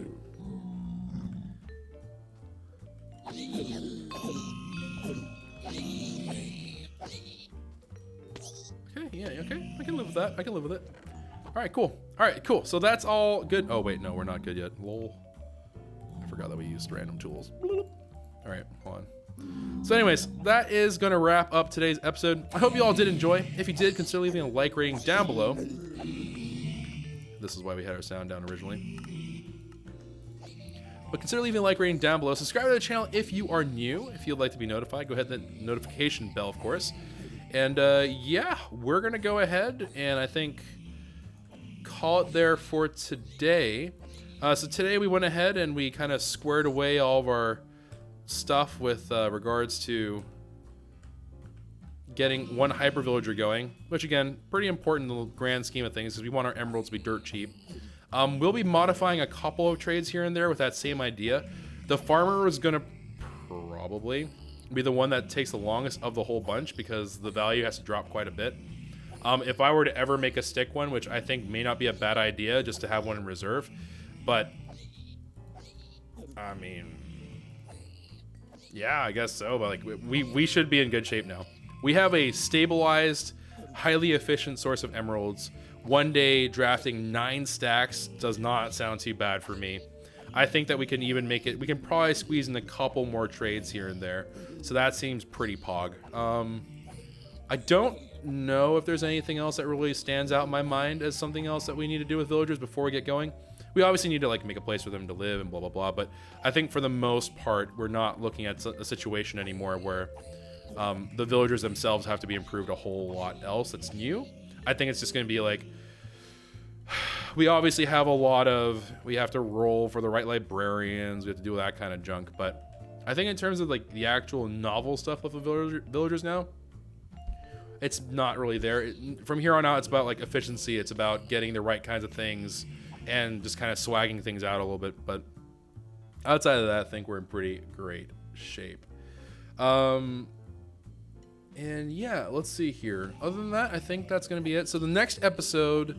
Okay, yeah, okay. I can live with that. I can live with it. All right, cool. All right, cool. So that's all good. Oh, wait, no, we're not good yet. Lol. I forgot that we used random tools. All right, hold on. So anyways, that is going to wrap up today's episode. I hope you all did enjoy. If you did, consider leaving a like rating down below. This is why we had our sound down originally. But consider leaving a like rating down below. Subscribe to the channel if you are new. If you'd like to be notified, go ahead and hit the notification bell, of course. And yeah, we're going to go ahead and I think call it there for today. So today we went ahead and we kind of squared away all of our stuff with regards to getting one hyper villager going, which again, pretty important in the grand scheme of things because we want our emeralds to be dirt cheap. We'll be modifying a couple of trades here and there with that same idea. The farmer is going to probably be the one that takes the longest of the whole bunch because the value has to drop quite a bit. If I were to ever make a stick one, which I think may not be a bad idea just to have one in reserve, but I mean, yeah, I guess so, but like we should be in good shape now. We have a stabilized, highly efficient source of emeralds. One day drafting 9 stacks does not sound too bad for me. I think that we can even make it, we can probably squeeze in a couple more trades here and there. So that seems pretty pog. I don't know if there's anything else that really stands out in my mind as something else that we need to do with villagers before we get going. We obviously need to like make a place for them to live and blah, blah, blah. But I think for the most part, we're not looking at a situation anymore where the villagers themselves have to be improved a whole lot else that's new. I think it's just going to be like, we obviously have a lot of, we have to roll for the right librarians. We have to do that kind of junk. But I think in terms of like the actual novel stuff with the villagers now, it's not really there. From here on out, it's about like efficiency. It's about getting the right kinds of things and just kind of swagging things out a little bit. But outside of that, I think we're in pretty great shape. And yeah, let's see here. Other than that, I think that's going to be it. So the next episode,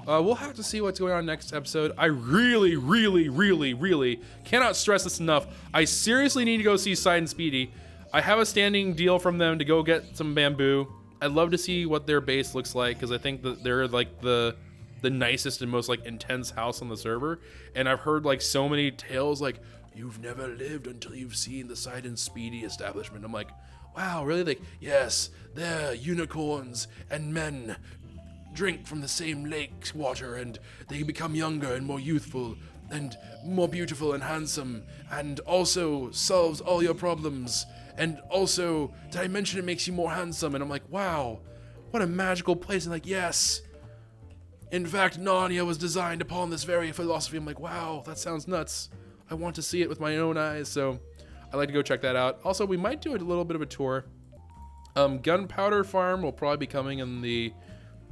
we'll have to see what's going on next episode. I really, really, really, really cannot stress this enough. I seriously need to go see Side and Speedy. I have a standing deal from them to go get some bamboo. I'd love to see what their base looks like because I think that they're like the nicest and most like intense house on the server. And I've heard like so many tales like, you've never lived until you've seen the Side and Speedy establishment. I'm like, wow, really? Like, yes, they're unicorns and men drink from the same lake water and they become younger and more youthful and more beautiful and handsome and also solves all your problems. And also, did I mention it makes you more handsome? And I'm like, wow, what a magical place. And like, yes, in fact, Narnia was designed upon this very philosophy. I'm like, wow, that sounds nuts. I want to see it with my own eyes. So I'd like to go check that out. Also, we might do a little bit of a tour. Gunpowder Farm will probably be coming in the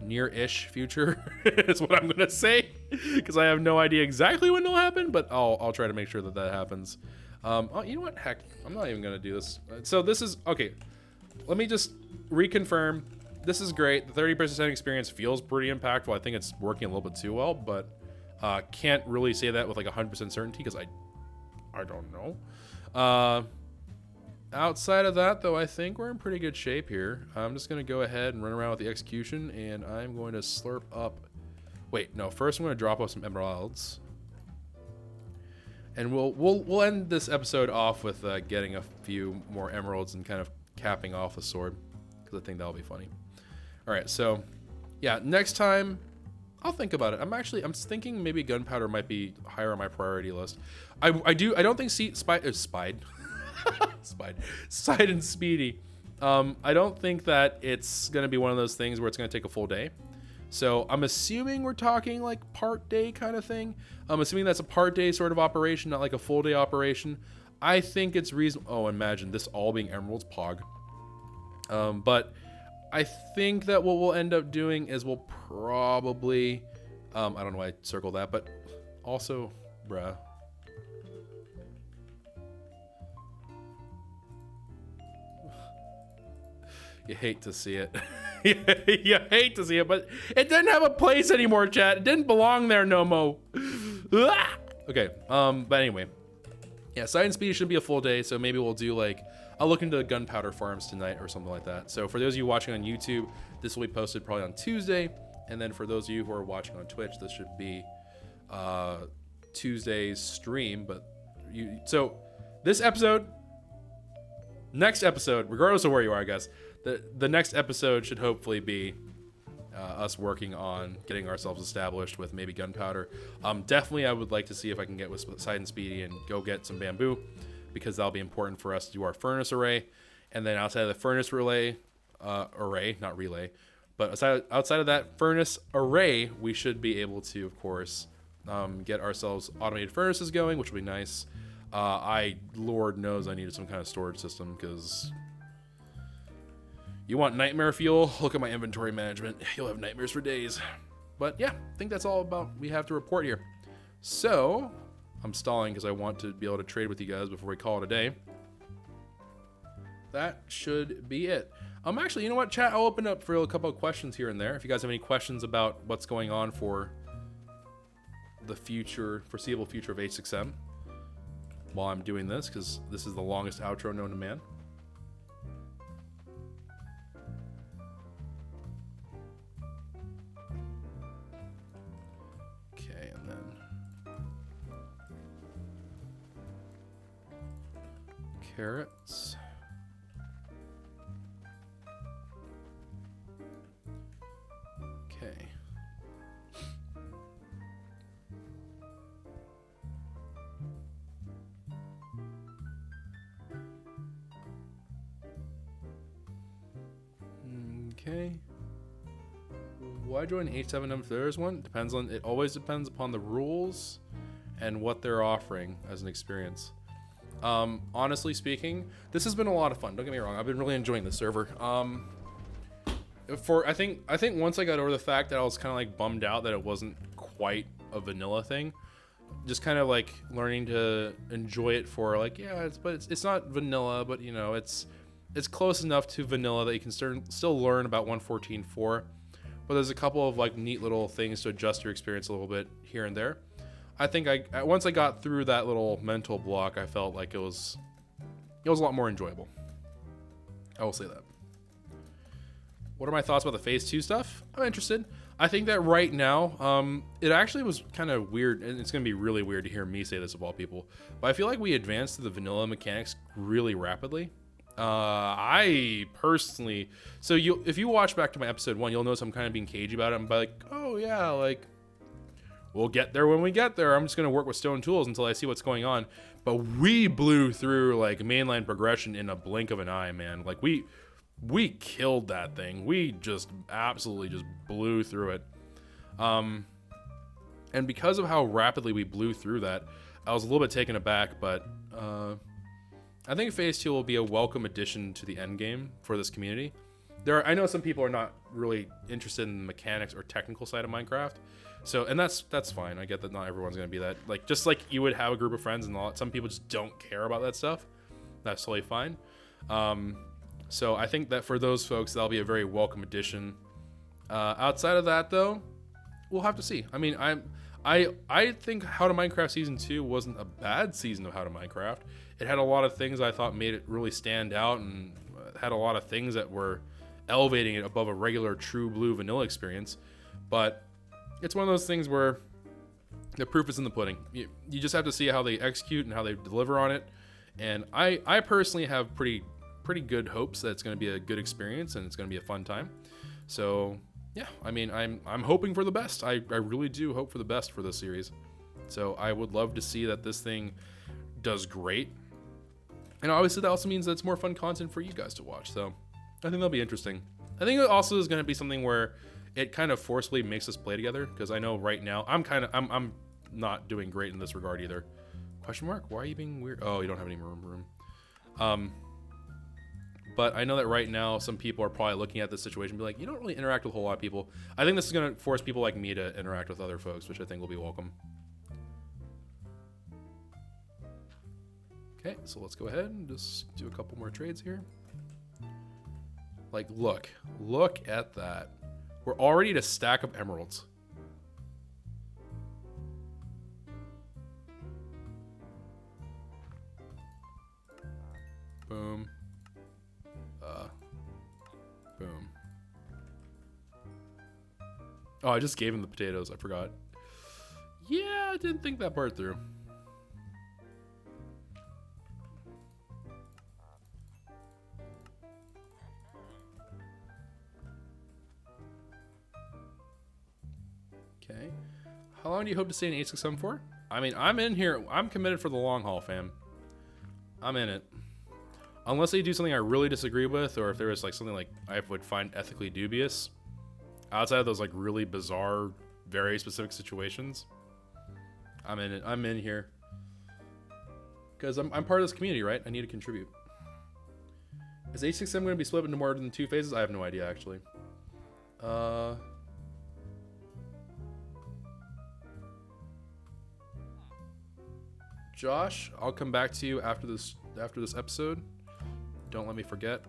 near-ish future is what I'm gonna say because I have no idea exactly when it'll happen, but I'll try to make sure that happens. Oh, you know what? Heck, I'm not even gonna do this. So this is okay. Let me just reconfirm. This is great. The 30% experience feels pretty impactful. I think it's working a little bit too well, but can't really say that with like 100% certainty because I don't know. Outside of that, though, I think we're in pretty good shape here. I'm just gonna go ahead and run around with the execution, and I'm going to slurp up. Wait, no. First, I'm gonna drop off some emeralds. And we'll end this episode off with getting a few more emeralds and kind of capping off the sword, because I think that'll be funny. All right, so yeah, next time I'll think about it. I'm thinking maybe gunpowder might be higher on my priority list. I don't think Side and Speedy. I don't think that it's gonna be one of those things where it's gonna take a full day. So I'm assuming we're talking like part day kind of thing. I'm assuming that's a part day sort of operation, not like a full day operation. I think it's reasonable. Oh, imagine this all being emeralds, pog. But I think that what we'll end up doing is we'll probably, I don't know why I circled that, but also, bruh. You hate to see it. You hate to see it, but it didn't have a place anymore, chat. It didn't belong there no mo. Okay, but anyway. Yeah, Side and Speed should be a full day, so maybe we'll do like, I'll look into the gunpowder farms tonight or something like that. So for those of you watching on YouTube, this will be posted probably on Tuesday. And then for those of you who are watching on Twitch, this should be Tuesday's stream. But so this episode, next episode, regardless of where you are, I guess, the next episode should hopefully be us working on getting ourselves established with maybe gunpowder. Definitely, I would like to see if I can get with Side and Speedy and go get some bamboo, because that'll be important for us to do our furnace array. And then outside of the furnace array, not relay, but outside of that furnace array, we should be able to, of course, get ourselves automated furnaces going, which will be nice. Lord knows I needed some kind of storage system, because you want nightmare fuel? Look at my inventory management. You'll have nightmares for days. But yeah, I think that's all about we have to report here. So I'm stalling because I want to be able to trade with you guys before we call it a day. That should be it. Actually, you know what, chat? I'll open up for a couple of questions here and there. If you guys have any questions about what's going on for the foreseeable future of H6M while I'm doing this, because this is the longest outro known to man. Okay, and then carrots. Okay. Okay. Why join H7M if there is one? It always depends upon the rules and what they're offering as an experience. Honestly speaking, this has been a lot of fun. Don't get me wrong. I've been really enjoying the server. I think once I got over the fact that I was kind of like bummed out that it wasn't quite a vanilla thing, just kind of like learning to enjoy it for like, yeah, it's not vanilla, but you know, it's close enough to vanilla that you can still learn about 1.14.4, but there's a couple of like neat little things to adjust your experience a little bit here and there. I think once I got through that little mental block, I felt like it was a lot more enjoyable. I will say that. What are my thoughts about the phase 2 stuff? I'm interested. I think that right now, it actually was kind of weird, and it's going to be really weird to hear me say this of all people, but I feel like we advanced to the vanilla mechanics really rapidly. I personally, so if you watch back to my episode 1, you'll notice I'm kind of being cagey about it. I'm like, oh yeah, like we'll get there when we get there. I'm just going to work with stone tools until I see what's going on. But we blew through like mainline progression in a blink of an eye, man. Like we killed that thing. We just absolutely just blew through it. And because of how rapidly we blew through that, I was a little bit taken aback, but I think phase 2 will be a welcome addition to the end game for this community. I know some people are not really interested in the mechanics or technical side of Minecraft, So, and that's fine. I get that not everyone's going to be that. Like, just like you would have a group of friends and some people just don't care about that stuff. That's totally fine. So I think that for those folks, that'll be a very welcome addition. Outside of that, though, we'll have to see. I mean, I think How to Minecraft Season 2 wasn't a bad season of How to Minecraft. It had a lot of things I thought made it really stand out, and had a lot of things that were elevating it above a regular true blue vanilla experience. But it's one of those things where the proof is in the pudding. You just have to see how they execute and how they deliver on it. And I personally have pretty good hopes that it's going to be a good experience and it's going to be a fun time. So yeah, I mean, I'm hoping for the best. I really do hope for the best for this series. So I would love to see that this thing does great. And obviously that also means that it's more fun content for you guys to watch. So I think that'll be interesting. I think it also is going to be something where it kind of forcibly makes us play together, because I know right now I'm not doing great in this regard either. Question mark? Why are you being weird? Oh, you don't have any more room. But I know that right now some people are probably looking at this situation and be like, you don't really interact with a whole lot of people. I think this is going to force people like me to interact with other folks, which I think will be welcome. Okay, so let's go ahead and just do a couple more trades here. Like, look at that. We're already at a stack of emeralds. Boom. Boom. Oh, I just gave him the potatoes. I forgot. Yeah, I didn't think that part through. Okay. How long do you hope to stay in H6M for? I mean, I'm in here. I'm committed for the long haul, fam. I'm in it. Unless they do something I really disagree with, or if there was like something like I would find ethically dubious, outside of those like really bizarre, very specific situations, I'm in it. I'm in here because I'm part of this community, right? I need to contribute. Is H6M going to be split into more than 2 phases? I have no idea, actually. Josh, I'll come back to you after this episode. Don't let me forget.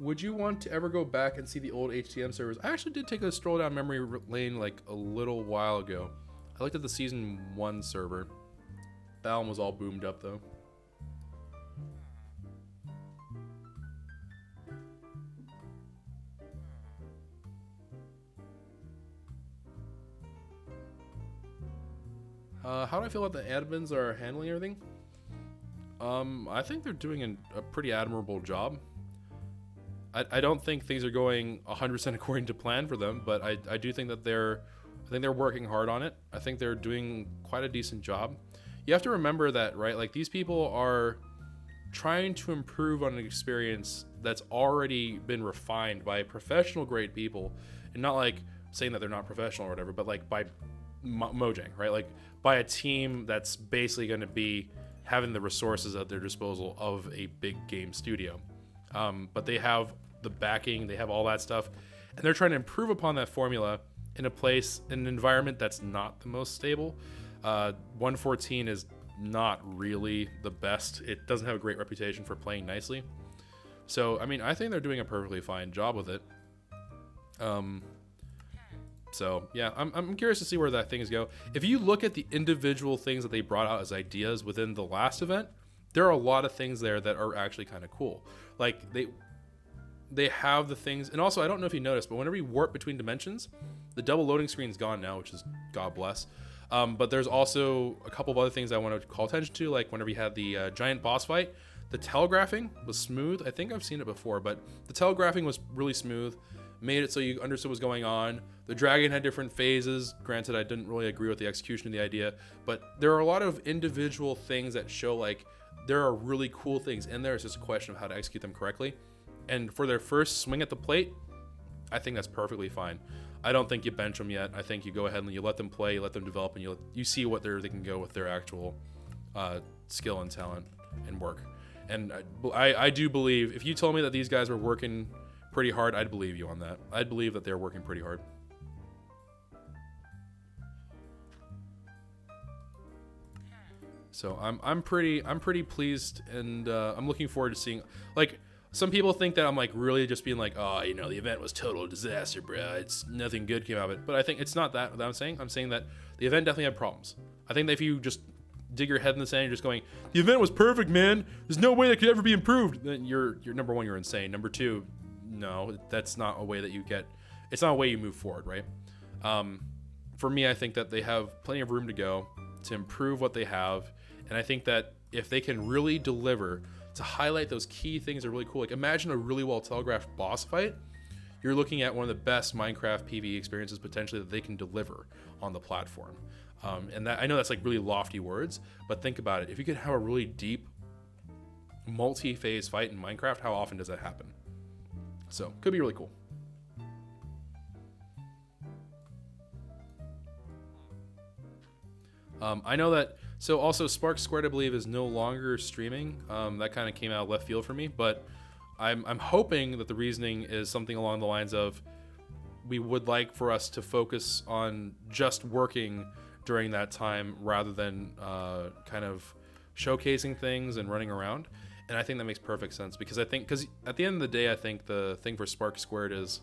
Would you want to ever go back and see the old HTM servers? I actually did take a stroll down memory lane like a little while ago. I looked at the season 1 server. That one was all boomed up though. How do I feel about the admins are handling everything? I think they're doing a pretty admirable job. I don't think things are going 100% according to plan for them, but I do think that they're working hard on it. I think they're doing quite a decent job. You have to remember that, right? Like, these people are trying to improve on an experience that's already been refined by professional grade people, and not like saying that they're not professional or whatever, but like by Mojang, right? Like by a team that's basically going to be having the resources at their disposal of a big game studio. But they have the backing, they have all that stuff, and they're trying to improve upon that formula in an environment that's not the most stable. 114 is not really the best. It doesn't have a great reputation for playing nicely. So, I mean, I think they're doing a perfectly fine job with it. So, yeah, I'm curious to see where that things go. If you look at the individual things that they brought out as ideas within the last event, there are a lot of things there that are actually kind of cool. Like, they have the things, and also, I don't know if you noticed, but whenever you warp between dimensions, the double loading screen's gone now, which is God bless. But there's also a couple of other things I want to call attention to, like whenever you had the giant boss fight, the telegraphing was smooth. I think I've seen it before, but the telegraphing was really smooth, made it so you understood what was going on. The dragon had different phases. Granted, I didn't really agree with the execution of the idea, but there are a lot of individual things that show like there are really cool things in there. It's just a question of how to execute them correctly. And for their first swing at the plate, I think that's perfectly fine. I don't think you bench them yet. I think you go ahead and you let them play, you let them develop, and you see what they can go with their actual skill and talent and work. And I do believe, if you told me that these guys were working pretty hard, I'd believe you on that. I'd believe that they're working pretty hard. So I'm pretty pleased, and I'm looking forward to seeing, like, some people think that I'm like really just being like, oh, you know, the event was total disaster, bro. It's nothing good came out of it. But I think it's not that I'm saying. I'm saying that the event definitely had problems. I think that if you just dig your head in the sand, you're just going, the event was perfect, man. There's no way that could ever be improved. Then you're number one, you're insane. Number two, no, that's not a way that you get. It's not a way you move forward, right? For me, I think that they have plenty of room to go to improve what they have, and I think that if they can really deliver to highlight those key things that are really cool. Like, imagine a really well telegraphed boss fight. You're looking at one of the best Minecraft PvE experiences potentially that they can deliver on the platform. And that, I know that's like really lofty words, but think about it. If you could have a really deep multi-phase fight in Minecraft, how often does that happen? So, could be really cool. I know that. So also Spark Squared, I believe, is no longer streaming. That kind of came out of left field for me, but I'm hoping that the reasoning is something along the lines of, we would like for us to focus on just working during that time rather than kind of showcasing things and running around. And I think that makes perfect sense, because at the end of the day, I think the thing for Spark Squared is,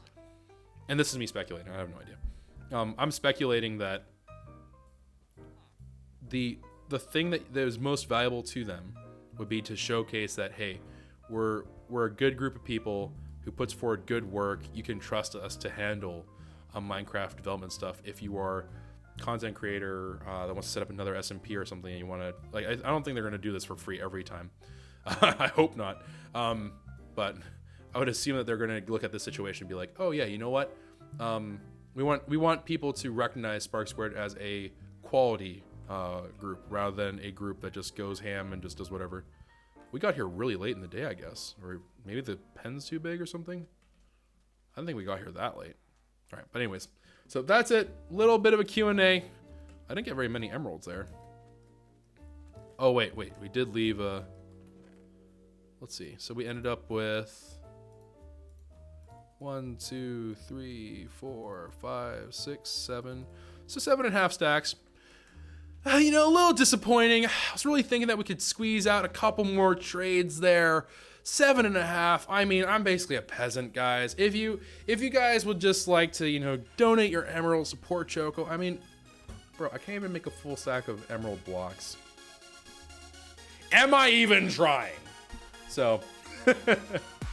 and this is me speculating, I have no idea. I'm speculating that the thing that is most valuable to them would be to showcase that, hey, we're a good group of people who puts forward good work. You can trust us to handle Minecraft development stuff. If you are a content creator that wants to set up another SMP or something, and you want to, like, I don't think they're going to do this for free every time. I hope not. But I would assume that they're going to look at this situation and be like, oh yeah, you know what? We want people to recognize Spark Squared as a quality group rather than a group that just goes ham and just does whatever. We got here really late in the day, I guess, or maybe the pen's too big or something. I don't think we got here that late. All right, but anyways, so that's it. Little bit of a Q&A. I didn't get very many emeralds there. Oh wait, we did leave let's see. So we ended up with 1, 2, 3, 4, 5, 6, 7. So 7.5 stacks. You know, a little disappointing. I was really thinking that we could squeeze out a couple more trades there. 7.5. I mean, I'm basically a peasant, guys. If you guys would just like to, you know, donate your emerald, support Choco. I mean, bro, I can't even make a full stack of emerald blocks. Am I even trying? So,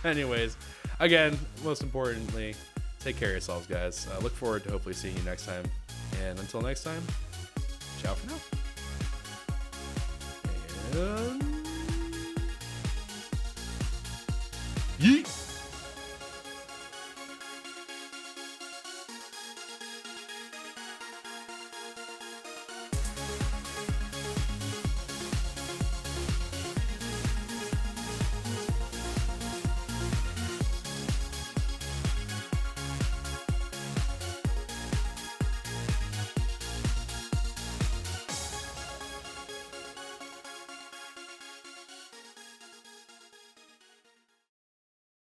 anyways, again, most importantly, take care of yourselves, guys. Look forward to hopefully seeing you next time. And until next time, ciao for now. And yeet.